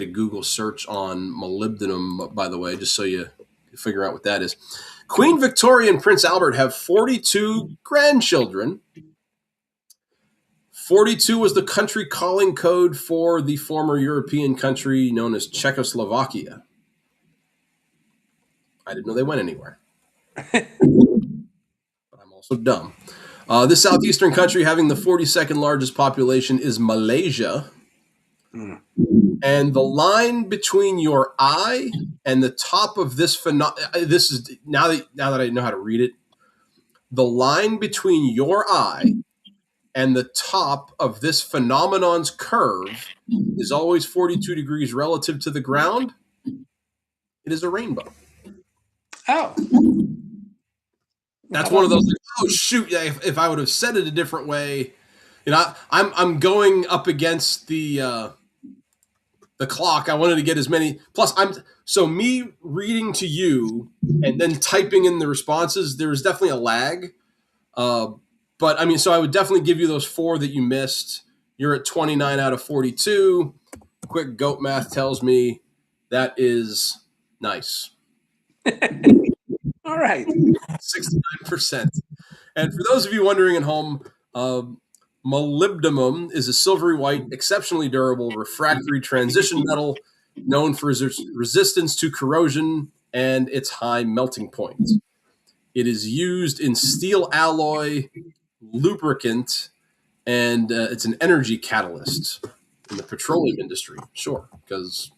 Google search on molybdenum, by the way, just so you figure out what that is. Queen Victoria and Prince Albert have 42 grandchildren. 42 was the country calling code for the former European country known as Czechoslovakia. I didn't know they went anywhere. But I'm also dumb. This southeastern country having the 42nd largest population is Malaysia. And the line between your eye and the top of this this is now that I know how to read it, the line between your eye and the top of this phenomenon's curve is always 42 degrees relative to the ground. It is a rainbow. Oh. That's one of those, oh shoot, if I would have said it a different way, I'm going up against the clock. I wanted to get as many. Plus, me reading to you and then typing in the responses. There was definitely a lag, but I mean, so I would definitely give you those 4 that you missed. You're at 29 out of 42. Quick goat math tells me that is nice. All right, 69%. And for those of you wondering at home, Molybdenum is a silvery white, exceptionally durable, refractory transition metal known for its resistance to corrosion and its high melting point. It is used in steel alloy, lubricant, and it's an energy catalyst in the petroleum industry. Sure, because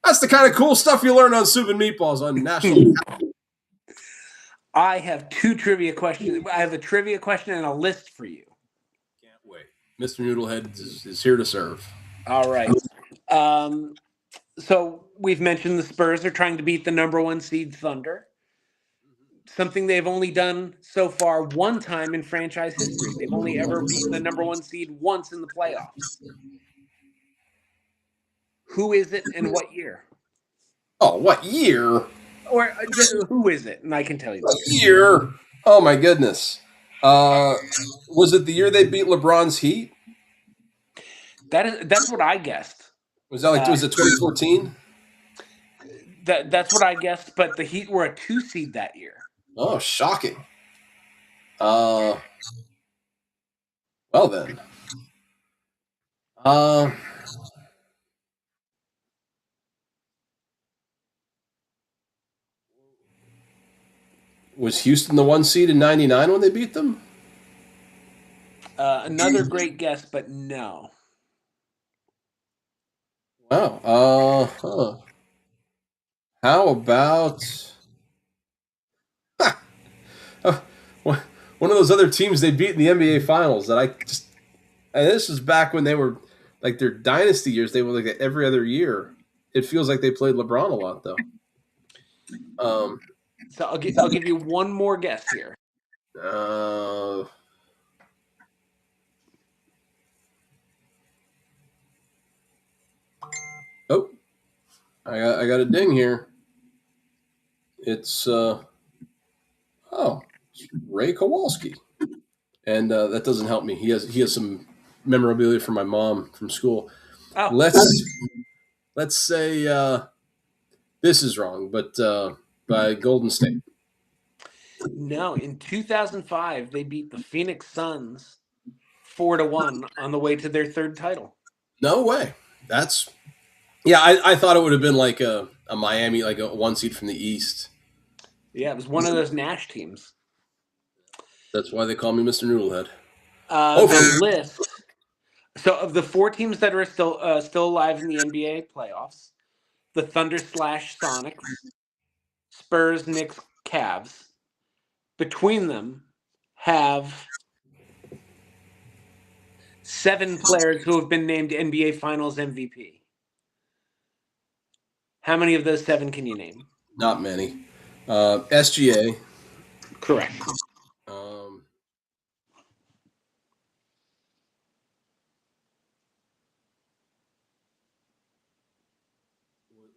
that's the kind of cool stuff you learn on Soup and Meatballs on National. I have two trivia questions. I have a trivia question and a list for you. Can't wait. Mr. Noodlehead is here to serve. All right. So we've mentioned the Spurs are trying to beat the number one seed Thunder. Something they've only done so far one time in franchise history. They've only ever beaten the number one seed once in the playoffs. Who is it and what year? Oh, what year? Or who is it? And I can tell you the What year. year? Oh my goodness. Was it the year they beat LeBron's Heat? That's what I guessed. Was that was it 2014? That's what I guessed, but the Heat were a 2 seed that year. Oh, shocking. Well then. Uh, was Houston the 1 seed in '99 when they beat them? Another great guess, but no. Wow. How about one of those other teams they beat in the NBA Finals that I just. And this was back when they were like their dynasty years. They were like every other year. It feels like they played LeBron a lot though. So I'll give you one more guess here. Oh, I got a ding here. It's Ray Kowalski, and that doesn't help me. He has some memorabilia from my mom from school. Oh, Let's say this is wrong, but by Golden State. no. In 2005, they beat the Phoenix Suns 4-1 on the way to their third title. No way. That's yeah. I thought it would have been like a Miami, like a 1 seed from the East. Yeah, it was one of those Nash teams. That's why they call me Mr. Noodlehead. The list. So of the 4 teams that are still alive in the NBA playoffs, the Thunder / Sonics, Spurs, Knicks, Cavs, between them have 7 players who have been named NBA Finals MVP. How many of those 7 can you name? Not many. SGA. Correct.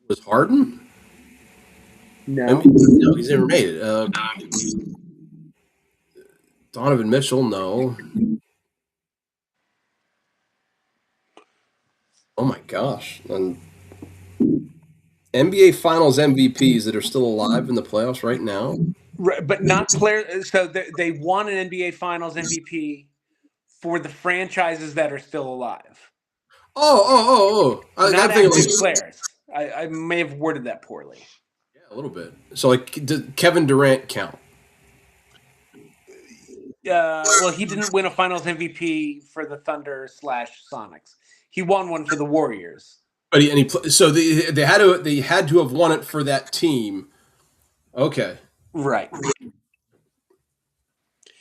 Was Harden? No. No, he's never made it. Donovan Mitchell, no. Oh my gosh. And NBA Finals MVPs that are still alive in the playoffs right now. Right, but not players. So they won an NBA Finals MVP for the franchises that are still alive. Not active players. I may have worded that poorly. Yeah, a little bit. So, like, did Kevin Durant count? Well, he didn't win a Finals MVP for the Thunder / Sonics. He won one for the Warriors. But so they had to have won it for that team. Okay. Right.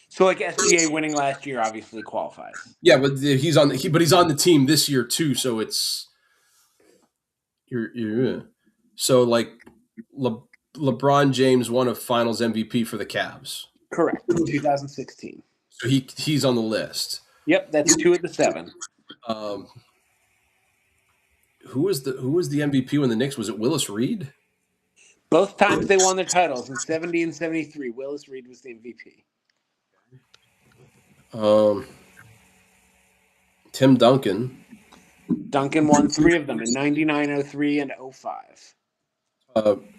So, like SGA winning last year obviously qualifies. Yeah, but he's on the team this year too. So it's so like LeBron James won a Finals MVP for the Cavs. Correct. 2016. So he's on the list. Yep, that's 2 of the 7. Who was the MVP when the Knicks? Was it Willis Reed? Both times they won their titles in 70 and 73. Willis Reed was the MVP. Tim Duncan. Duncan won 3 of them in 99, 03, and 05.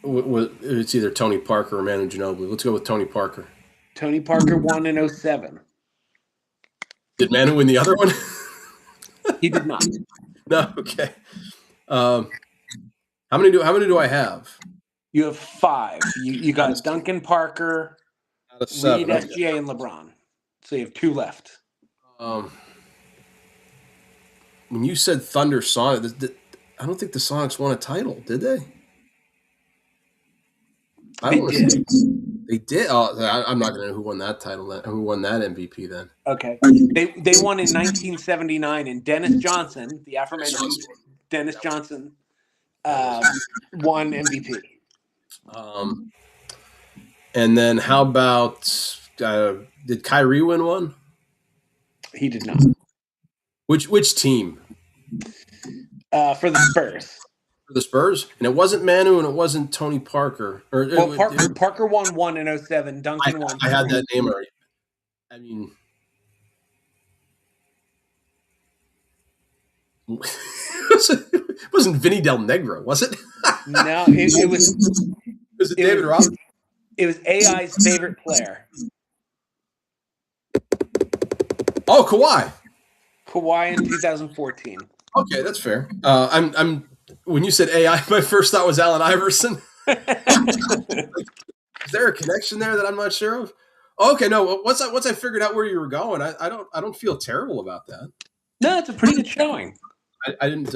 It's either Tony Parker or Manu Ginobili. Let's go with Tony Parker. Tony Parker won in 07. Did Manu win the other one? He did not. No. Okay. Um, how many do I have? You have 5. You Out got Duncan Parker, of Reed, 7. Okay. SGA, and LeBron. So you have 2 left. Um, when you said Thunder Sonic, I don't think the Sonics won a title, did they? I They don't want to did. say they did. Oh, I'm not going to know who won that title. Who won that MVP then? Okay. They won in 1979, and Dennis Johnson, the aforementioned Dennis Johnson, That was. won MVP. Um, and then how about did Kyrie win one? He did not. Which team? For the Spurs. For the Spurs? And it wasn't Manu and it wasn't Tony Parker. Well, Parker won 1 in 07. Duncan won 3. I had that name already. I mean, it wasn't Vinny Del Negro, was it? No, it was. Was it David Robinson? It was AI's favorite player. Oh, Kawhi. Kawhi in 2014. Okay, that's fair. I'm when you said AI, my first thought was Allen Iverson. Is there a connection there that I'm not sure of? Okay, no. Once I figured out where you were going, I don't feel terrible about that. No, it's a pretty good showing. I didn't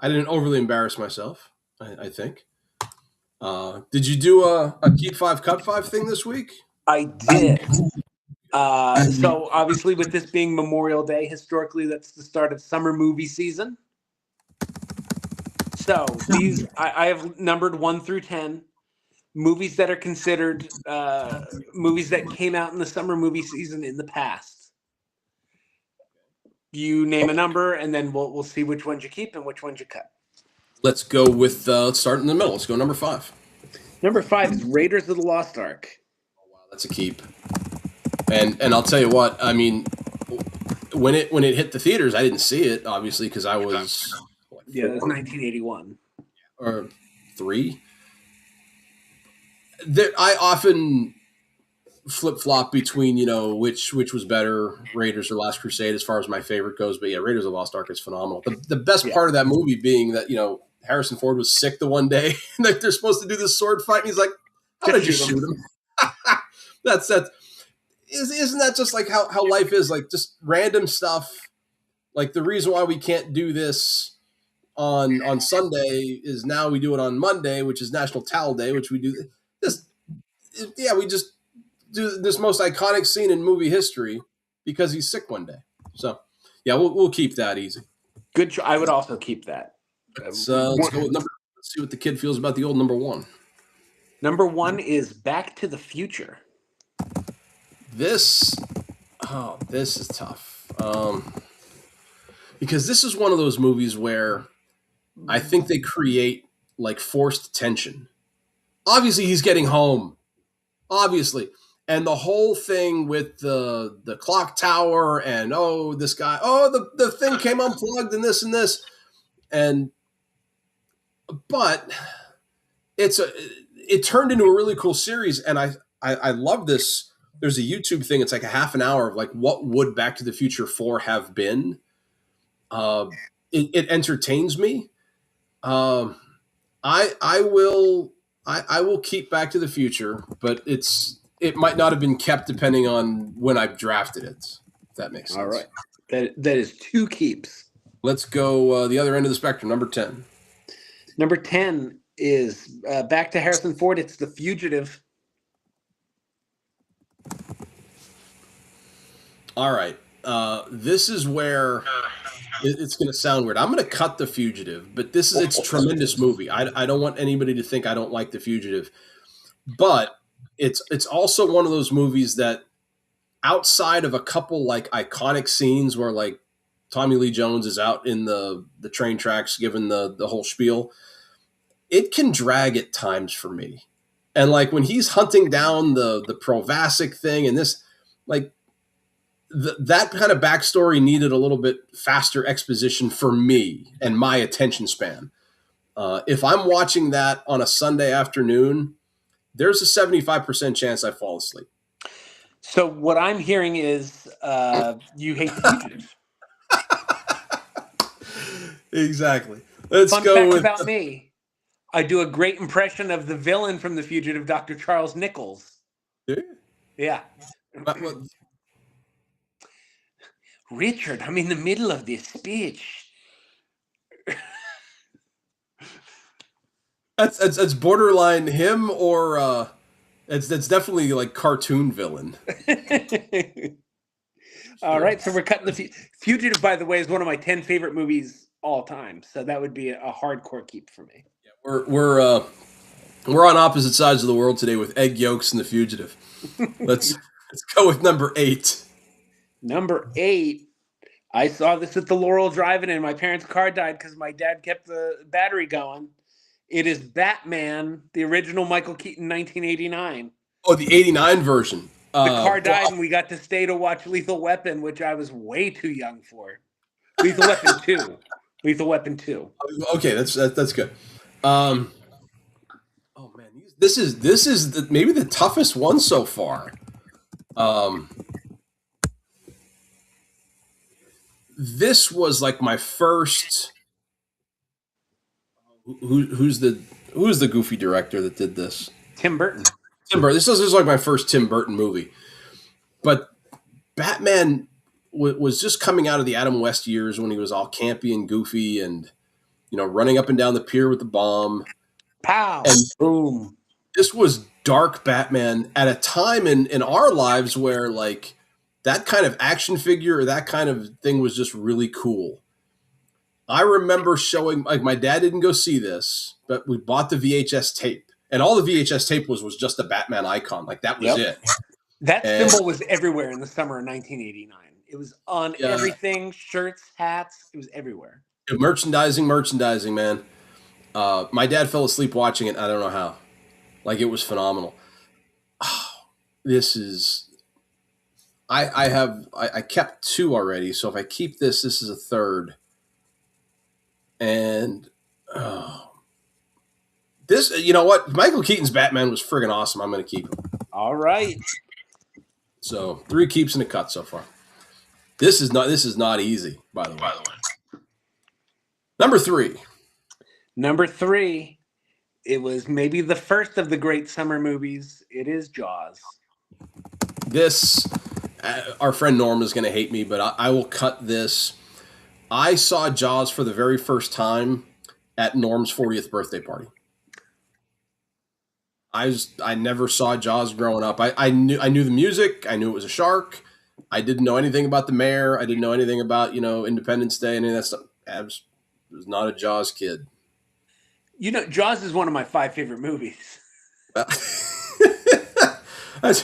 overly embarrass myself. I think. Did you do a keep 5 cut 5 thing this week? I did. So obviously, with this being Memorial Day, historically that's the start of summer movie season. So these I have numbered 1 through 10 movies that are considered movies that came out in the summer movie season in the past. You name a number, and then we'll see which ones you keep and which ones you cut. Let's go with let's start in the middle. Let's go number 5. Number 5 is Raiders of the Lost Ark. Oh, wow, that's a keep. And I'll tell you what, I mean, when it hit the theaters, I didn't see it obviously because I was it was 1981 or 3. I often flip flop between which was better, Raiders or Last Crusade, as far as my favorite goes. But yeah, Raiders of the Lost Ark is phenomenal. The best part of that movie being that Harrison Ford was sick the one day, like they're supposed to do this sword fight, and he's like, "How did you shoot him?" That's isn't that just like how life is? Like just random stuff. Like the reason why we can't do this on Sunday is now we do it on Monday, which is National Towel Day, which we do this. Yeah, we just do this most iconic scene in movie history because he's sick one day. So yeah, we'll keep that easy. Good. I would also keep that. Let's go with Let's see what the kid feels about the old number 1. Number 1 is Back to the Future. This is tough. Because this is one of those movies where I think they create like forced tension. Obviously, he's getting home. Obviously. And the whole thing with the clock tower and this guy, the thing came unplugged and this. But it turned into a really cool series, and I love this. There's a YouTube thing. It's like a half an hour of like what would Back to the Future 4 have been. It entertains me. I will keep Back to the Future, but it might not have been kept depending on when I drafted it. If that makes sense. All right, that is 2 keeps. Let's go the other end of the spectrum. Number 10. Number 10 is back to Harrison Ford. It's The Fugitive. All right. This is where it's going to sound weird. I'm going to cut The Fugitive, but it's a tremendous movie. I don't want anybody to think I don't like The Fugitive, but it's also one of those movies that outside of a couple like iconic scenes where like Tommy Lee Jones is out in the train tracks giving the whole spiel, it can drag at times for me. And like when he's hunting down the Provasic thing and this, like that kind of backstory needed a little bit faster exposition for me and my attention span. If I'm watching that on a Sunday afternoon, there's a 75% chance I fall asleep. So what I'm hearing is you hate the fugitive. Exactly. Let's Fun go fact with. about me: I do a great impression of the villain from the fugitive, Dr. Charles Nichols. Yeah. What, Richard, I'm in the middle of this speech. that's borderline him or that's definitely like cartoon villain. All Sure. right, so we're cutting the fugitive. By the way, is one of my 10 favorite movies all time. So that would be a hardcore keep for me. We're on opposite sides of the world today with egg yolks and the fugitive. Let's go with number 8. Number 8. I saw this at the Laurel Drive-In, and my parents' car died because my dad kept the battery going. It is Batman, the original Michael Keaton, 1989. Oh, the '89 version. The car Well, died, and we got to stay to watch Lethal Weapon, which I was way too young for. Lethal Weapon 2. Lethal Weapon 2. okay, that's good. Um, oh man, this is maybe the toughest one so far. Um, this was like my first. Who's the goofy director that did this? Tim Burton. Tim Burton. This is like my first Tim Burton movie, but Batman was just coming out of the Adam West years when he was all campy and goofy and running up and down the pier with the bomb. Pow! And Boom. this was dark Batman at a time in our lives where like that kind of action figure or that kind of thing was just really cool. I remember showing like my dad didn't go see this, but we bought the VHS tape, and all the VHS tape was just a Batman icon, like that was Yep. it. That And symbol was everywhere in the summer of 1989. It was on everything, shirts, hats. It was everywhere. merchandising, man. My dad fell asleep watching it. I don't know how. Like it was phenomenal. Oh, this is. I kept 2 already, so if I keep this is a third. And this, you know what? Michael Keaton's Batman was friggin' awesome. I'm going to keep him. All right. So 3 keeps and a cut so far. This is not easy, by the way. Number 3. Number 3. It was maybe the first of the great summer movies. It is Jaws. This, our friend Norm is going to hate me, but I will cut this. I saw Jaws for the very first time at Norm's 40th birthday party. I never saw Jaws growing up. I knew the music. I knew it was a shark. I didn't know anything about the mayor. I didn't know anything about Independence Day and any of that stuff. I was not a Jaws kid. Jaws is one of my 5 favorite movies. I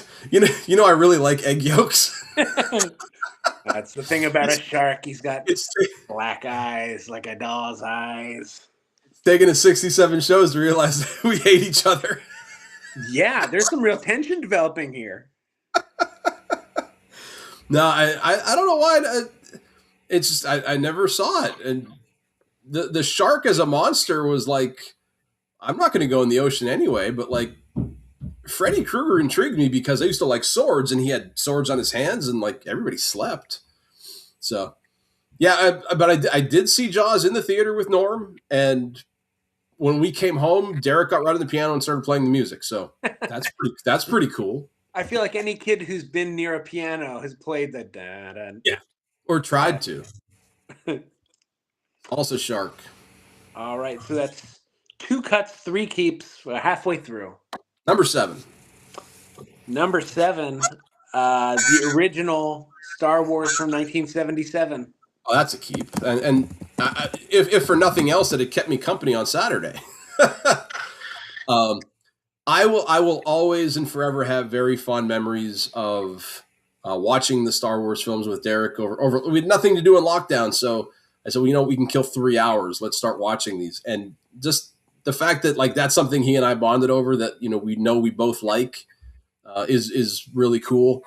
really like egg yolks. That's the thing about a shark. He's got black eyes like a doll's eyes. It's taken us 67 shows to realize that we hate each other. Yeah, there's some real tension developing here. No, I don't know why. It's just I never saw it, and the shark as a monster was like, I'm not going to go in the ocean anyway. But like, Freddy Krueger intrigued me because I used to like swords, and he had swords on his hands, and like everybody slept. So, yeah, but I did see Jaws in the theater with Norm, and when we came home, Derek got right on the piano and started playing the music. So that's pretty cool. I feel like any kid who's been near a piano has played the da-da. Yeah, or tried to. Also, shark. All right, so that's 2 cuts, 3 keeps. We're halfway through. Number 7. Number 7, the original Star Wars from 1977. Oh, that's a keep. And if for nothing else, that it kept me company on Saturday. I will always and forever have very fond memories of watching the Star Wars films with Derek over. We had nothing to do in lockdown, so I said, well, we can kill 3 hours. Let's start watching these. And just the fact that like that's something he and I bonded over, that we both like, is really cool.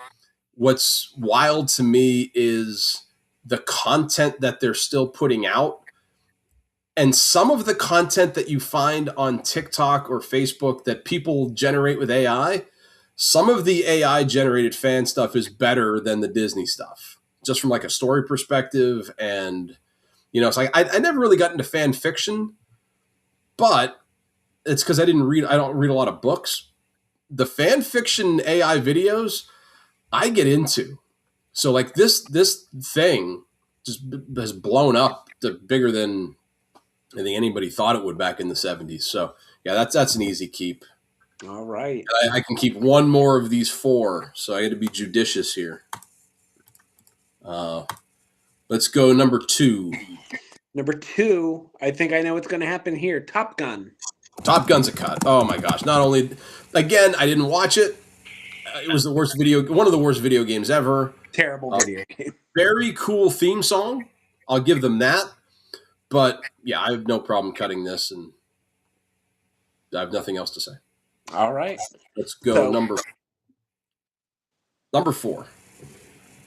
What's wild to me is the content that they're still putting out. And some of the content that you find on TikTok or Facebook that people generate with AI, some of the AI generated fan stuff is better than the Disney stuff, just from like a story perspective. And, it's like I never really got into fan fiction, but it's because I don't read a lot of books. The fan fiction AI videos I get into. So like this thing just has blown up to bigger than I think anybody thought it would back in the 70s. So yeah, that's an easy keep. All right. I can keep one more of these four, so I got to be judicious here. Let's go number 2. Number 2, I think I know what's going to happen here. Top Gun. Top Gun's a cut. Oh my gosh! Not only, again, I didn't watch it. It was one of the worst video games ever. Terrible video game. Very cool theme song. I'll give them that. But yeah, I have no problem cutting this, and I have nothing else to say. All right. Let's go number 4.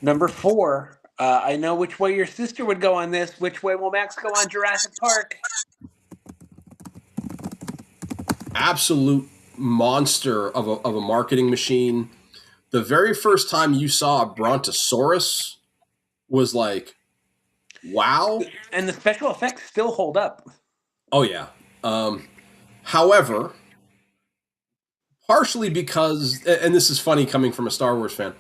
Number 4. I know which way your sister would go on this. Which way will Max go on Jurassic Park? Absolute monster of a marketing machine. The very first time you saw a Brontosaurus was like, wow. And the special effects still hold up. Oh, yeah. However, partially because, and this is funny coming from a Star Wars fan,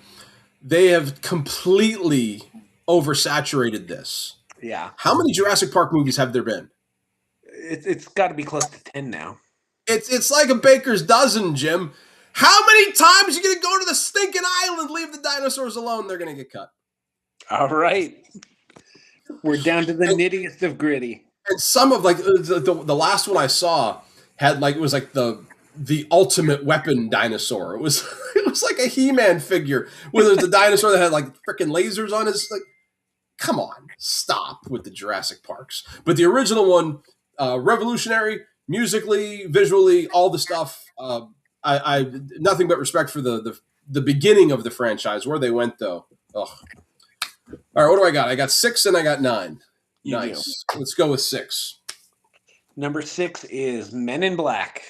they have completely oversaturated this. Yeah. How many Jurassic Park movies have there been? It's got to be close to 10 now. It's like a baker's dozen, Jim. How many times are you going to go to the stinking island, leave the dinosaurs alone? They're going to get cut. All right. We're down to the nittiest of gritty. And some of like the last one I saw had like, it was like the ultimate weapon dinosaur. It was like a He-Man figure where there's the dinosaur that had like freaking lasers on his, like, come on, stop with the Jurassic Parks. But the original one, revolutionary, musically, visually, all the stuff. I nothing but respect for the beginning of the franchise. Where they went though. Ugh. All right, what do I got? I got 6 and I got 9. Nice. Let's go with 6. Number 6 is Men in Black.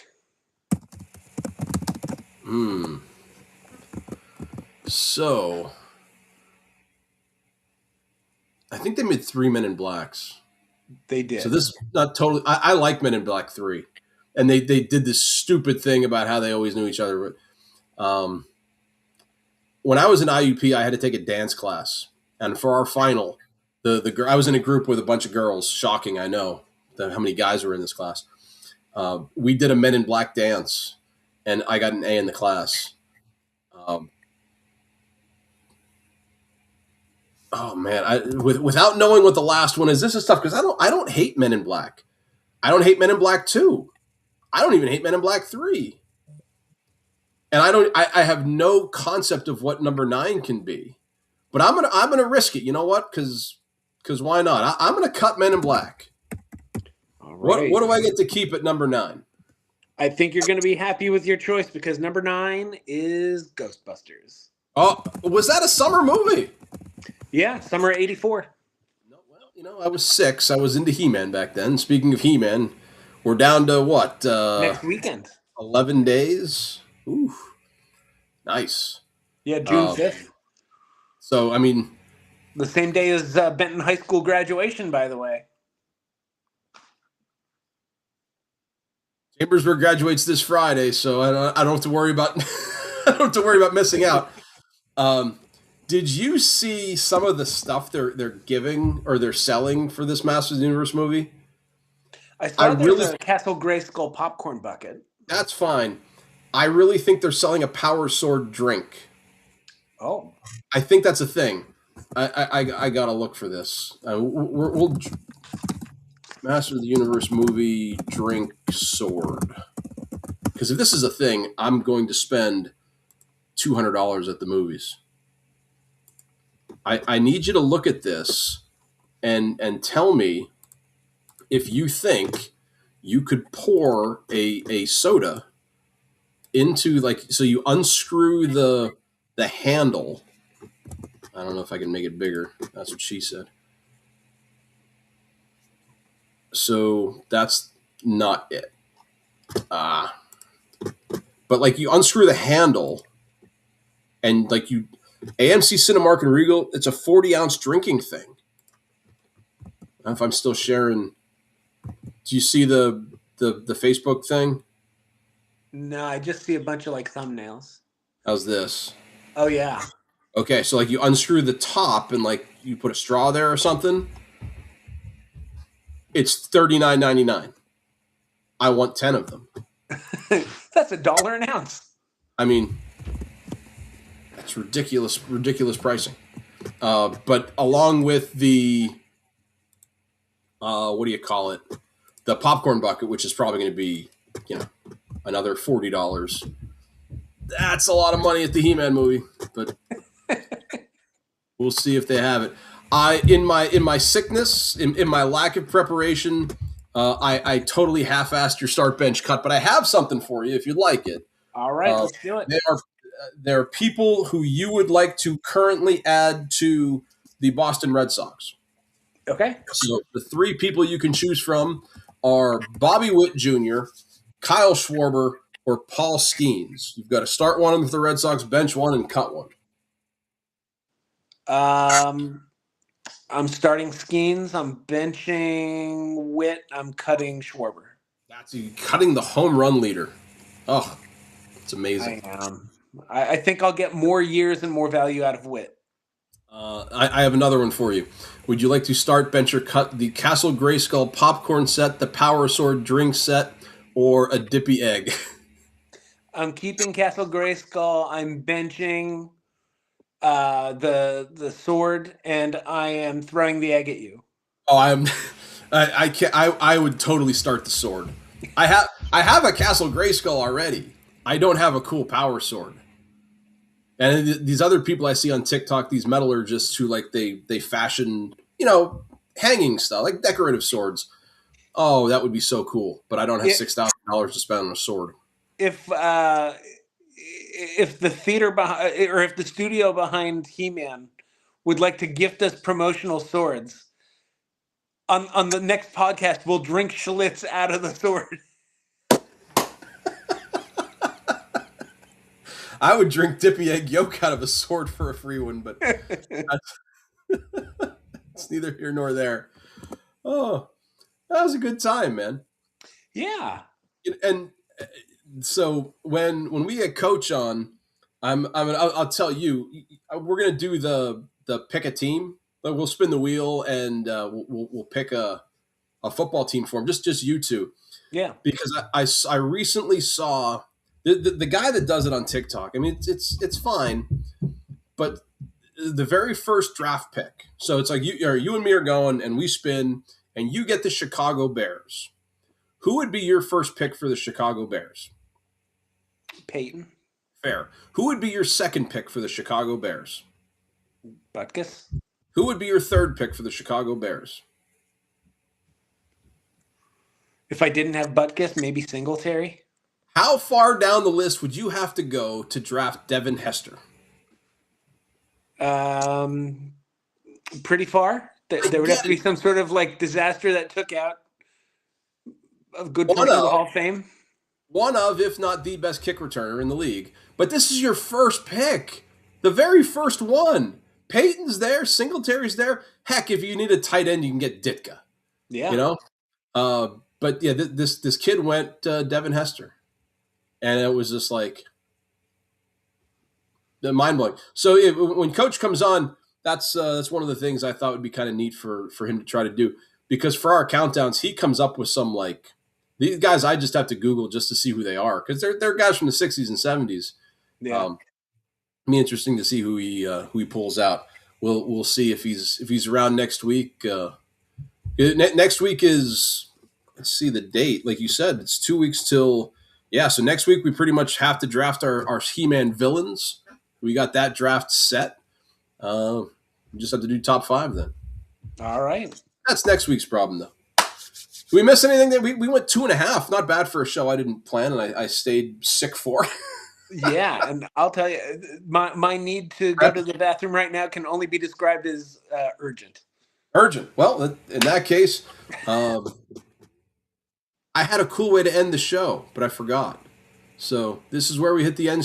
So, I think they made 3 Men in Blacks. They did. So this is not totally. I like Men in Black 3, and they did this stupid thing about how they always knew each other. But when I was in IUP, I had to take a dance class, and for our final, I was in a group with a bunch of girls. Shocking, I know, how many guys were in this class. We did a Men in Black dance, and I got an A in the class. Oh man, without knowing what the last one is, this is tough because I don't hate Men in Black. I don't hate Men in Black 2. I don't even hate Men in Black 3. And I have no concept of what number 9 can be. But I'm gonna risk it. You know what? Because why not? I'm gonna cut Men in Black. All right. What do I get to keep at number 9? I think you're going to be happy with your choice because number 9 is Ghostbusters. Oh, was that a summer movie? Yeah, summer of '84. No, well, I was 6. I was into He-Man back then. Speaking of He-Man, we're down to what? Next weekend. 11 days. Ooh, nice. Yeah, June 5th. So, I mean, the same day as Benton High School graduation, by the way. Chambersburg graduates this Friday, so I don't have to worry about I don't have to worry about missing out. Did you see some of the stuff they're giving or they're selling for this Masters of the Universe movie? I saw there's a Castle Grayskull popcorn bucket. That's fine. I really think they're selling a Power Sword drink. Oh, I think that's a thing. I gotta look for this. We'll Master of the Universe movie drink sword. Because if this is a thing, I'm going to spend $200 at the movies. I need you to look at this and tell me if you think you could pour a soda into, like, so you unscrew the handle. I don't know if I can make it bigger. That's what she said. So that's not it. But like you unscrew the handle and like AMC Cinemark and Regal, it's a 40-ounce drinking thing. I don't know if I'm still sharing. Do you see the Facebook thing? No, I just see a bunch of like thumbnails. How's this? Oh yeah. Okay, so like you unscrew the top and like you put a straw there or something. It's $39.99. I want 10 of them. That's $1 an ounce. I mean, that's ridiculous pricing. But along with the what do you call it? The popcorn bucket, which is probably going to be, another $40. That's a lot of money at the He-Man movie, but we'll see if they have it. In my sickness, in my lack of preparation, I totally half-assed your start bench cut, but I have something for you if you'd like it. All right, let's do it. There are people who you would like to currently add to the Boston Red Sox. Okay. So the 3 people you can choose from are Bobby Witt Jr., Kyle Schwarber, or Paul Skeens. You've got to start one with the Red Sox, bench one, and cut one. I'm starting Skeens. I'm benching Witt. I'm cutting Schwarber. That's you cutting the home run leader. Oh, it's amazing. I am. I think I'll get more years and more value out of Witt. I have another one for you. Would you like to start, bench, or cut the Castle Grayskull popcorn set, the Power Sword drink set, or a Dippy Egg? I'm keeping Castle Grayskull. I'm benching the sword, and I am throwing the egg at you. Oh, I can't. I would totally start the sword. I have a Castle Grayskull already. I don't have a cool Power Sword. And these other people I see on TikTok, these metallurgists who like they fashion, hanging stuff, like decorative swords. Oh, that would be so cool. But I don't have $6,000 to spend on a sword. If the theater behind, or if the studio behind He-Man would like to gift us promotional swords, on the next podcast, we'll drink Schlitz out of the sword. I would drink Dippy Egg yolk out of a sword for a free one, but it's neither here nor there. Oh, that was a good time, man. Yeah. And so when we get Coach on, I'll tell you, we're gonna do the pick a team. Like we'll spin the wheel and we'll pick a football team for him. Just you two. Yeah. Because I recently saw the guy that does it on TikTok. I mean, it's fine, but the very first draft pick. So it's like you and me are going, and we spin, and you get the Chicago Bears. Who would be your first pick for the Chicago Bears? Peyton. Fair. Who would be your second pick for the Chicago Bears? Butkus. Who would be your third pick for the Chicago Bears? If I didn't have Butkus, maybe Singletary. How far down the list would you have to go to draft Devin Hester? Pretty far. There would have to be some sort of like disaster that took out a good portion of the Hall of Fame. One of, if not the best kick returner in the league. But this is your first pick. The very first one. Peyton's there. Singletary's there. Heck, if you need a tight end, you can get Ditka. Yeah. But yeah, this kid went Devin Hester. And it was just like mind-blowing. So when Coach comes on, that's one of the things I thought would be kind of neat for him to try to do. Because for our countdowns, he comes up with some like these guys I just have to Google just to see who they are because they're guys from the 60s and 70s. Yeah. It'll be interesting to see who he pulls out. We'll see if he's around next week. Next week is, let's see the date. Like you said, it's 2 weeks till. Yeah, so next week we pretty much have to draft our He-Man villains. We got that draft set. We just have to do top 5 then. All right. That's next week's problem, though. Did we miss anything? That we went 2.5. Not bad for a show I didn't plan, and I stayed sick for. Yeah, and I'll tell you, my need to go to the bathroom right now can only be described as urgent. Urgent. Well, in that case, I had a cool way to end the show, but I forgot. So this is where we hit the end.